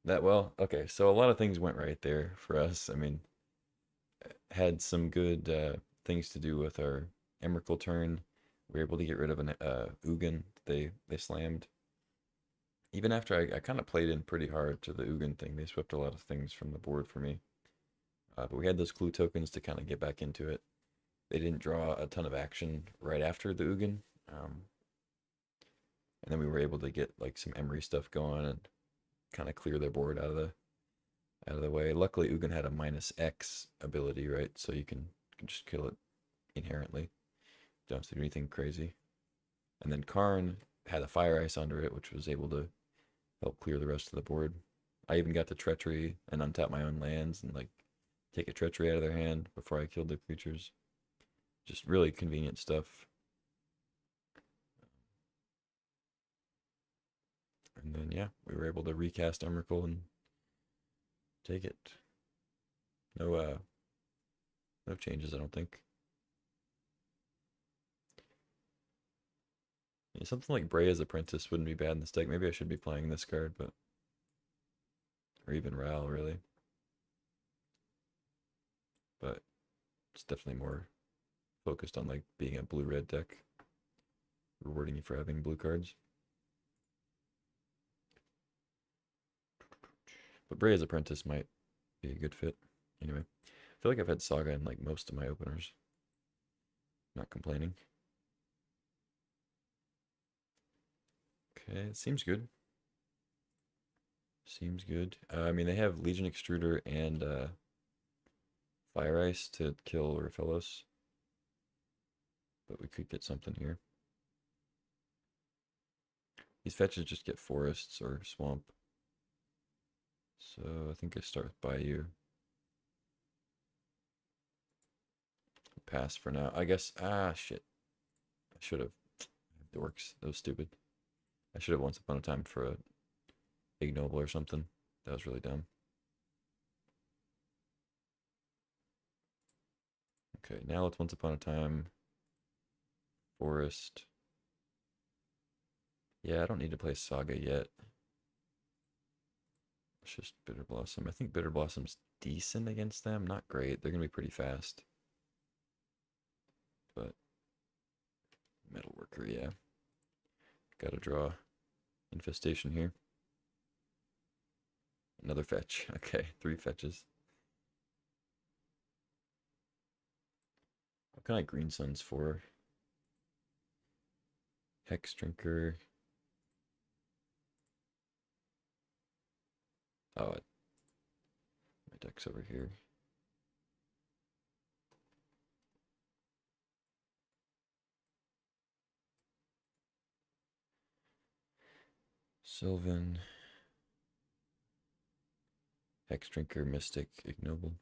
Okay, so a lot of things went right there for us. I mean, had some good things to do with our Emrakul turn. We were able to get rid of an Ugin. They slammed. Even after I kind of played in pretty hard to the Ugin thing, they swept a lot of things from the board for me. But we had those clue tokens to kind of get back into it. they didn't draw a ton of action right after the Ugin. And then we were able to get like some Emery stuff going and kind of clear their board out of the way. Luckily, Ugin had a -X ability, right? So you can just kill it inherently. Don't have to do anything crazy. And then Karn had a Fire Ice under it, which was able to help clear the rest of the board. I even got the Treachery and untap my own lands and like take a Treachery out of their hand before I killed the creatures. Just really convenient stuff. And then yeah, we were able to recast Emrakul and take it. No changes, I don't think. Yeah, something like Breya's Apprentice wouldn't be bad in this deck. Maybe I should be playing this card, but or even Ral, really. But it's definitely more focused on like being a blue-red deck, rewarding you for having blue cards. But Breya's Apprentice might be a good fit. Anyway, I feel like I've had Saga in like most of my openers. Not complaining. Okay, it seems good. Seems good. I mean, they have Legion Extruder and Fire Ice to kill Raphaelos. But we could get something here. These fetches just get forests or swamp. So I think I start with Bayou. Pass for now. I guess, shit. I should have. Dorks. That was stupid. I should have once upon a time for a Ignoble or something. That was really dumb. Okay, now let's once upon a time. Forest. Yeah, I don't need to play Saga yet. It's just Bitter Blossom. I think Bitter Blossom's decent against them. Not great. They're going to be pretty fast. But Metalworker, yeah. Gotta draw Infestation here. Another fetch. Okay, 3 fetches. What can I Green Suns for? Hex Drinker. Oh, my deck's over here. Sylvan. Hex Drinker, Mystic, Ignoble.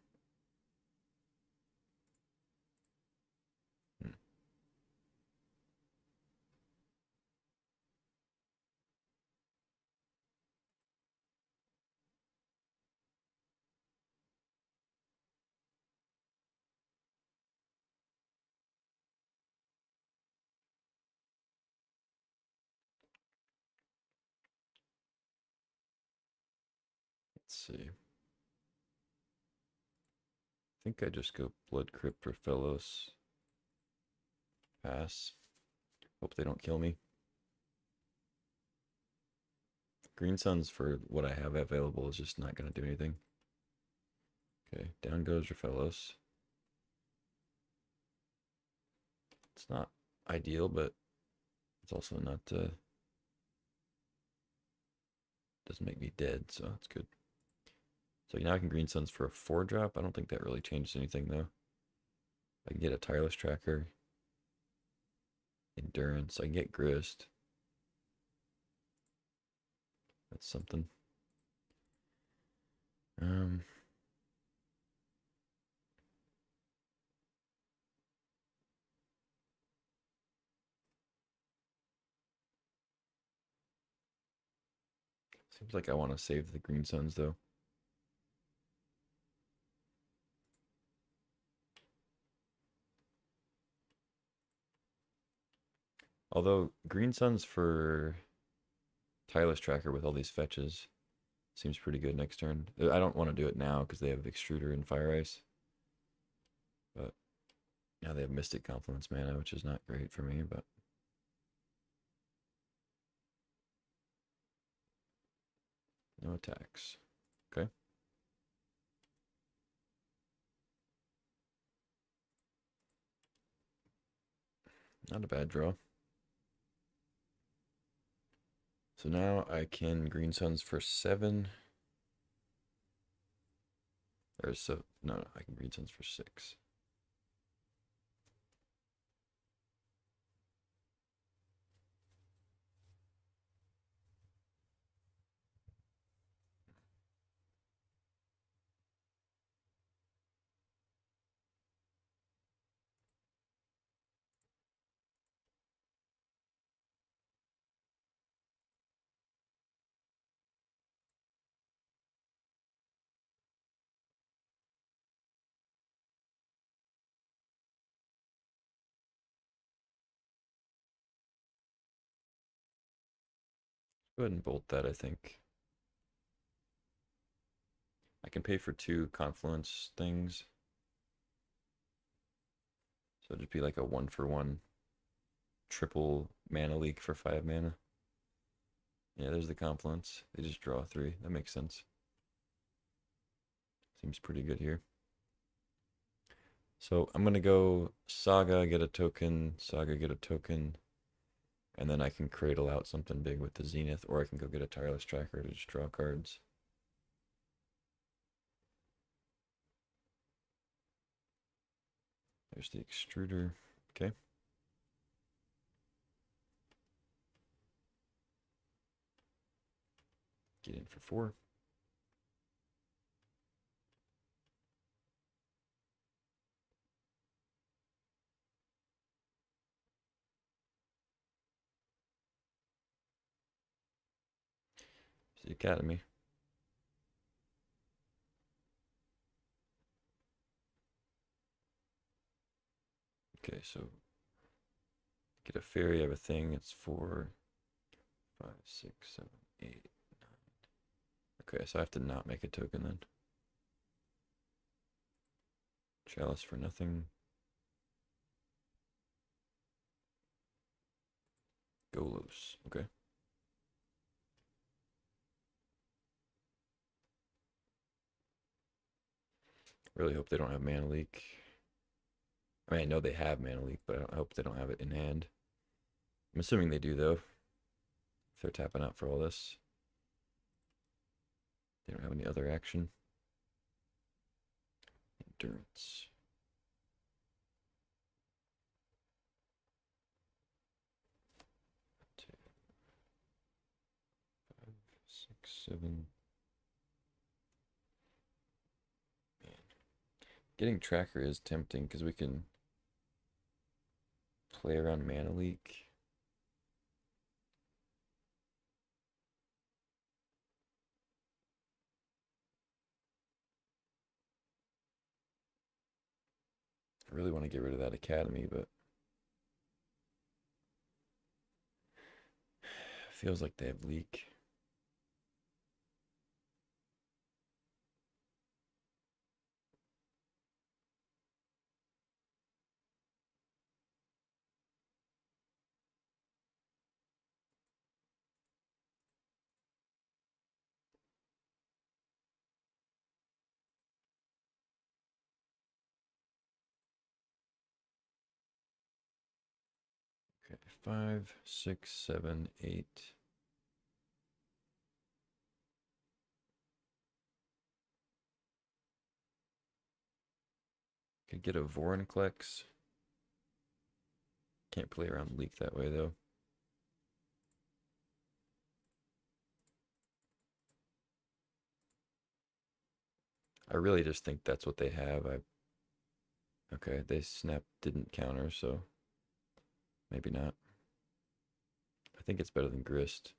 Let's see. I think I just go Blood Crypt or Fellows. Pass. Hope they don't kill me. Green Suns for what I have available is just not going to do anything. Okay, down goes Raphaelos. It's not ideal, but it's also not, doesn't make me dead, so that's good. So now I can Green Suns for a 4-drop. I don't think that really changes anything, though. I can get a Tireless Tracker. Endurance. I can get Grist. That's something. Seems like I want to save the Green Suns, though. Although Green Suns for Tireless Tracker with all these fetches seems pretty good next turn. I don't want to do it now because they have Extruder and Fire Ice. But now they have Mystic Confluence mana, which is not great for me, but no attacks. Okay. Not a bad draw. So now I can Green Suns for 7. Or so, no, I can Green Suns for 6. Go ahead and bolt that, I think. I can pay for 2 confluence things. So it'd be like a 1-for-1 triple mana leak for 5 mana. Yeah, there's the confluence. They just draw 3. That makes sense. Seems pretty good here. So I'm going to go Saga, get a token, Saga, get a token, and then I can cradle out something big with the Zenith, or I can go get a Tireless Tracker to just draw cards. There's the extruder. Okay. Get in for 4. It's the Academy. Okay, so get a fairy, I have a thing. It's 4, 5, 6, 7, 8, 9. Okay, so I have to not make a token then. Chalice for nothing. Golos. Okay. Really hope they don't have mana leak. I mean, I know they have mana leak, but I hope they don't have it in hand. I'm assuming they do, though. If they're tapping out for all this. They don't have any other action. Endurance. 2, 5, 6, 7. Man. Getting Tracker is tempting because we can play around mana leak. I really want to get rid of that Academy, but feels like they have leak. Okay, 5, 6, 7, 8. Could get a Vorinclex. Can't play around leak that way though. I really just think that's what they have. Okay, they snap didn't counter, so maybe not. I think it's better than Grist.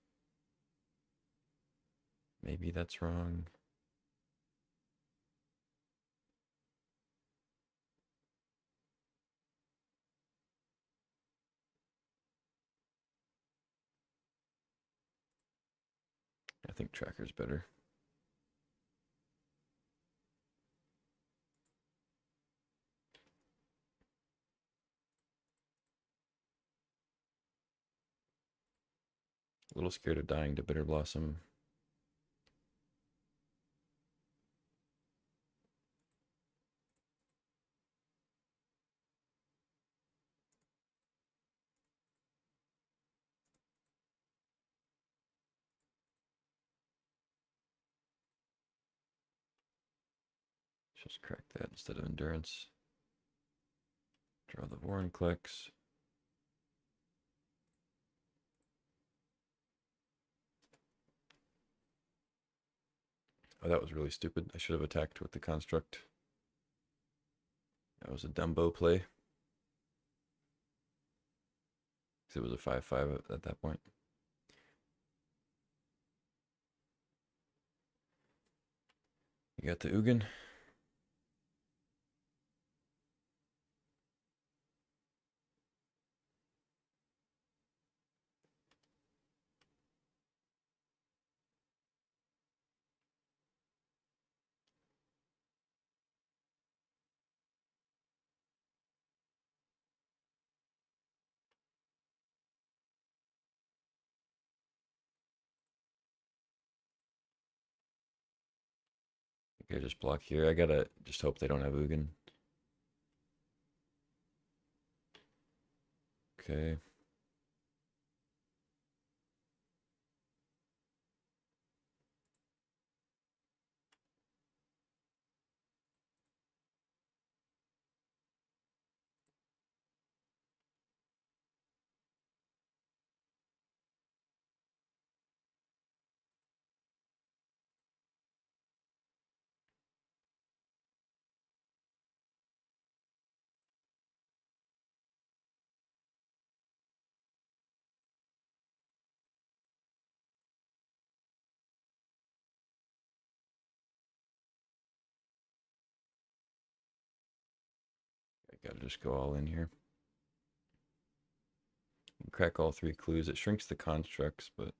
Maybe that's wrong. I think Tracker's better. A little scared of dying to Bitter Blossom. Just crack that instead of endurance. Draw the Vorinclex. Oh, that was really stupid. I should have attacked with the construct. That was a Dumbo play. Because it was a 5/5 at that point. You got the Ugin. Okay, just block here. I gotta just hope they don't have Ugin. Okay. I gotta just go all in here. Crack all 3 clues. It shrinks the constructs, but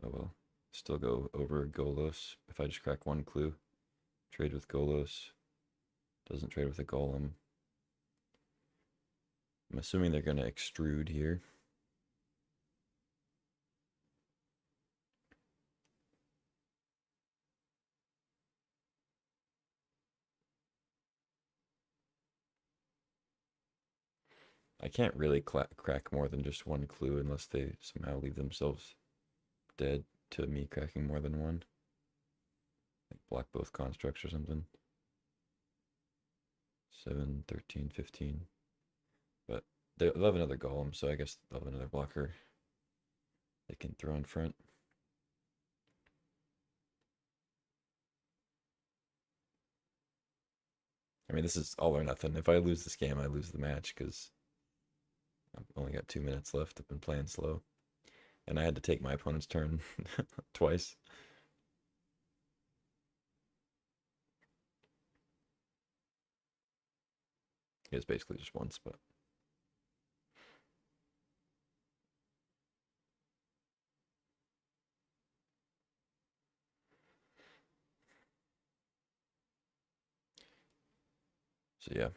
oh well. Still go over Golos. If I just crack 1 clue, trade with Golos. Doesn't trade with a Golem. I'm assuming they're gonna extrude here. I can't really crack more than just 1 clue unless they somehow leave themselves dead to me cracking more than 1. Like block both constructs or something. 7, 13, 15. But they'll have another Golem, so I guess they'll have another blocker they can throw in front. I mean, this is all or nothing. If I lose this game, I lose the match because I've only got 2 minutes left. I've been playing slow. And I had to take my opponent's turn twice. It was basically just once, but so yeah.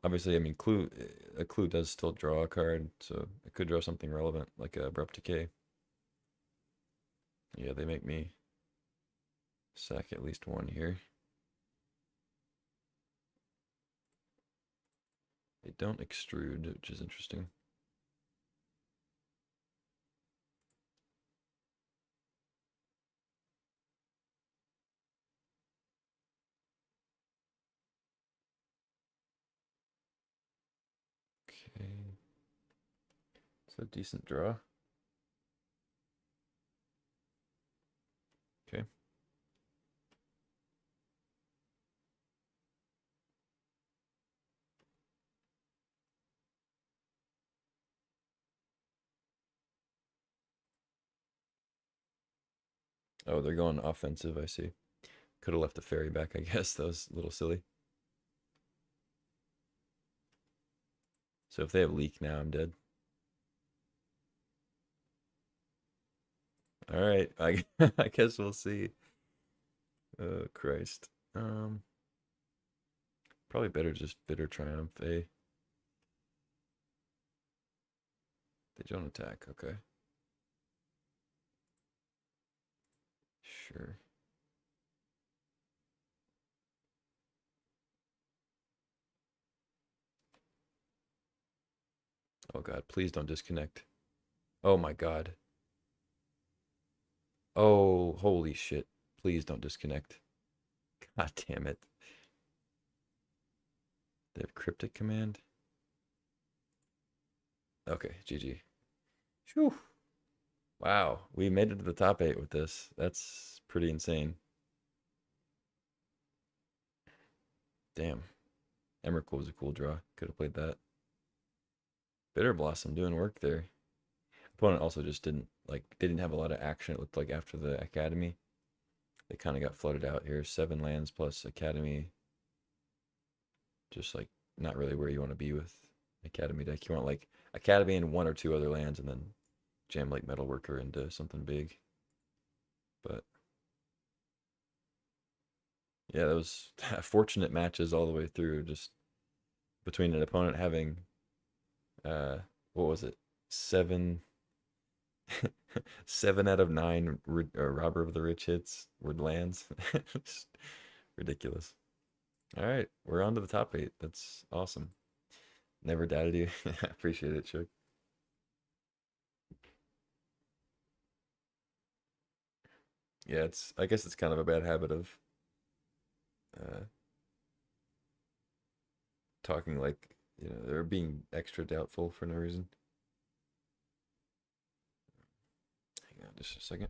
Obviously, I mean, a clue does still draw a card, so it could draw something relevant, like a Abrupt Decay. Yeah, they make me sack at least 1 here. They don't extrude, which is interesting. Okay. It's a decent draw. Okay. Oh, they're going offensive, I see. Could have left the fairy back, I guess. That was a little silly. So if they have leak now, I'm dead. All right, I guess we'll see. Oh Christ. Probably better just Bitter Triumph, eh? They don't attack, okay. Sure. Oh god, please don't disconnect. Oh my god. Oh, holy shit. Please don't disconnect. Ah, damn it. They have cryptic command. Okay, GG. Phew. Wow, we made it to the top 8 with this. That's pretty insane. Damn. Emrakul was a cool draw. Could have played that. Bitter Blossom doing work there. Opponent also just didn't they didn't have a lot of action, it looked like, after the Academy. They kind of got flooded out here. 7 lands plus Academy. Just like not really where you want to be with Academy deck. You want like Academy and 1 or 2 other lands and then jam like Metalworker into something big. But yeah, that was fortunate matches all the way through, just between an opponent having what was it? 7 7 out of 9 Robber of the Rich hits were lands. Just ridiculous. All right, we're on to the top 8. That's awesome. Never doubted you. Appreciate it, Chuck. Yeah, I guess it's kind of a bad habit of uh, talking like, they're being extra doubtful for no reason. Hang on just a second.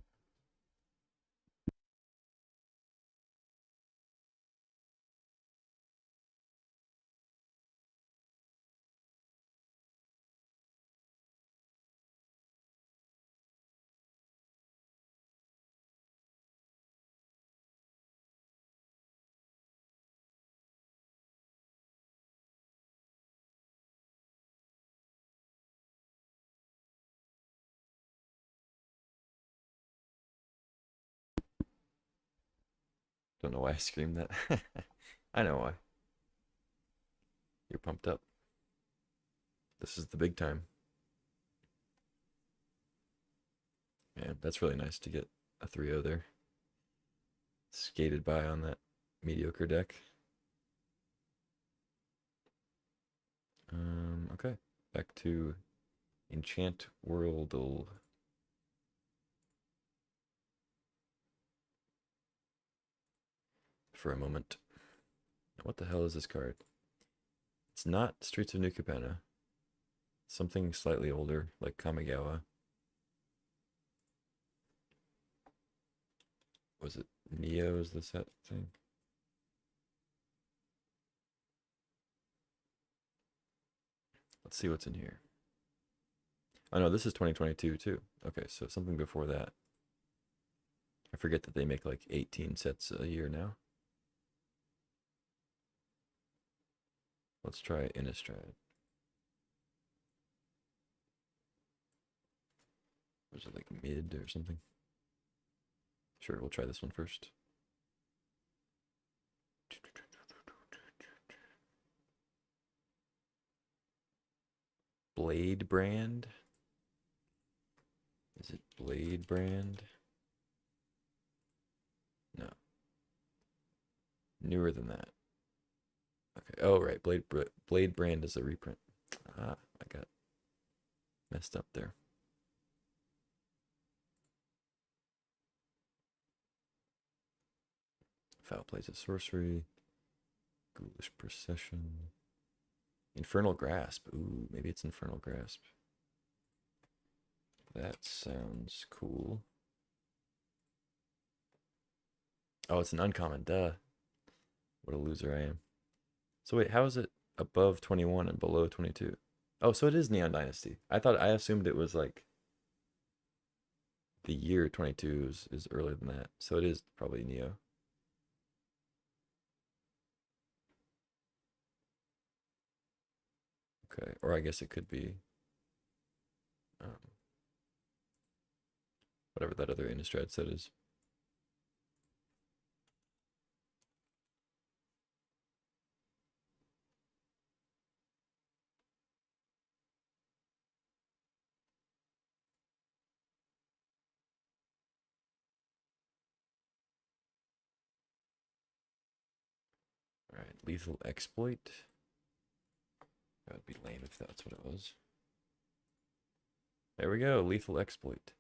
Don't know why I screamed that. I know why. You're pumped up. This is the big time. Man, that's really nice to get a 3-0 there. Skated by on that mediocre deck. Okay. Back to Enchant Worldle. For a moment. What the hell is this card? It's not Streets of New Capenna. Something slightly older, like Kamigawa. Was it Neo is the set thing? Let's see what's in here. Oh no, this is 2022 too. Okay, so something before that. I forget that they make like 18 sets a year now. Let's try Innistrad. Was it like mid or something? Sure, we'll try this one first. Blade Brand? Is it Blade Brand? No. Newer than that. Okay. Oh, right. Blade Brand is a reprint. Ah, I got messed up there. Foul plays a sorcery. Ghoulish Procession. Infernal Grasp. Ooh, maybe it's Infernal Grasp. That sounds cool. Oh, it's an uncommon. Duh. What a loser I am. So wait, how is it above 21 and below 22? Oh, so it is Neon Dynasty. I assumed it was like the year 22 is earlier than that. So it is probably Neo. Okay, or I guess it could be um, whatever that other Innistrad set is. All right, Lethal Exploit. That would be lame if that's what it was. There we go, Lethal Exploit.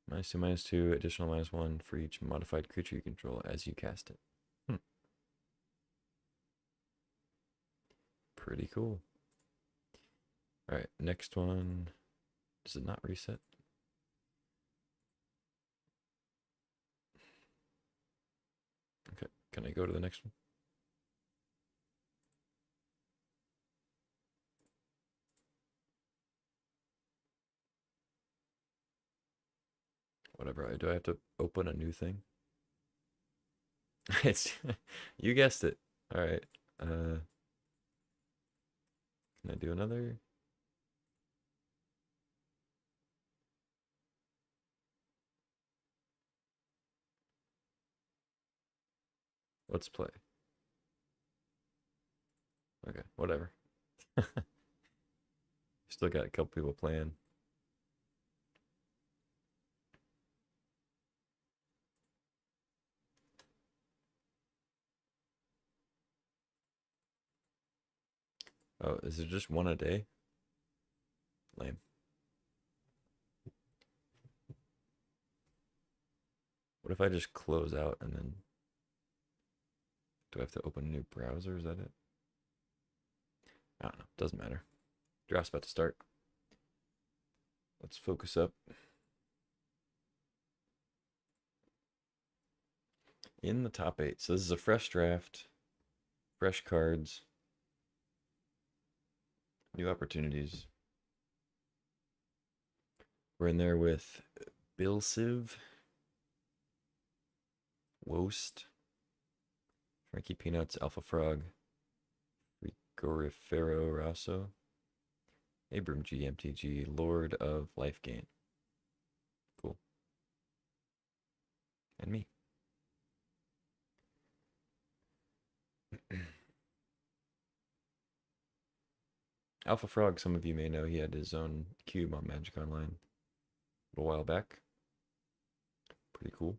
-2/-2, additional -1 for each modified creature you control as you cast it. Pretty cool. All right, next one. Does it not reset? Okay, can I go to the next one? Whatever. Do I have to open a new thing? It's you guessed it. All right. Can I do another? Let's play. Okay, whatever. Still got a couple people playing. Oh, is it just one a day? Lame. What if I just close out and then do I have to open a new browser? Is that it? I don't know. Doesn't matter. Draft's about to start. Let's focus up. In the top 8. So this is a fresh draft, fresh cards, new opportunities. We're in there with Bill Siv, Wost, Frankie Peanuts, Alpha Frog, Rigorifero Rosso, Abram G, MTG, Lord of Life Gain. Cool. And me. Alpha Frog, some of you may know, he had his own cube on Magic Online a while back. Pretty cool.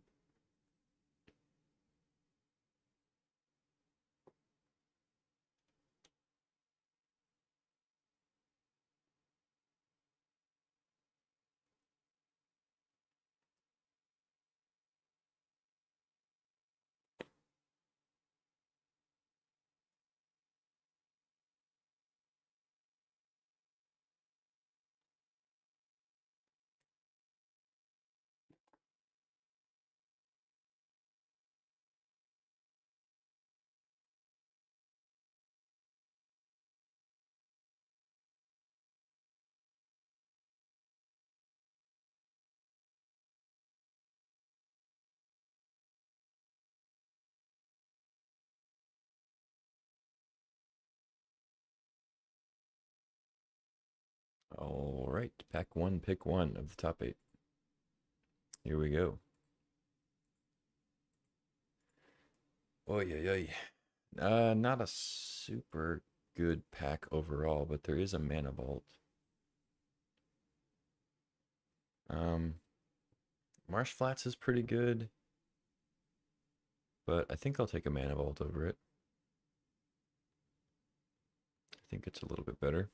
All right, pack 1, pick 1 of the top 8. Here we go. Oy, oy, oy. Not a super good pack overall, but there is a Mana Vault. Marsh Flats is pretty good, but I think I'll take a Mana Vault over it. I think it's a little bit better.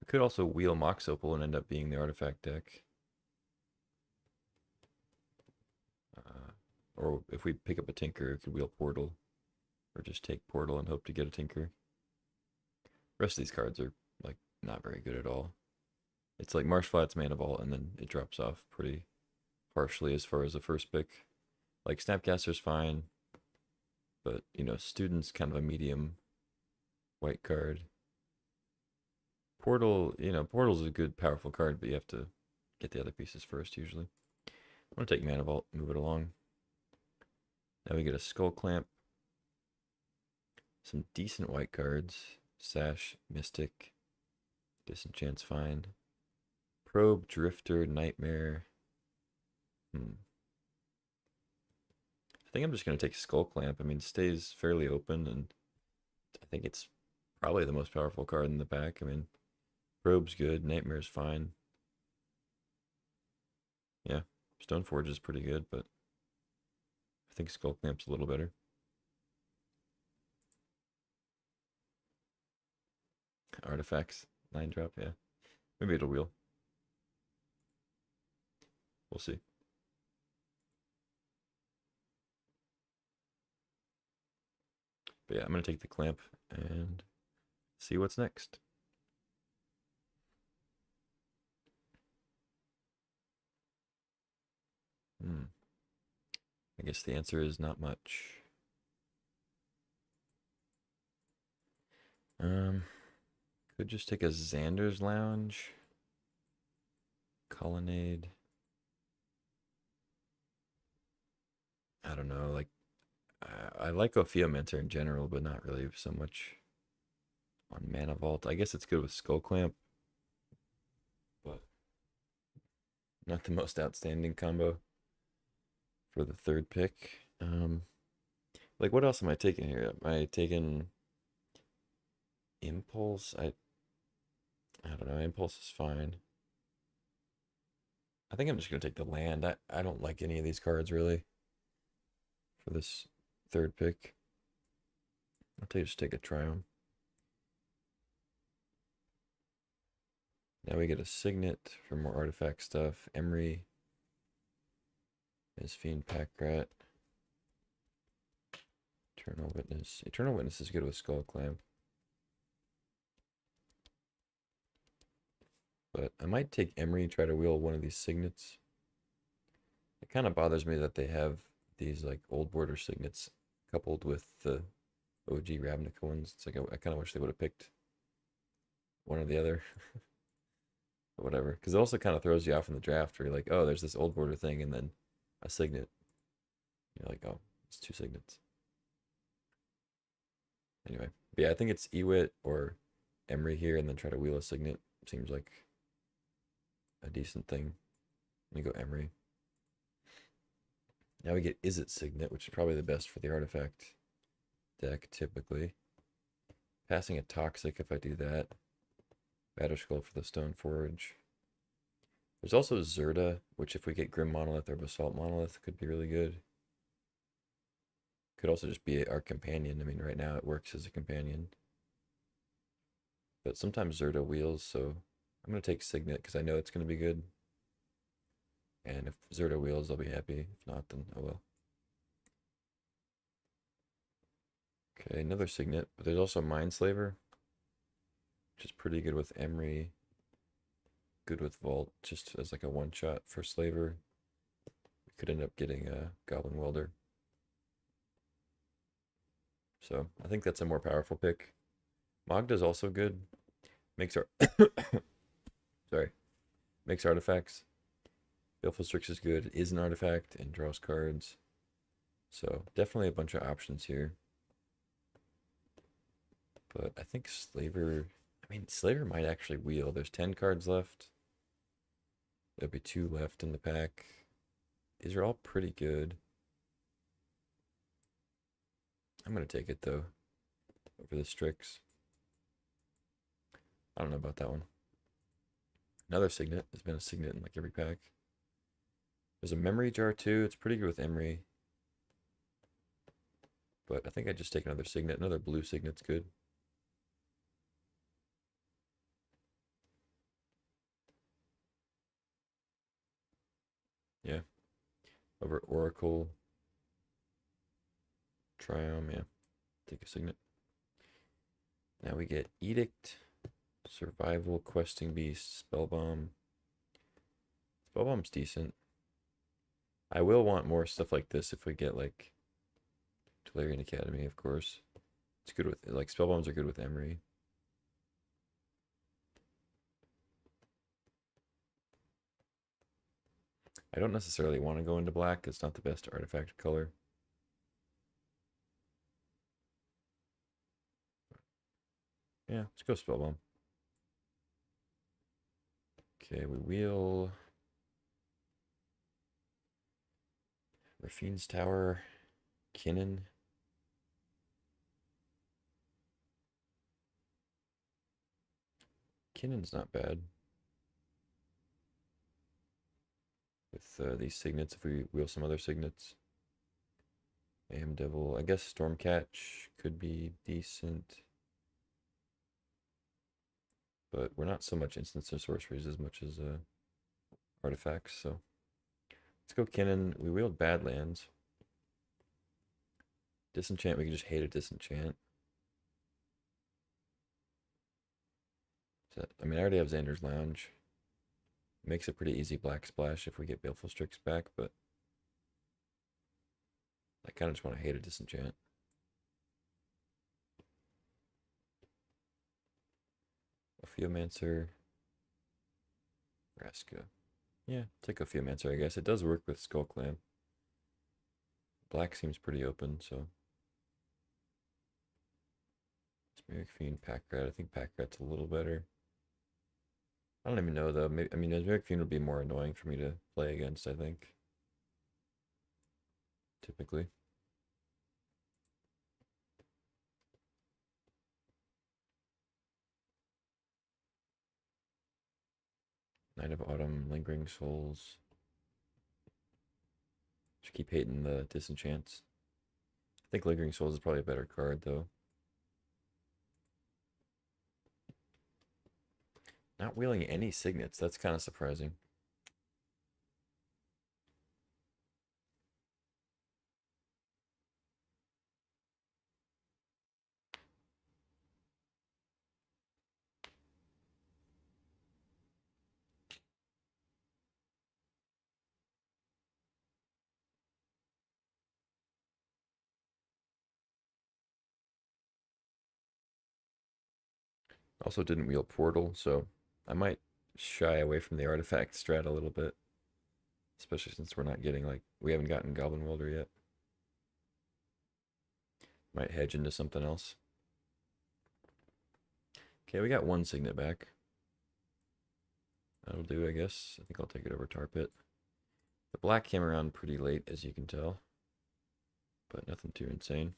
We could also wheel Mox Opal and end up being the artifact deck. Or if we pick up a Tinker, we could wheel Portal. Or just take Portal and hope to get a Tinker. The rest of these cards are, like, not very good at all. It's like Marsh Flats, Mana Vault, and then it drops off pretty harshly as far as the first pick. Like, Snapcaster's fine. But, you know, Student's kind of a medium white card. Portal, you know, Portal's a good, powerful card, but you have to get the other pieces first, usually. I'm going to take Mana Vault, move it along. Now we get a Skull Clamp. Some decent white cards. Sash, Mystic, Disenchant's fine. Probe, Drifter, Nightmare. I think I'm just going to take Skull Clamp. I mean, it stays fairly open, and I think it's probably the most powerful card in the pack. I mean, Probe's good, Nightmare's fine. Yeah, Stoneforge is pretty good, but I think Skull Clamp's a little better. Artifacts, 9-drop, yeah. Maybe it'll wheel. We'll see. But yeah, I'm going to take the Clamp and see what's next. I guess the answer is not much. Could just take a Xander's Lounge. Colonnade. I don't know, like I like Ophiomenter in general, but not really so much on Mana Vault. I guess it's good with Skull Clamp, but not the most outstanding combo for the third pick. Like what else am I taking here? Am I taking Impulse? I don't know. Impulse is fine. I think I'm just gonna take the land. I don't like any of these cards really for this third pick. I'll just take a Triumph. Now we get a Signet for more artifact stuff. Emery. Fiend Packrat. Eternal Witness. Eternal Witness is good with Skull Clamp. But I might take Emery and try to wheel one of these Signets. It kind of bothers me that they have these like old border Signets coupled with the OG Ravnica ones. It's like I kind of wish they would have picked one or the other. But whatever. Because it also kind of throws you off in the draft where you're like, oh, there's this old border thing and then a Signet. You're like, oh, it's two Signets. Anyway, but yeah, I think it's Ewit or Emery here and then try to wheel a Signet. Seems like a decent thing. Let me go Emery. Now we get Izzet Signet, which is probably the best for the artifact deck typically. Passing a Toxic if I do that. Batterskull for the Stone Forge. There's also Zerda, which if we get Grim Monolith or Basalt Monolith could be really good. Could also just be our companion. I mean, right now it works as a companion. But sometimes Zerda wheels, so I'm going to take Signet because I know it's going to be good. And if Zerda wheels, I'll be happy. If not, then oh well. Okay, another Signet. But there's also Mindslaver, which is pretty good with Emery. Good with Vault, just as like a one-shot for Slaver. We could end up getting a Goblin Welder. So I think that's a more powerful pick. Magda's also good. Makes our sorry. Makes artifacts. Baleful Strix is good. It is an artifact and draws cards. So definitely a bunch of options here. But I think Slaver might actually wheel. There's 10 cards left. There'll be 2 left in the pack. These are all pretty good. I'm going to take it, though, over the Strix. I don't know about that one. Another Signet. There's been a Signet in like every pack. There's a Memory Jar, too. It's pretty good with Emery. But I think I just take another Signet. Another blue Signet's good. Yeah. Over Oracle. Triumph, yeah. Take a Signet. Now we get Edict, Survival, Questing Beast, Spellbomb. Spellbomb's decent. I will want more stuff like this if we get like Tolarian Academy, of course. It's good with like Spellbombs are good with Emery. I don't necessarily want to go into black. It's not the best artifact color. Yeah, let's go Spellbomb. Okay, we wheel Raffine's Tower, Kinnan. Kinnan's not bad. With these Signets, if we wheel some other Signets. Mayhem Devil. I guess Stormcatch could be decent. But we're not so much instants or sorceries as much as artifacts, so let's go Kinnan. We wheeled Badlands. Disenchant, we can just hate a Disenchant. I mean, I already have Xander's Lounge. Makes a pretty easy black splash if we get Baleful Strix back, but I kind of just want to hate a Disenchant. Ophiomancer. Vraska. Yeah, take Ophiomancer, I guess. It does work with Skull Clamp. Black seems pretty open, so. Mesmeric Fiend, Pack Rat. I think Pack Rat's a little better. I don't even know, though. Maybe, I mean, Mesmeric Fiend would be more annoying for me to play against, I think. Typically. Knight of Autumn, Lingering Souls. Just keep hating the Disenchants. I think Lingering Souls is probably a better card, though. Not wheeling any signets. That's kind of surprising. Also didn't wheel Portal, so I might shy away from the artifact strat a little bit. Especially since we're not getting, like, we haven't gotten Goblin Welder yet. Might hedge into something else. Okay, we got one Signet back. That'll do, I guess. I think I'll take it over Tar Pit. The black came around pretty late, as you can tell. But nothing too insane.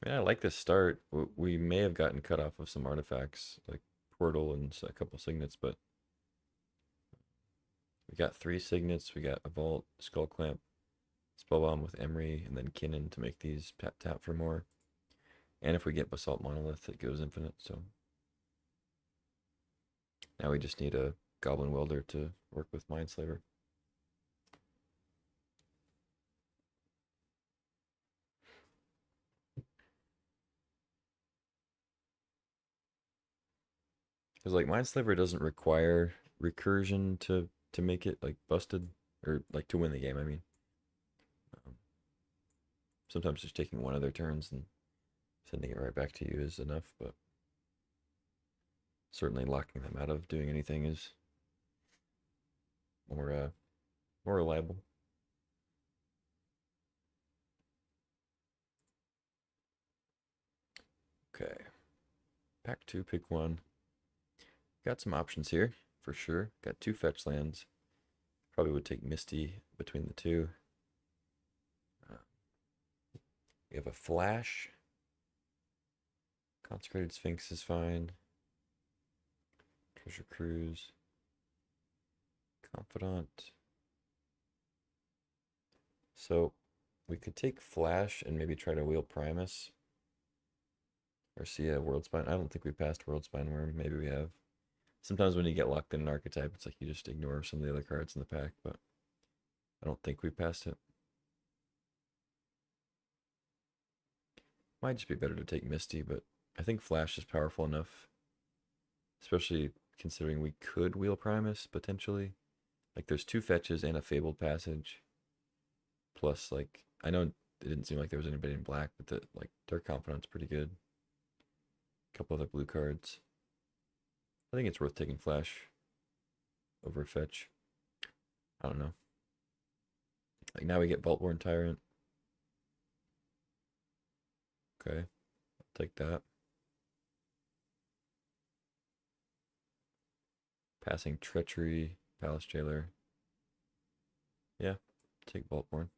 Yeah, I like this start. We may have gotten cut off of some artifacts, like Portal and a couple Signets, but we got 3 Signets, we got a Vault, Skull Clamp, Spellbomb with Emery, and then Kinnan to make these tap for more. And if we get Basalt Monolith, it goes infinite, so. Now we just need a Goblin Welder to work with Mindslaver. Because, like, Mindslaver doesn't require recursion to make it, like, busted, or, like, to win the game, I mean. Sometimes just taking one of their turns and sending it right back to you is enough, but certainly locking them out of doing anything is more reliable. Okay. Pack 2, pick 1. Got some options here, for sure. Got 2 fetch lands. Probably would take Misty between the 2. We have a Flash. Consecrated Sphinx is fine. Treasure Cruise. Confidant. So we could take Flash and maybe try to wheel Primus. Or see a World Spine. I don't think we passed World Spine Worm. Maybe we have. Sometimes when you get locked in an archetype, it's like you just ignore some of the other cards in the pack, but I don't think we passed it. Might just be better to take Misty, but I think Flash is powerful enough. Especially considering we could wheel Primus, potentially. Like, there's 2 fetches and a Fabled Passage. Plus, like, I know it didn't seem like there was anybody in black, but their Confidant's pretty good. A couple other blue cards. I think it's worth taking Flash over Fetch. I don't know. Like, now we get Vaultborn Tyrant. Okay, I'll take that. Passing Treachery, Palace Jailer. Yeah, take Vaultborn.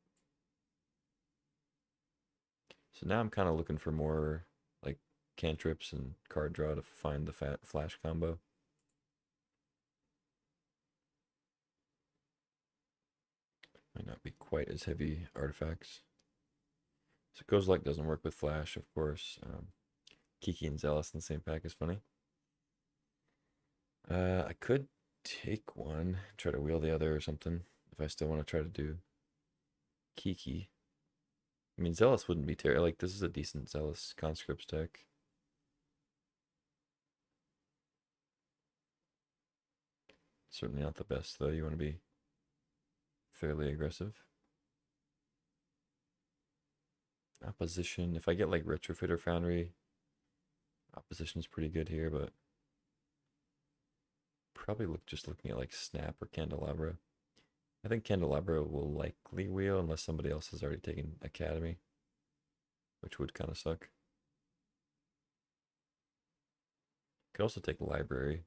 So now I'm kind of looking for more, like, cantrips and card draw to find the Flash combo. Might not be quite as heavy artifacts. So Kozilek doesn't work with Flash, of course. Kiki and Zealous in the same pack is funny. I could take one, try to wheel the other or something, if I still want to try to do Kiki. I mean, Zealous wouldn't be terrible. Like, this is a decent Zealous conscripts deck. Certainly not the best, though. You want to be fairly aggressive. Opposition. If I get like Retrofitter Foundry, opposition's pretty good here, but probably just looking at like Snap or Candelabra. I think Candelabra will likely wheel unless somebody else has already taken Academy, which would kind of suck. Could also take Library.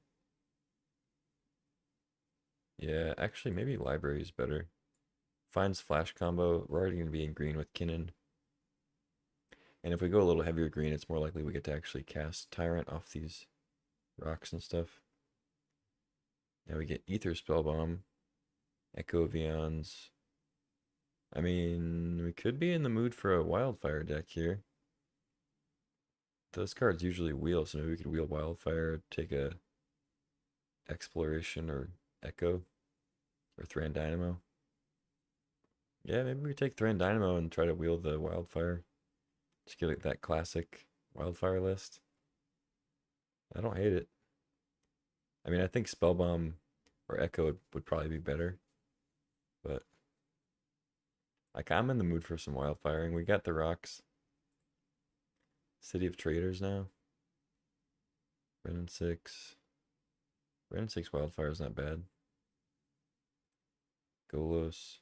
Yeah, actually, maybe Library is better. Finds Flash combo. We're already going to be in green with Kinnan. And if we go a little heavier green, it's more likely we get to actually cast Tyrant off these rocks and stuff. Now we get Ether Spellbomb, Echo of Eons. I mean, we could be in the mood for a Wildfire deck here. Those cards usually wheel, so maybe we could wheel Wildfire, take a Exploration or Echo, or Thran Dynamo. Yeah, maybe we take Thran Dynamo and try to wheel the Wildfire. Just get like that classic Wildfire list. I don't hate it. I mean, I think Spellbomb or Echo would probably be better. But like, I'm in the mood for some Wildfiring. We got the rocks. City of Traders now. Wrenn 6. Wrenn 6 Wildfire is not bad. Golos.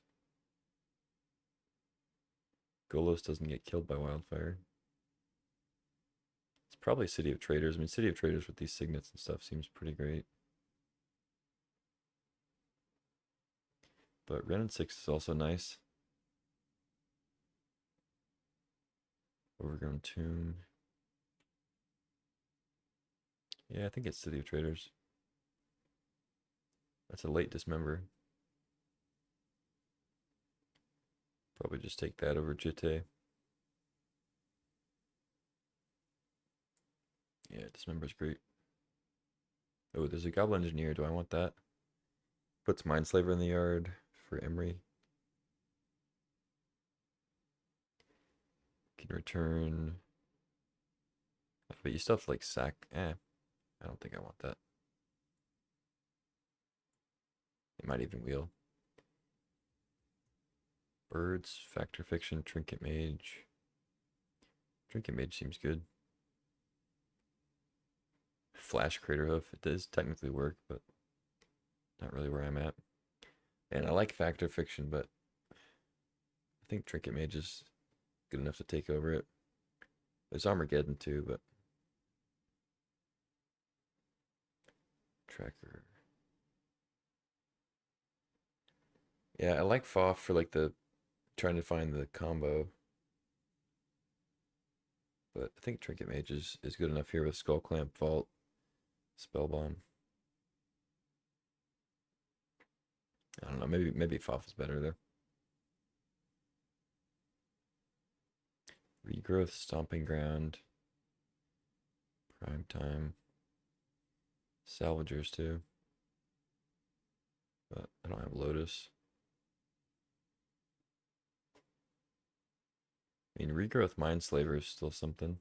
Golos doesn't get killed by Wildfire. It's probably City of Traders. I mean, City of Traders with these signets and stuff seems pretty great. But Wrenn 6 is also nice. Overgrown Tomb. Yeah, I think it's City of Traders. That's a late Dismember. Probably just take that over Jitte. Yeah, Dismember's great. Oh, there's a Goblin Engineer. Do I want that? Puts Mindslaver in the yard for Emery. Can return. But you still have to like sack. I don't think I want that. It might even wheel. Birds, Factor Fiction, Trinket Mage. Trinket Mage seems good. Flash Crater Hoof. It does technically work, but not really where I'm at. And I like Factor Fiction, but I think Trinket Mage is good enough to take over it. There's Armageddon too, but Tracker. Yeah, I like Foff for like the trying to find the combo. But I think Trinket Mage is good enough here with Skull Clamp, Vault, Spellbomb. I don't know, maybe Foff is better there. Regrowth, Stomping Ground, Prime Time, Salvagers too. But I don't have Lotus. I mean, Regrowth Mindslaver is still something.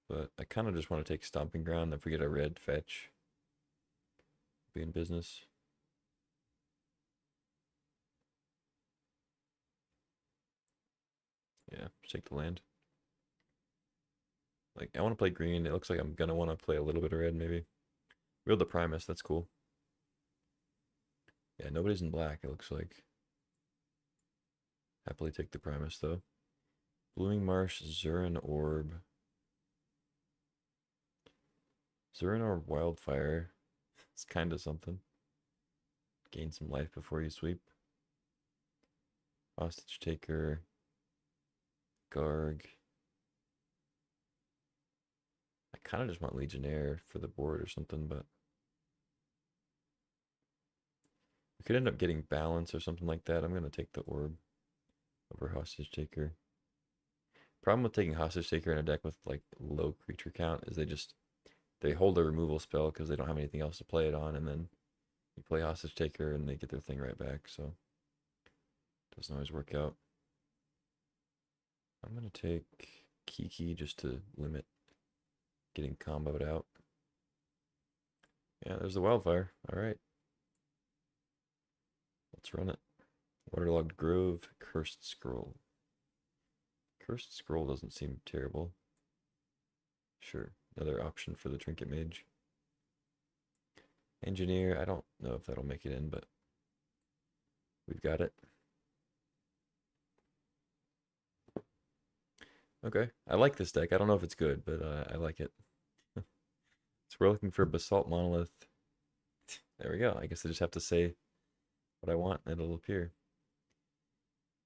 But I kind of just want to take Stomping Ground. If we get a red fetch, be in business. Yeah, just take the land. Like, I want to play green. It looks like I'm going to want to play a little bit of red, maybe. Wield the Primus. That's cool. Yeah, nobody's in black, it looks like. Happily take the Primus, though. Blooming Marsh, Zurin Orb. Zurin Orb Wildfire. It's kind of something. Gain some life before you sweep. Hostage Taker. Garg. I kind of just want Legionnaire for the board or something, but we could end up getting Balance or something like that. I'm going to take the Orb over Hostage Taker. Problem with taking Hostage Taker in a deck with like low creature count is they hold a removal spell because they don't have anything else to play it on, and then You play hostage taker and they get their thing right back, so doesn't always work out. I'm gonna take Kiki just to limit getting comboed out. Yeah, there's the wildfire. All right, let's run it. Waterlogged Grove, Cursed Scroll. Cursed Scroll doesn't seem terrible. Sure, another option for the Trinket Mage. Engineer, I don't know if that'll make it in, but we've got it. Okay, I like this deck. I don't know if it's good, but I like it. So we're looking for Basalt Monolith. There we go. I guess I just have to say what I want and it'll appear.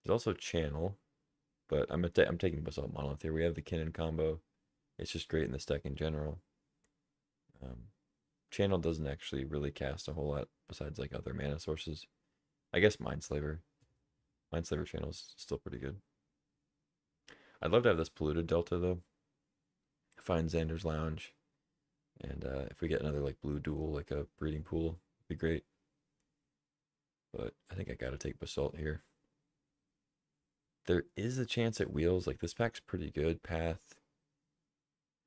There's also Channel, but I'm taking Basalt Monolith here. We have the Kinnan combo. It's just great in this deck in general. Channel doesn't actually really cast a whole lot besides like other mana sources. I guess Mindslaver. Mindslaver Channel is still pretty good. I'd love to have this Polluted Delta though. Find Xander's Lounge. And if we get another like blue duel, like a breeding pool, it'd be great. But I think I gotta take Basalt here. There is a chance it wheels. Like this pack's pretty good. Path.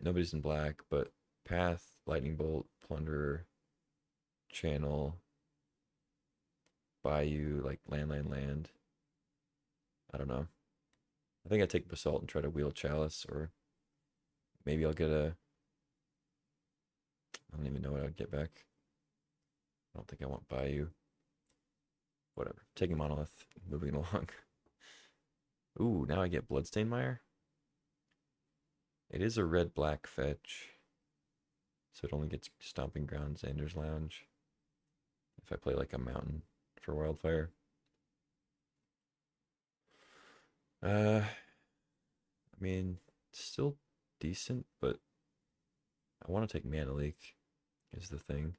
Nobody's in black, but Path, Lightning Bolt, Plunderer, Channel, Bayou, like land. I don't know. I think I take Basalt and try to wheel Chalice, or maybe I'll get a. I don't even know what I'd get back. I don't think I want Bayou. Whatever. Taking Monolith, moving along. Ooh, now I get Bloodstained Mire. It is a red-black fetch. So it only gets Stomping Grounds, Xander's Lounge. If I play like a mountain for Wildfire. I mean, still decent, but I want to take Mana Leak is the thing.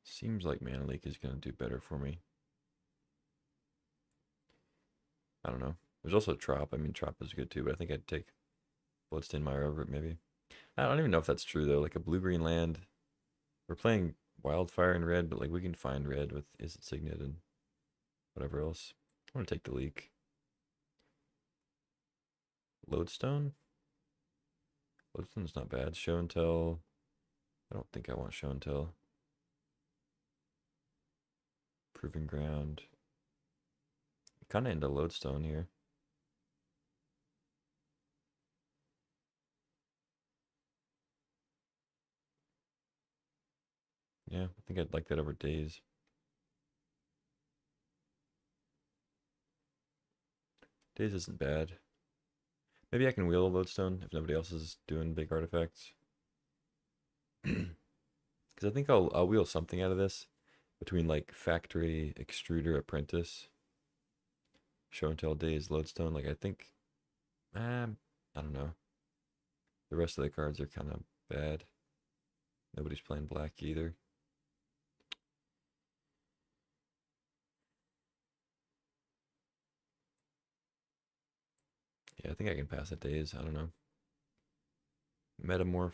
Seems like Mana Leak is going to do better for me. I don't know. There's also Trop. I mean, Trop is good too, but I think I'd take Bloodstained Mire over it maybe. I don't even know if that's true though. Like a blue-green land. We're playing Wildfire in red, but like we can find red with Izzet Signet and whatever else. I want to take the Leak. Lodestone? Lodestone's not bad. Show and Tell. I don't think I want Show and Tell. Proving Ground. Kind of into Lodestone here. Yeah, I think I'd like that over Daze. Daze isn't bad. Maybe I can wheel a Lodestone if nobody else is doing big artifacts. Because I think I'll wheel something out of this between like Factory, Extruder, Apprentice, Show and Tell, Daze, Lodestone. Like I think, I don't know. The rest of the cards are kind of bad. Nobody's playing black either. Yeah, I think I can pass at Daze. I don't know. Metamorph.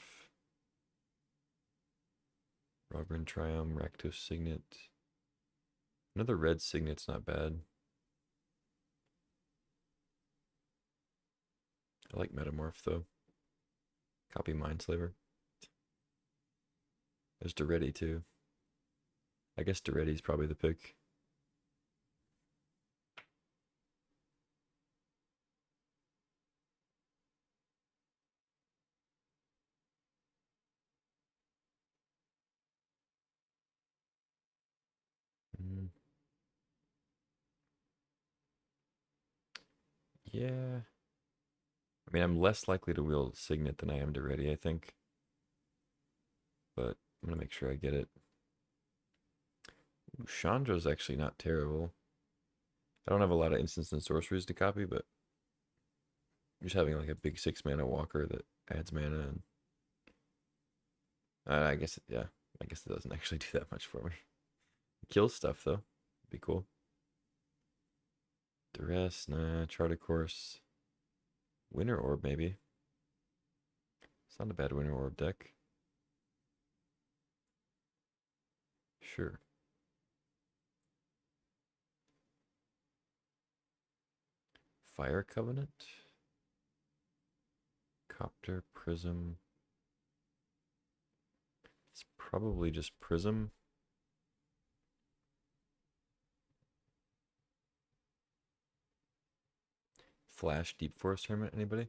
Robin Triumph, Rakdos Signet. Another red Signet's not bad. I like Metamorph though. Copy Mindslaver. There's Duretti too. I guess Duretti's probably the pick. Yeah. I mean, I'm less likely to wheel Signet than I am Duretti, I think. But I'm going to make sure I get it. Ooh, Chandra's actually not terrible. I don't have a lot of instants and sorceries to copy, but just having like a big 6 mana walker that adds mana and I guess, yeah, I guess it doesn't actually do that much for me. It kills stuff though. Be cool. Duress, nah. Charter Course. Winter Orb, maybe. It's not a bad Winter Orb deck. Sure. Fire Covenant. Copter, Prism. It's probably just Prism. Flash Deep Forest Tournament, anybody?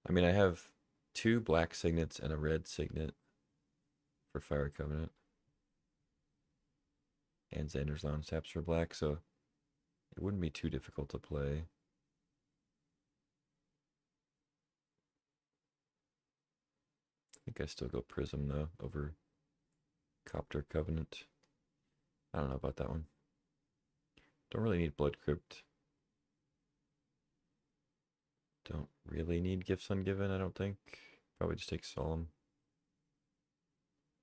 I mean, I have 2 black signets and a red signet for Fire Covenant. And Xander's Lounge taps for black, so it wouldn't be too difficult to play. I think I still go Prism, though, over Copter Covenant. I don't know about that one. Don't really need Blood Crypt. Don't really need Gifts Ungiven, I don't think. Probably just take Solemn.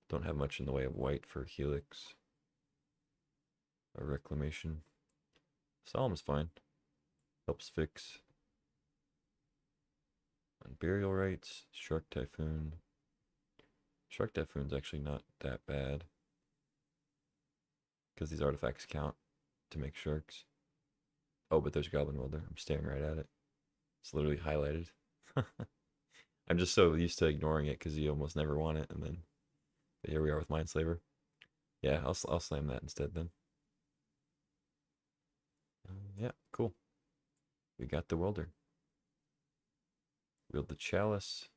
Don't have much in the way of white for Helix or Reclamation. Solemn's fine. Helps fix. On Burial Rites, Shark Typhoon. Shark Typhoon's actually not that bad, because these artifacts count to make sharks. Oh, but there's Goblin Welder. I'm staring right at it. It's literally highlighted. I'm just so used to ignoring it because you almost never want it, and then but here we are with Mindslaver. Yeah, I'll slam that instead then. Yeah, cool. We got the Welder. Wield the Chalice.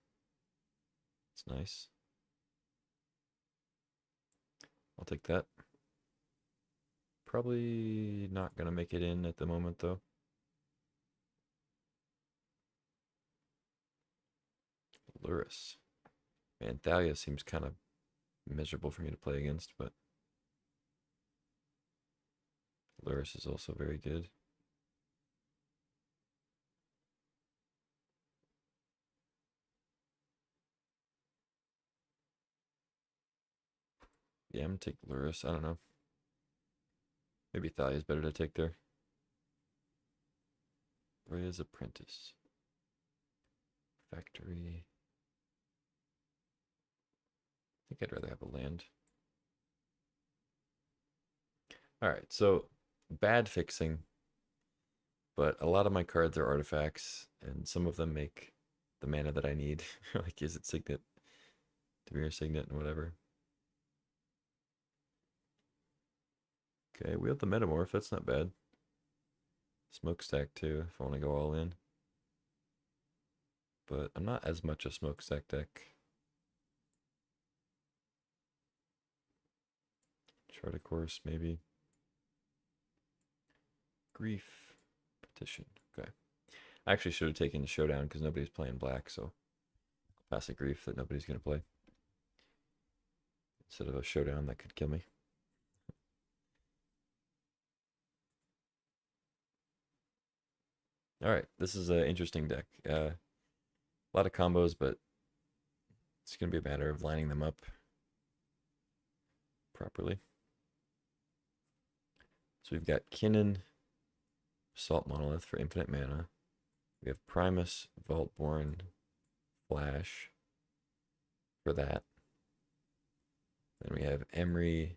It's nice. I'll take that. Probably not gonna make it in at the moment though. Lurrus. Man, Thalia seems kind of miserable for me to play against, but Lurrus is also very good. Yeah, I'm gonna take Lurrus. I don't know. Maybe Thalia's better to take there. Rhea's Apprentice. Factory. I think I'd rather have a land. Alright, so bad fixing. But a lot of my cards are artifacts, and some of them make the mana that I need. Like Izzet Signet, Dimir Signet, and whatever. Okay, we have the Metamorph. That's not bad. Smokestack too, if I want to go all in. But I'm not as much a Smokestack deck. Charter Course, maybe. Grief. Petition. Okay. I actually should have taken the Showdown because nobody's playing black, so I'll pass a Grief that nobody's going to play. Instead of a Showdown that could kill me. Alright, this is an interesting deck. A lot of combos, but it's going to be a matter of lining them up properly. So we've got Kinnan, Salt Monolith for infinite mana. We have Primus, Vaultborn, Flash for that. Then we have Emry,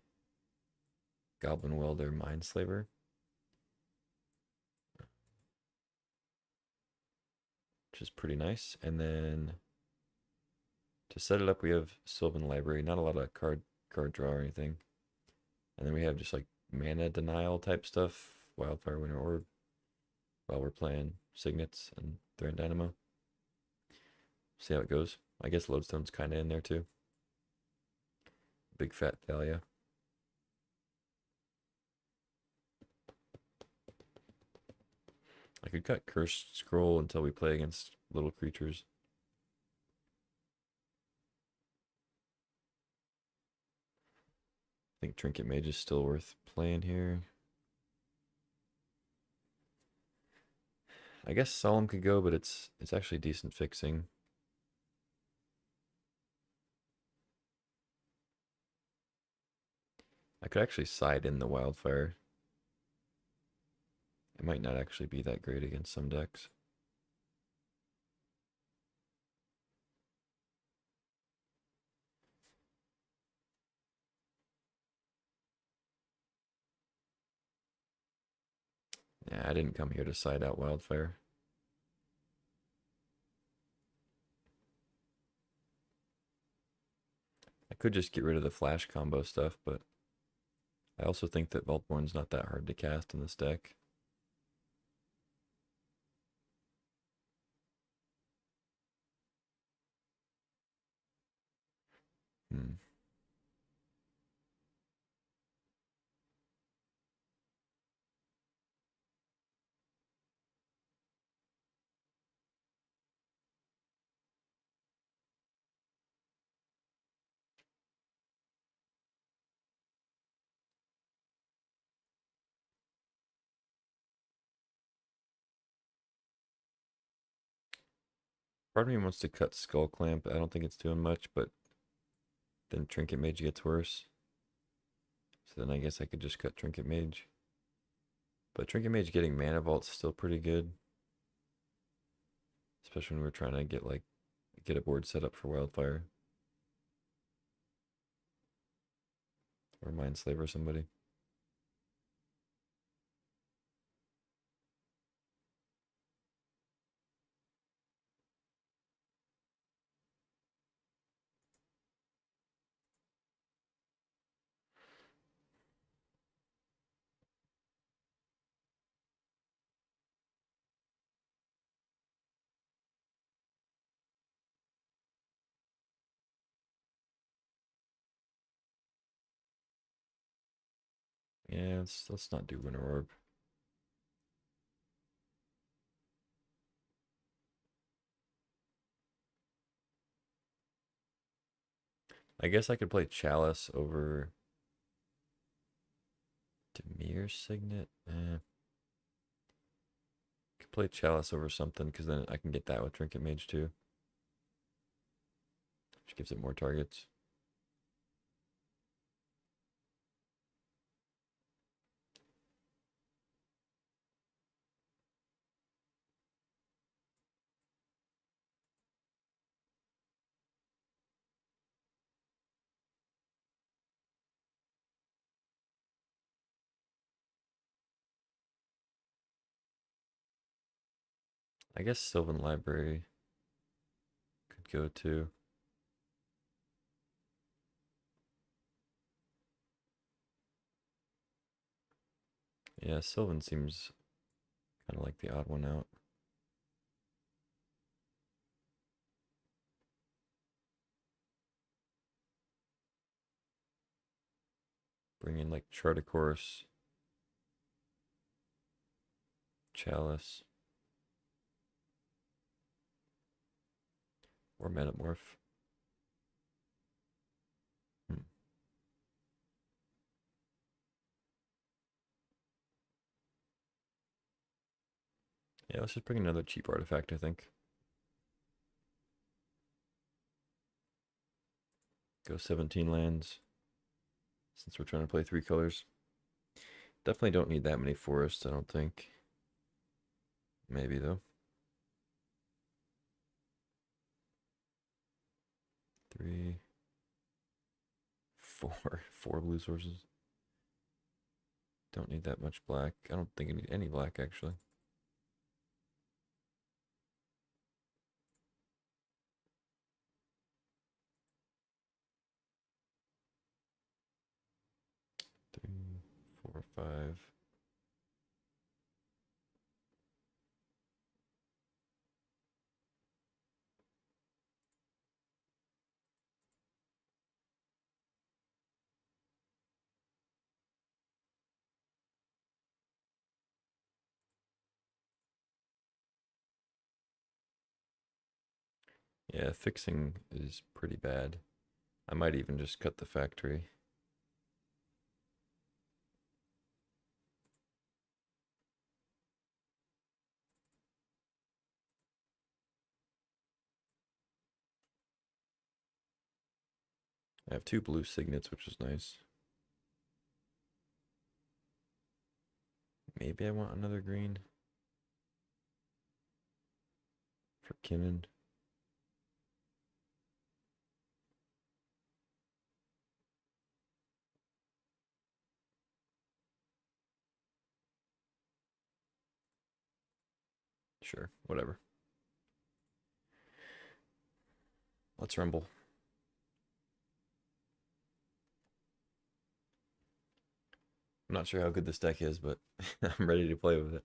Goblin Welder, Mindslaver. Which is pretty nice. And then to set it up, we have Sylvan Library. Not a lot of card draw or anything. And then we have just like mana denial type stuff. Wildfire Winter Orb. While we're playing Signets and Thran Dynamo. See how it goes. I guess Lodestone's kind of in there too. Big fat Thalia. I could cut Cursed Scroll until we play against little creatures. I think Trinket Mage is still worth playing here. I guess Solemn could go, but it's actually decent fixing. I could actually side in the wildfire. It might not actually be that great against some decks. Yeah, I didn't come here to side out wildfire. I could just get rid of the flash combo stuff, but I also think that Voltborn's not that hard to cast in this deck. Hmm. Part of me wants to cut Skull Clamp. I don't think it's doing much, but then Trinket Mage gets worse. So then I guess I could just cut Trinket Mage. But Trinket Mage getting Mana Vault's still pretty good. Especially when we're trying to get a board set up for Wildfire. Or Mindslave or somebody. Yeah, let's not do Winter Orb. I guess I could play Chalice over Dimir Signet. Could play Chalice over something because then I can get that with Trinket Mage too. Which gives it more targets. I guess Sylvan Library could go too. Yeah, Sylvan seems kind of like the odd one out. Bring in like Charticourse, Chalice, or Metamorph. Hmm. Yeah, let's just bring another cheap artifact, I think. Go 17 lands, since we're trying to play 3 colors. Definitely don't need that many forests, I don't think. Maybe, though. 3, 4. 4 blue sources. Don't need that much black. I don't think I need any black, actually. Three, 4, 5. Yeah, fixing is pretty bad. I might even just cut the factory. I have 2 blue signets, which is nice. Maybe I want another green for Kinnan. Sure, whatever. Let's rumble. I'm not sure how good this deck is, but I'm ready to play with it.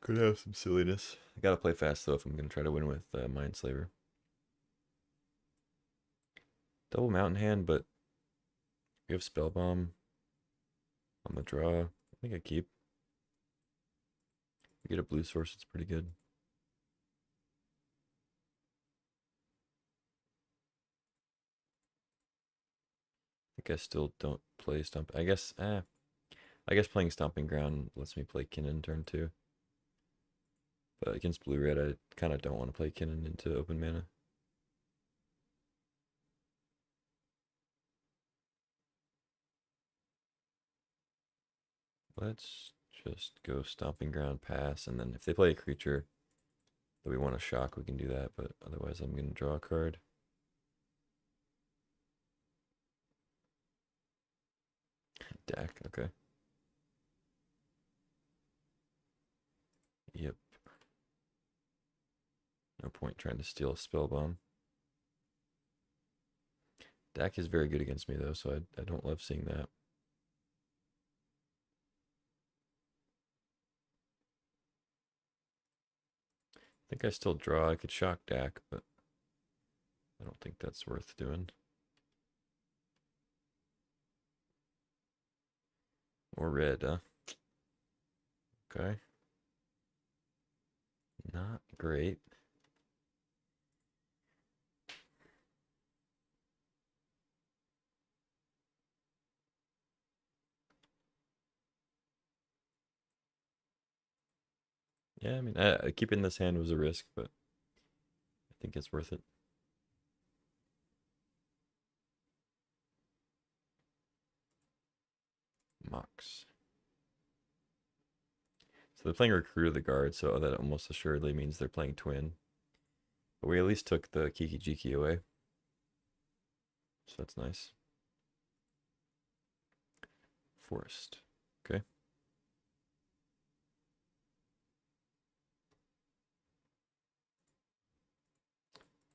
Could have some silliness. I gotta play fast though if I'm gonna try to win with Mindslaver. Double Mountain Hand, but we have Spellbomb on the draw. I think I keep. We get a blue source, it's pretty good. I think I still don't play Stomp. I guess playing Stomping Ground lets me play Kinnan turn 2. But against blue-red, I kind of don't want to play Kinnan into open mana. Let's just go Stomping Ground, pass, and then if they play a creature that we want to shock, we can do that, but otherwise I'm going to draw a card. Deck, okay. Yep. No point trying to steal a Spellbomb. Dak is very good against me though, so I don't love seeing that. I think I still draw. I could shock Dak, but I don't think that's worth doing. Or red, huh? Okay. Not great. Yeah, I mean, keeping this hand was a risk, but I think it's worth it. Mox. So they're playing Recruit of the Guard, so that almost assuredly means they're playing Twin. But we at least took the Kiki Jiki away. So that's nice. Forest. Okay.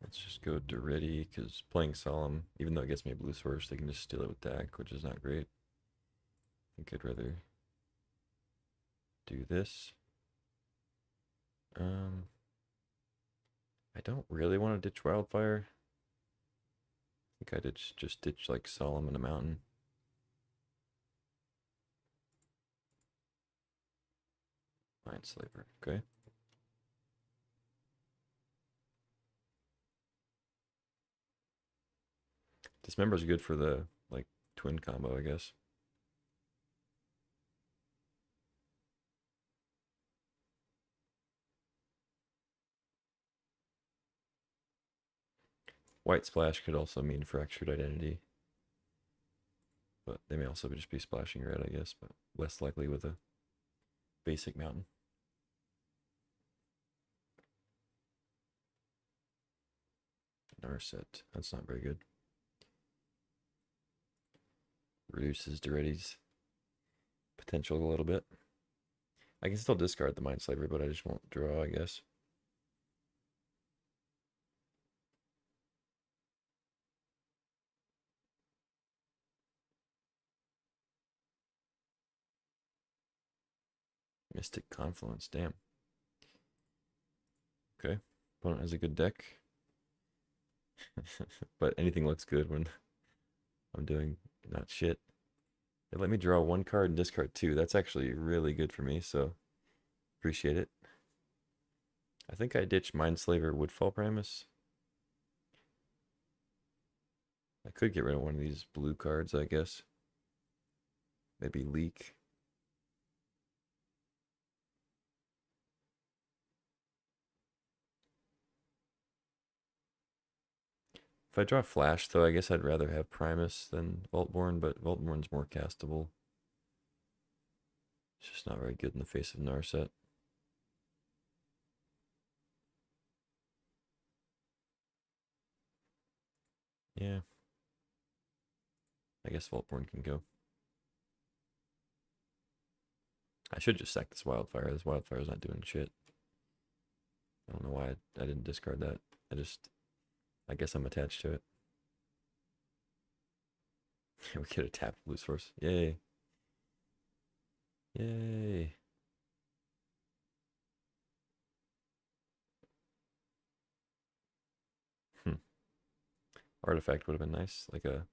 Let's just go Duretti, because playing Solemn, even though it gets me a blue source, they can just steal it with Dak, which is not great. I think I'd rather do this. I don't really want to ditch Wildfire. I think I'd just ditch like Solemn in a mountain. Mindslaver, okay. Dismember's good for the like twin combo, I guess. White Splash could also mean Fractured Identity. But they may also just be splashing red, I guess, but less likely with a basic mountain. Narset, that's not very good. Reduces Duretti's potential a little bit. I can still discard the Mindslaver, but I just won't draw, I guess. Mystic Confluence, damn. Okay, opponent has a good deck. But anything looks good when I'm doing not shit. They let me draw one card and discard two. That's actually really good for me, so appreciate it. I think I ditched Mindslaver Woodfall Primus. I could get rid of one of these blue cards, I guess. Maybe Leak. If I draw Flash, though, I guess I'd rather have Primus than Voltborn, but Voltborn's more castable. It's just not very good in the face of Narset. Yeah. I guess Voltborn can go. I should just sack this Wildfire. This Wildfire's not doing shit. I don't know why I didn't discard that. I guess I'm attached to it. We could have tapped Blue Source. Yay. Yay. Artifact would have been nice. Like a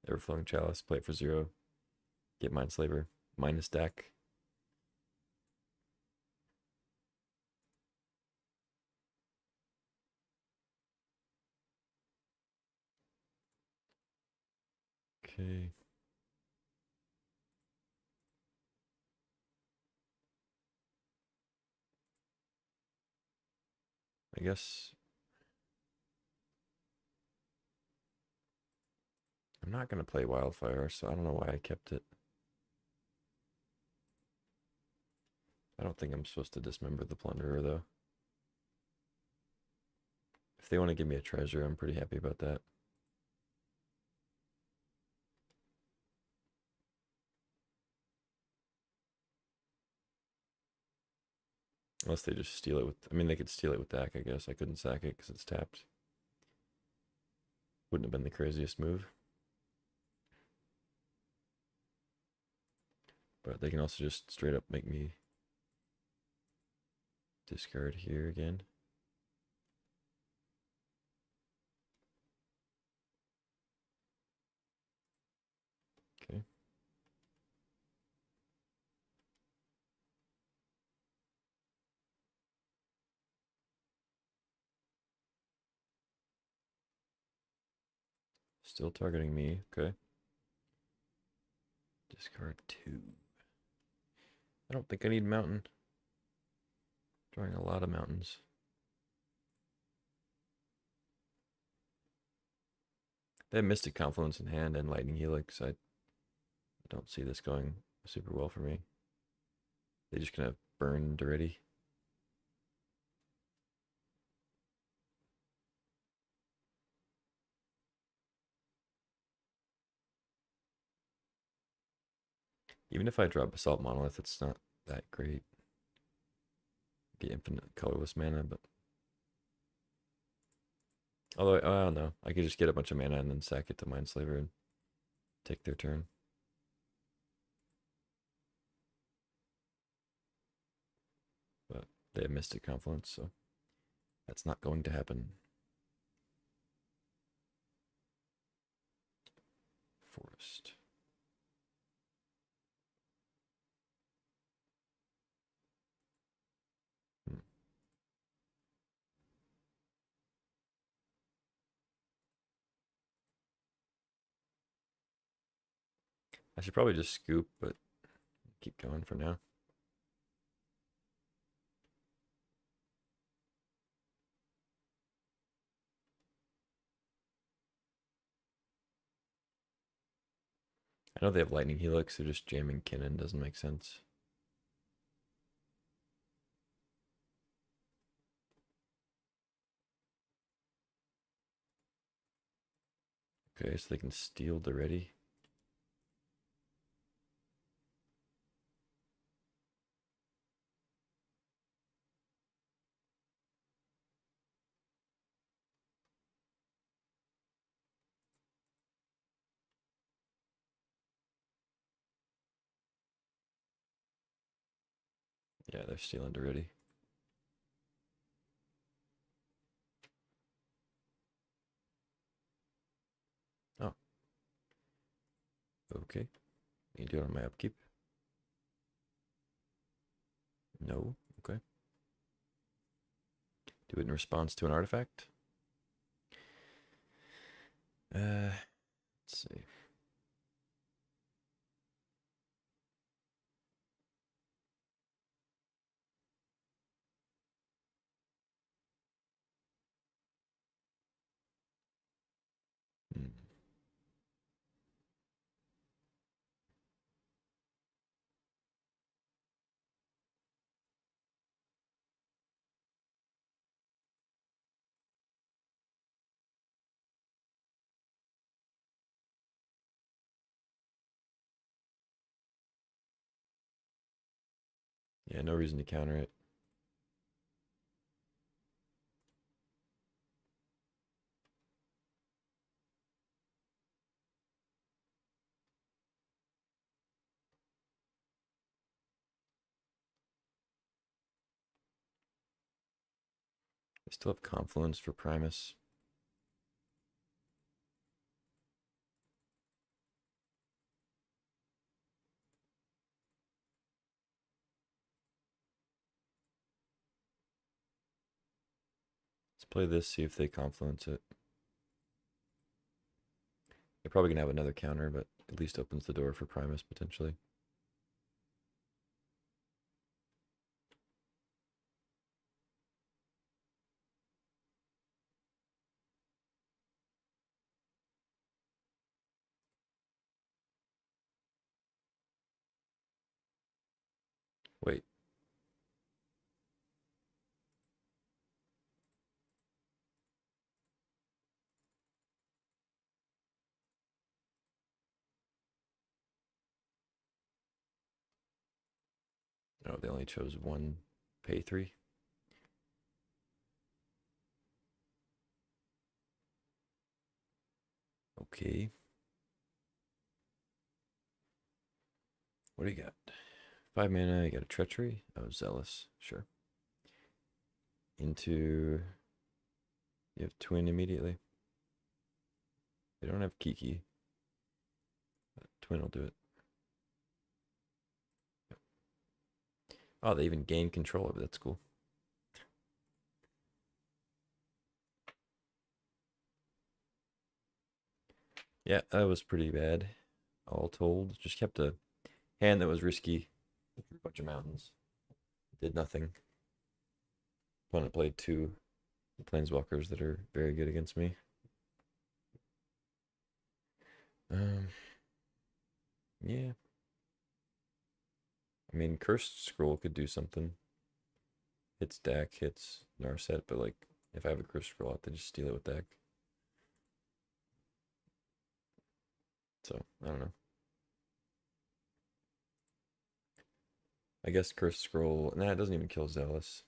Everflowing Chalice. Play it for 0. Get Mindslaver. Minus deck. Okay. I guess I'm not going to play Wildfire, so I don't know why I kept it. I don't think I'm supposed to dismember the Plunderer, though. If they want to give me a treasure, I'm pretty happy about that. Unless they just steal it with... I mean, they could steal it with Dak, I guess. I couldn't sack it because it's tapped. Wouldn't have been the craziest move. But they can also just straight up make me discard here again. Okay. Still targeting me. Okay. Discard 2. I don't think I need Mountain. Drawing a lot of mountains. They have Mystic Confluence in hand and Lightning Helix. I don't see this going super well for me. They just gonna burn already. Even if I drop Basalt Monolith, it's not that great. Get infinite colorless mana, but although I don't know, I could just get a bunch of mana and then sack it to Mindslaver and take their turn. But they have Mystic Confluence, so that's not going to happen. Forest. I should probably just scoop, but keep going for now. I know they have Lightning Helix, so just jamming Kinnan doesn't make sense. Okay, so they can steal the ready. Yeah, they're stealing the ready. Oh. Okay. You do it on my upkeep? No. Okay. Do it in response to an artifact? Let's see. Yeah, no reason to counter it. I still have Confluence for Primus. Let's play this, see if they Confluence it. They're probably going to have another counter, but at least opens the door for Primus potentially. Wait. No, they only chose one pay 3. Okay. What do you got? 5 mana, you got a Treachery. Oh, Zealous. Sure. Into... You have Twin immediately. They don't have Kiki. But Twin will do it. Oh, they even gain control of it. That's cool. Yeah, that was pretty bad. All told. Just kept a hand that was risky. A bunch of mountains. Did nothing. Opponent played 2 planeswalkers that are very good against me. Yeah. I mean, Cursed Scroll could do something. Hits Dak, hits Narset, but like, if I have a Cursed Scroll out, they just steal it with Dak. So, I don't know. I guess Cursed Scroll, nah, it doesn't even kill Zealous.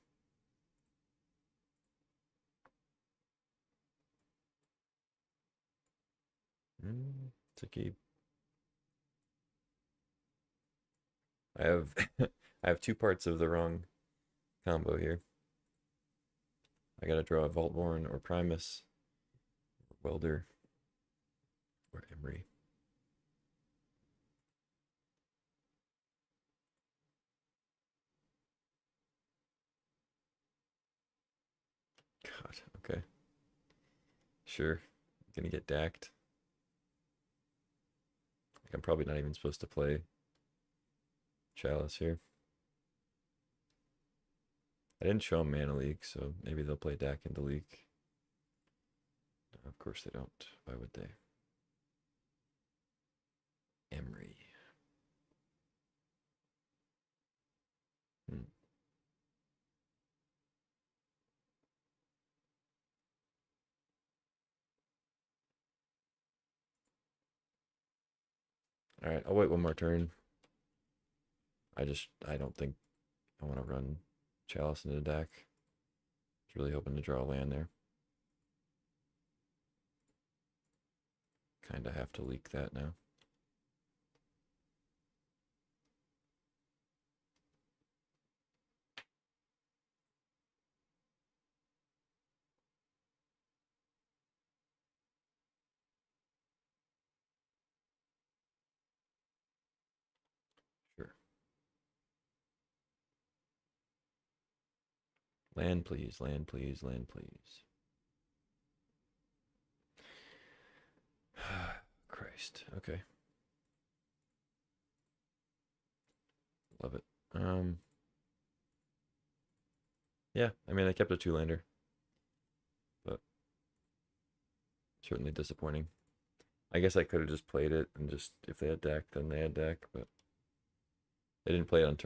It's a keep. I have I have 2 parts of the wrong combo here. I gotta draw a Vaultborn or Primus, or Welder, or Emery. God, okay. Sure. Gonna get dacked. Like, I'm probably not even supposed to play Chalice here. I didn't show them Mana Leak, so maybe they'll play Dak into Leak. No, of course they don't. Why would they? Emery. Hmm. All right, I'll wait one more turn. I don't think I want to run Chalice into Dak. I was really hoping to draw a land there. Kind of have to leak that now. Sure. Land, please. Land, please. Land, please. Christ. Okay. Love it. Yeah, I mean, I kept a 2-lander, but certainly disappointing. I guess I could have just played it and just, if they had Dak, then they had Dak, but they didn't play it on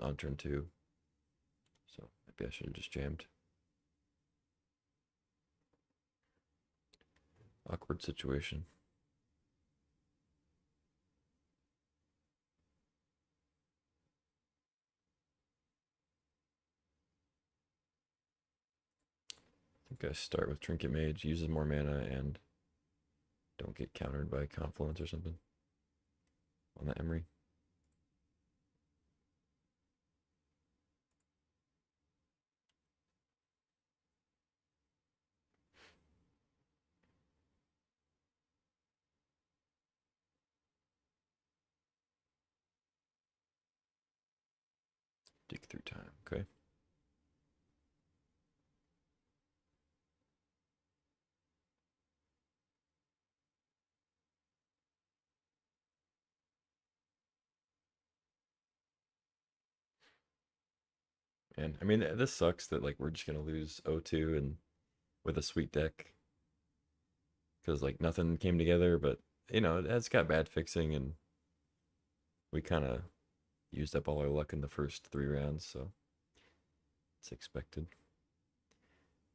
on turn 2, so maybe I should have just jammed. Awkward situation. think I start with Trinket Mage, uses more mana, and don't get countered by Confluence or something on the Emery. Dig through time, okay. And I mean, this sucks that like we're just gonna lose O2 and with a sweet deck because like nothing came together. But you know, it's got bad fixing, and we kind of used up all our luck in the first 3 rounds, so it's expected.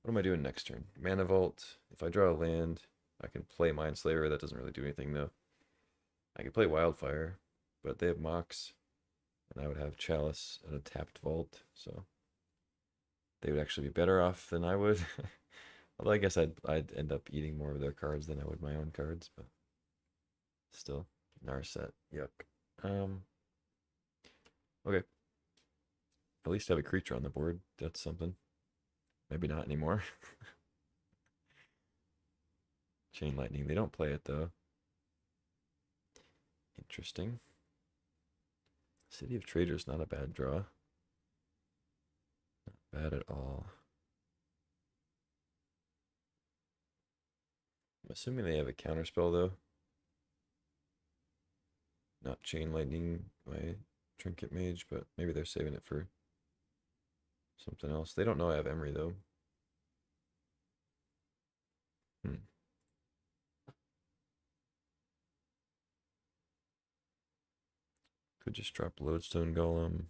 What am I doing next turn? Mana Vault. If I draw a land, I can play Mindslaver. That doesn't really do anything though. I could play Wildfire, but they have Mox, and I would have Chalice and a tapped Vault, so they would actually be better off than I would. Although I guess I'd end up eating more of their cards than I would my own cards, but still, Narset, yuck. Okay. At least have a creature on the board. That's something. Maybe not anymore. Chain Lightning. They don't play it though. Interesting. City of Traders, not a bad draw. Not bad at all. I'm assuming they have a counterspell though. Not Chain Lightning, my Trinket Mage, but maybe they're saving it for something else. They don't know I have Emery though. Could just drop Lodestone Golem.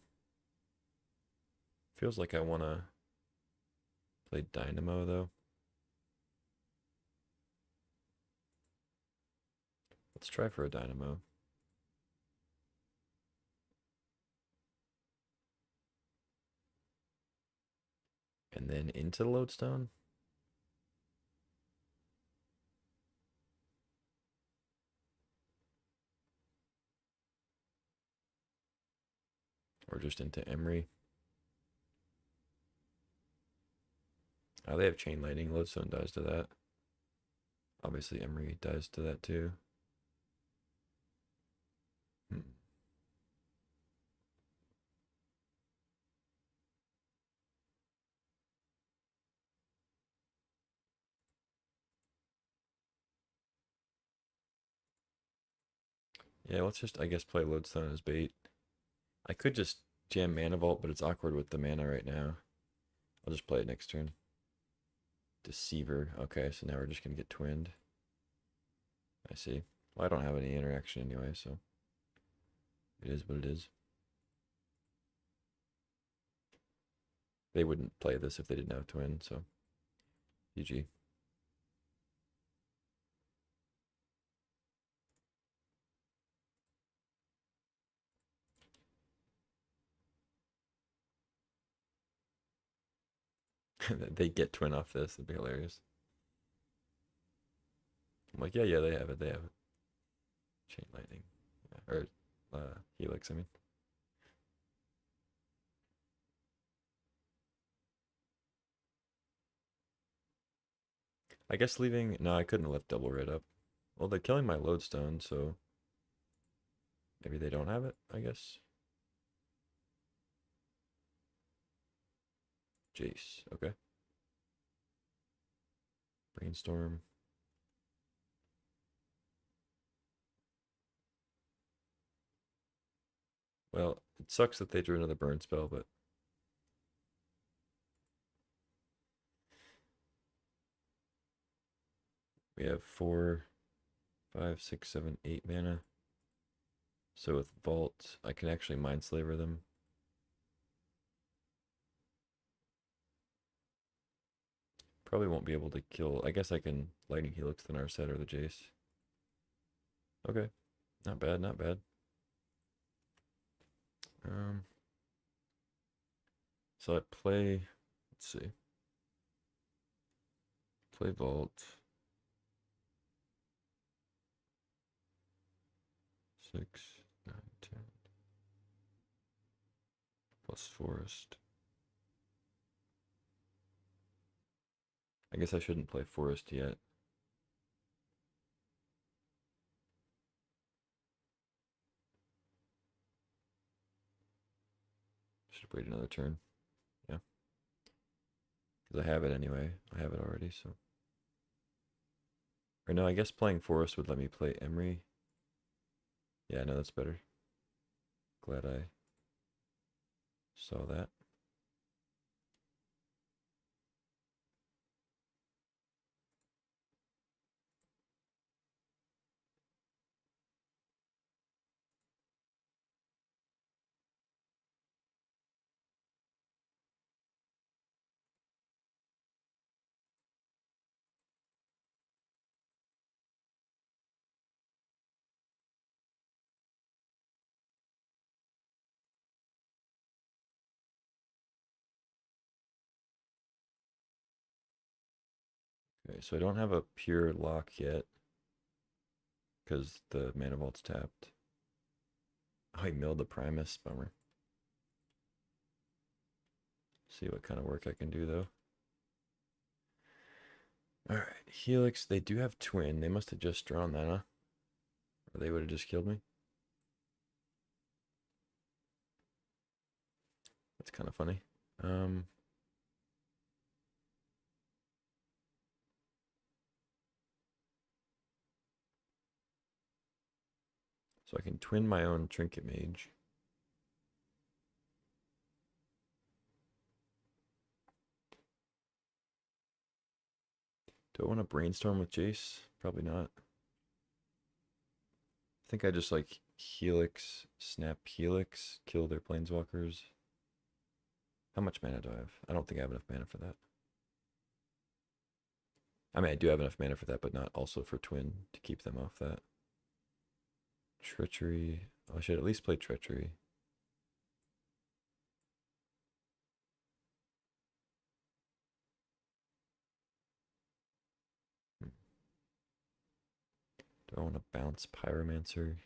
Feels like I want to play Dynamo though. Let's try for a Dynamo. And then into the Lodestone. Or just into Emery. Oh, they have Chain Lightning. Lodestone dies to that. Obviously, Emery dies to that too. Yeah, let's just, I guess, play Lodestone as bait. I could just jam Mana Vault, but it's awkward with the mana right now. I'll just play it next turn. Deceiver. Okay, so now we're just going to get twinned. I see. Well, I don't have any interaction anyway, so it is what it is. They wouldn't play this if they didn't have twin, so GG. They get twin off this. It'd be hilarious. I'm like, yeah, they have it. They have it. Chain Lightning. Yeah, or Helix, I mean. I guess leaving... No, I couldn't have left double red up. Well, they're killing my Lodestone, so... Maybe they don't have it, I guess. Jace, okay. Brainstorm. Well, it sucks that they drew another burn spell, but... We have 4, 5, 6, 7, 8 mana. So with Vault, I can actually Mindslaver them. Probably won't be able to kill... I guess I can Lightning Helix the Narset or the Jace. Okay. Not bad, not bad. So I play... Let's see. play Vault. 6, 9, 10. Plus Forest. I guess I shouldn't play Forest yet. Should wait another turn. Yeah. Because I have it anyway. I have it already, so. Or no, I guess playing Forest would let me play Emery. Yeah, no, that's better. Glad I saw that. Okay, so I don't have a pure lock yet. Because the Mana Vault's tapped. Oh, he milled the Primus. Bummer. See what kind of work I can do, though. Alright, Helix. They do have Twin. They must have just drawn that, huh? Or they would have just killed me. That's kind of funny. So I can twin my own Trinket Mage. Do I want to brainstorm with Jace? Probably not. I think I just like Helix, snap Helix, kill their planeswalkers. How much mana do I have? I don't think I have enough mana for that. I mean, I do have enough mana for that, but not also for Twin to keep them off that. Treachery. Oh, I should at least play Treachery. Do I want to bounce Pyromancer?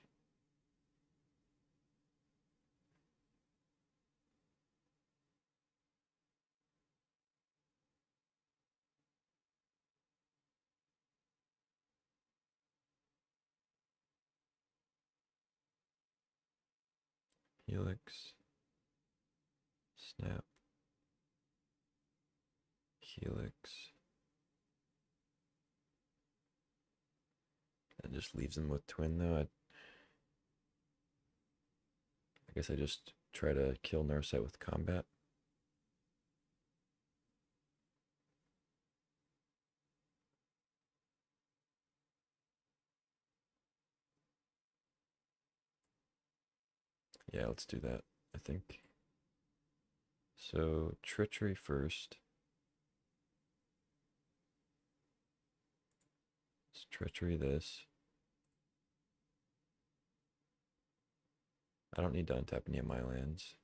Helix. Snap. Helix. And just leaves them with Twin, though. I guess I just try to kill Narset with combat. Yeah, let's do that, I think. So, Treachery first. Let's Treachery this. I don't need to untap any of my lands.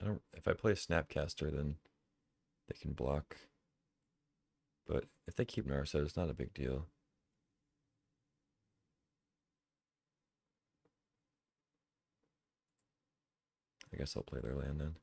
I don't. If I play Snapcaster, then they can block. But if they keep Narset, it's not a big deal. I guess I'll play their land then.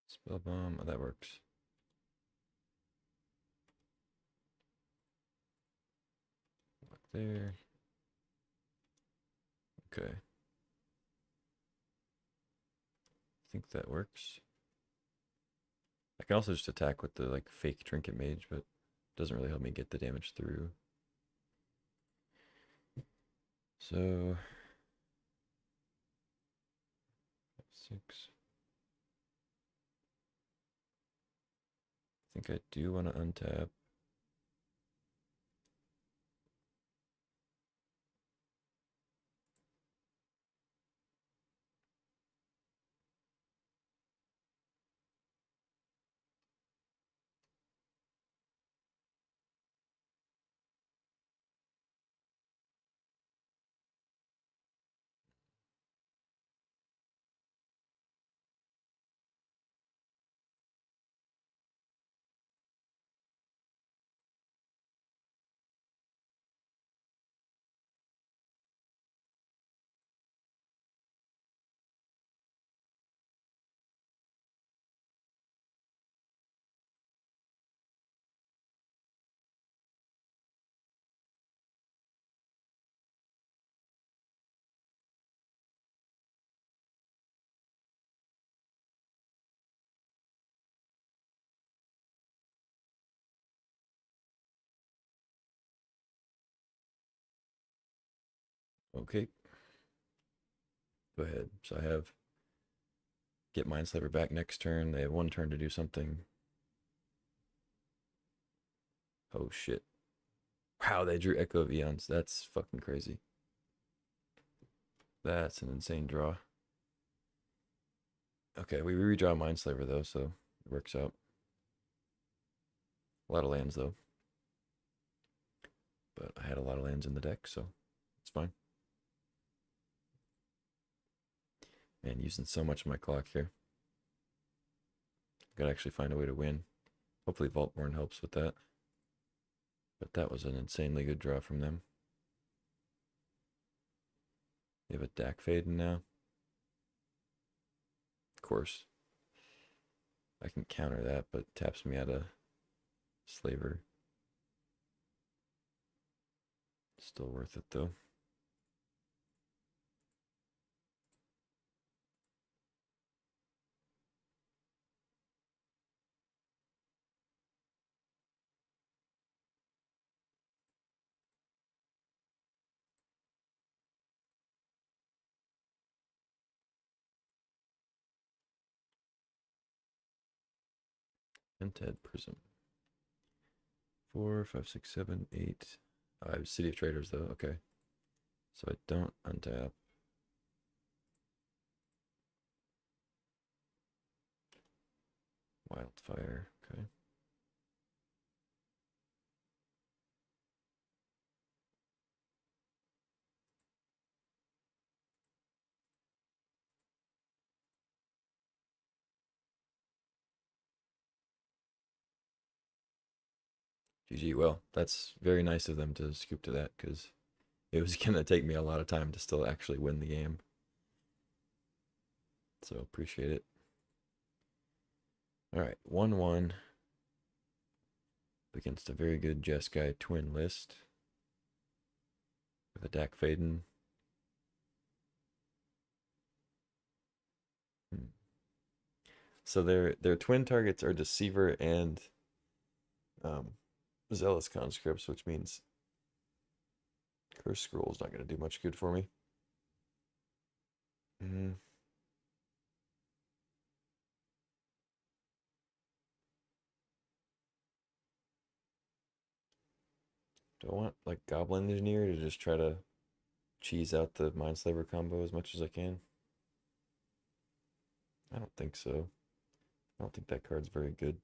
Spell bomb. Oh, that works. Look there. Okay. I think that works. I can also just attack with the like fake trinket mage, but it doesn't really help me get the damage through. So 6. I think I do want to untap. Okay. Go ahead. So I have get Mindslaver back next turn. They have 1 turn to do something. Oh shit. Wow, they drew Echo of Eons. That's fucking crazy. That's an insane draw. Okay, we redraw Mindslaver though, so it works out. A lot of lands though. But I had a lot of lands in the deck, so it's fine. Man, using so much of my clock here. Gotta actually find a way to win. Hopefully Vaultborn helps with that. But that was an insanely good draw from them. You have a Dak Faden now. Of course. I can counter that, but taps me out of Slaver. Still worth it though. Ented Prism. 4, 5, 6, 7, 8. I have City of Traders though. Okay. So I don't untap. Wildfire. Okay. GG. Well, that's very nice of them to scoop to that because it was going to take me a lot of time to still actually win the game. So appreciate it. All right, 1-1 against a very good Jeskai twin list with a Dak Faden. So their twin targets are Deceiver and Zealous Conscripts, which means Curse Scroll's not going to do much good for me. Mm. Do I want like Goblin Engineer to just try to cheese out the Mindslaver combo as much as I can? I don't think so. I don't think that card's very good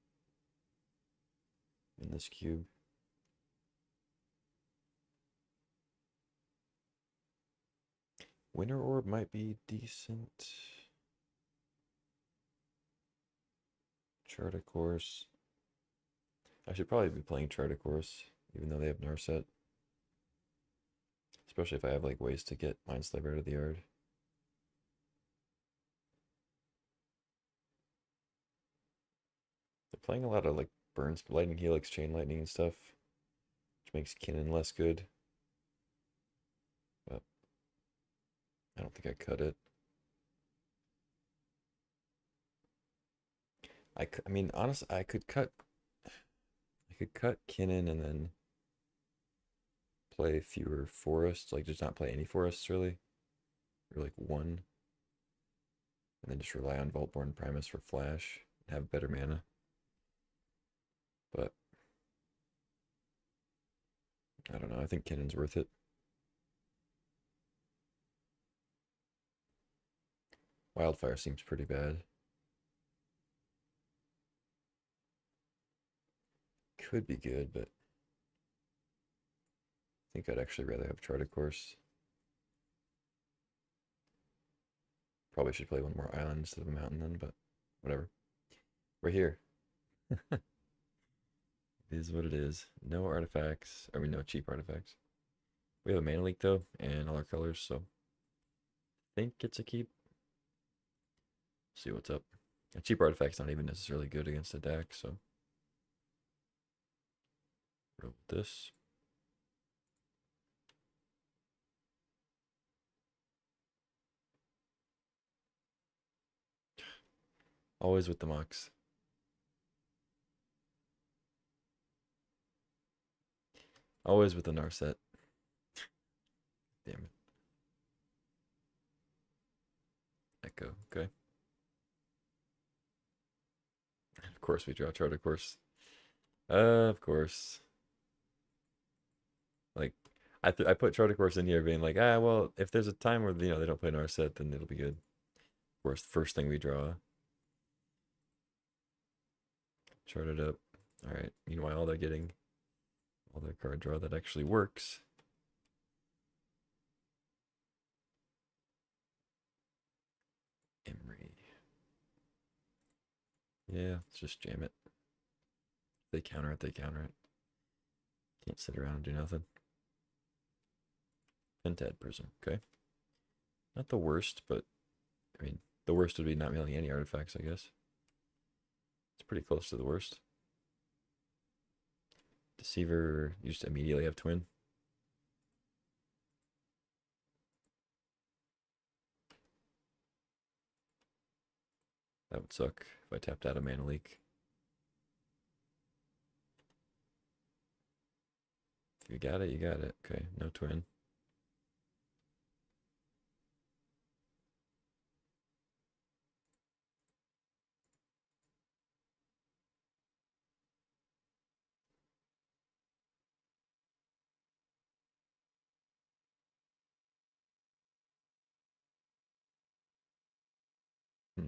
in this cube. Winter Orb might be decent. Chart a Course. I should probably be playing Chart a Course, even though they have Narset. Especially if I have like ways to get Mindslaver out of the yard. They're playing a lot of like Burns, Lightning Helix, Chain Lightning and stuff, which makes Kinnan less good. But I don't think I cut it. I mean, honestly, I could cut Kinnan and then play fewer forests, like just not play any forests really, or like one, and then just rely on Vaultborn Primus for flash and have better mana. But I don't know. I think Kinnan's worth it. Wildfire seems pretty bad. Could be good, but I think I'd actually rather have Chart a Course. Probably should play one more island instead of a mountain then, but whatever. We're here. It is what it is. No artifacts. I mean, no cheap artifacts. We have a mana leak though, and all our colors, so I think it's a keep. See what's up. A cheap artifact's not even necessarily good against a deck, so roll with this. Always with the Mox. Always with the Narset. Damn it. Echo, okay. Of course we draw Chart, of course. Of course. Like, I put Chart a Course in here being like, well, if there's a time where, they don't play Narset, then it'll be good. Of course, first thing we draw. Chart it up. Alright, meanwhile, they're getting all their card draw that actually works. Emery. Yeah, let's just jam it. If they counter it, they counter it. Can't sit around and do nothing. Pentad Prism, okay. Not the worst, but I mean, the worst would be not milling any artifacts, I guess. It's pretty close to the worst. Deceiver, you just immediately have twin. That would suck if I tapped out a mana leak. If you got it, you got it. Okay, no twin. Hmm.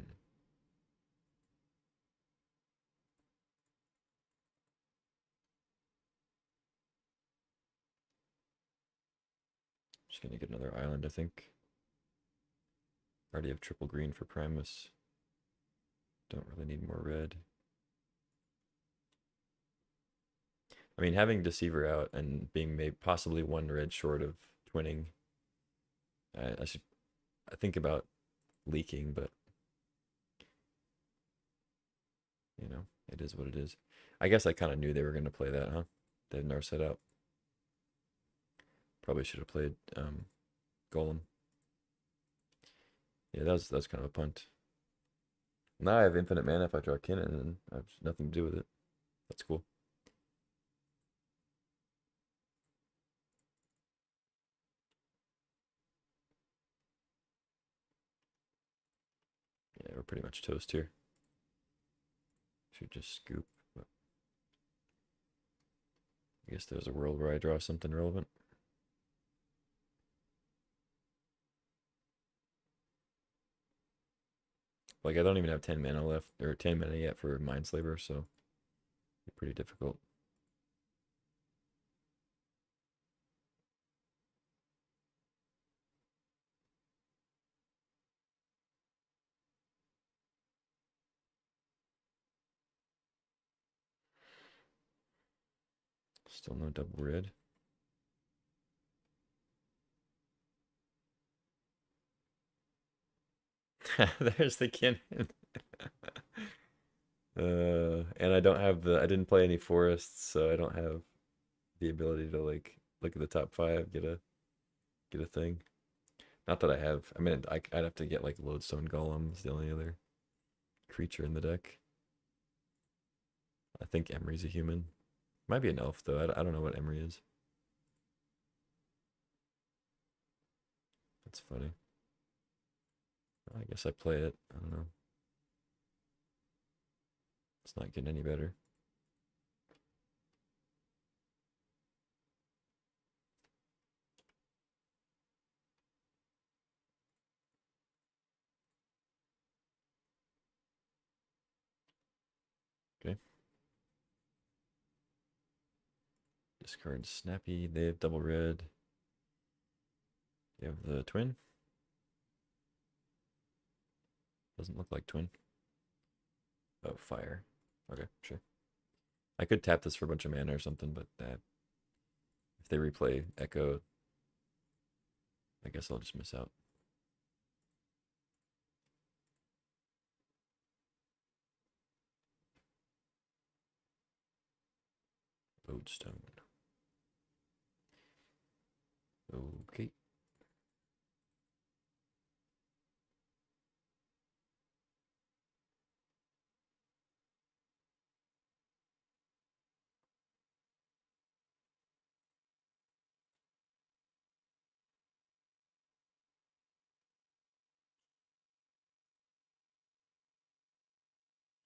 Just gonna get another island, I think. Already have triple green for Primus. Don't really need more red. I mean, having Deceiver out and being maybe possibly one red short of twinning, I think about leaking, but it is what it is. I guess I kind of knew they were going to play that, huh? They had Narset out. Probably should have played Golem. Yeah, that was kind of a punt. Now I have infinite mana if I draw Kinnan, and I have nothing to do with it. That's cool. pretty much toast here. Should just scoop. But I guess there's a world where I draw something relevant. Like, I don't even have 10 mana left, or 10 mana yet for Mindslaver, so it's pretty difficult. Still no double red. There's the Kinnan. And I don't have I didn't play any forests, so I don't have the ability to like look at the top 5, get a thing. Not that I have. I mean, I'd have to get like Lodestone Golem's the only other creature in the deck. I think Emery's a human. Might be an elf though. I don't know what Emery is. That's funny. I guess I play it. I don't know. It's not getting any better. Okay. Discard Snappy. They have double red. They have the twin. Doesn't look like twin. Oh, fire. Okay, sure. I could tap this for a bunch of mana or something, but that if they replay Echo, I guess I'll just miss out. Lodestone. Okay.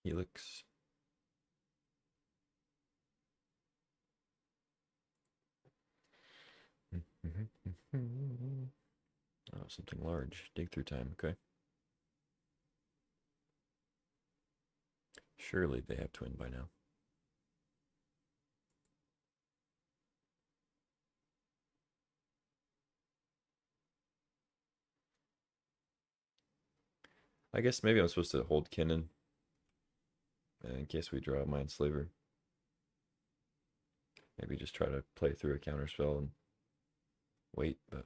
Helix. Oh, something large. Dig through time. Okay. Surely they have twin by now. I guess maybe I'm supposed to hold Kinnan in case we draw a Mindslaver. Maybe just try to play through a counterspell and wait, but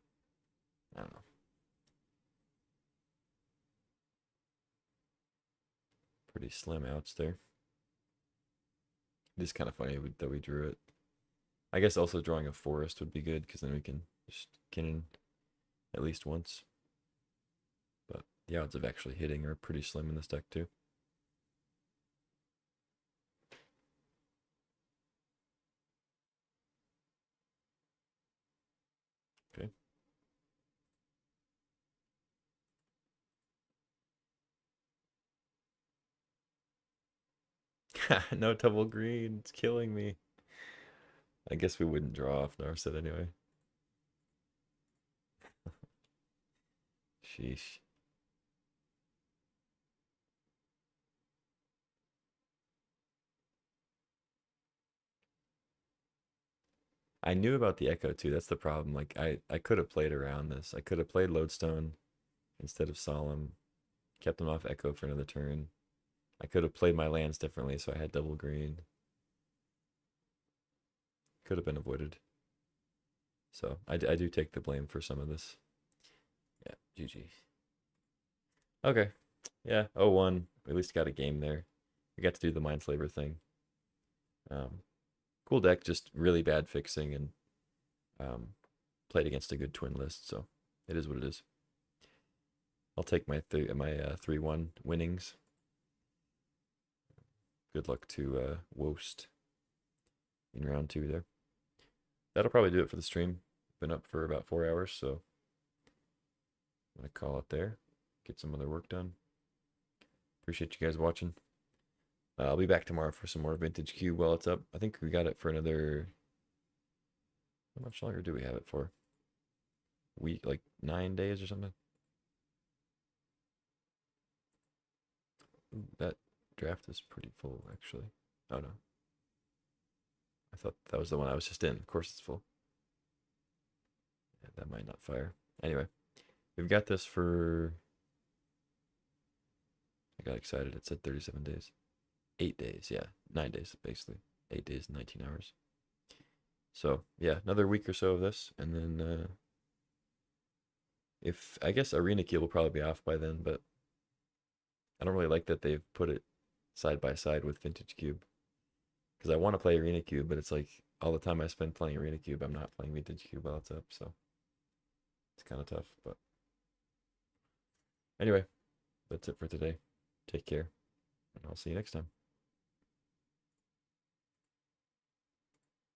I don't know. Pretty slim outs there. It is kind of funny that we drew it. I guess also drawing a forest would be good because then we can just Kinnan at least once. But the odds of actually hitting are pretty slim in this deck too. Okay. No double green. It's killing me. I guess we wouldn't draw off Narset anyway. Sheesh. I knew about the Echo too. That's the problem. Like I could have played around this. I could have played Lodestone instead of Solemn. Kept them off Echo for another turn. I could have played my lands differently, so I had double green. Could have been avoided. So I do take the blame for some of this. Yeah, GG. Okay. Yeah, 0-1. We at least got a game there. We got to do the Mindslaver thing. Cool deck, just really bad fixing and played against a good twin list, so it is what it is. I'll take my 3-1 winnings. Good luck to Wost in round 2 there. That'll probably do it for the stream. Been up for about 4 hours, so I'm gonna call it there. Get some other work done. Appreciate you guys watching. I'll be back tomorrow for some more Vintage Cube while it's up. I think we got it for another. How much longer do we have it for? Week, like 9 days or something. Ooh, that draft is pretty full, actually. Oh no. I thought that was the one I was just in. Of course it's full. Yeah, that might not fire. Anyway, we've got this for. I got excited. It said 37 days. 8 days, yeah. 9 days, basically. 8 days, 19 hours. So, yeah, another week or so of this. And then, if, I guess Arena Cube will probably be off by then, but I don't really like that they've put it side by side with Vintage Cube. Because I want to play Arena Cube, but it's like all the time I spend playing Arena Cube, I'm not playing Vintage Cube while it's up, so it's kind of tough. But anyway, that's it for today. Take care, and I'll see you next time.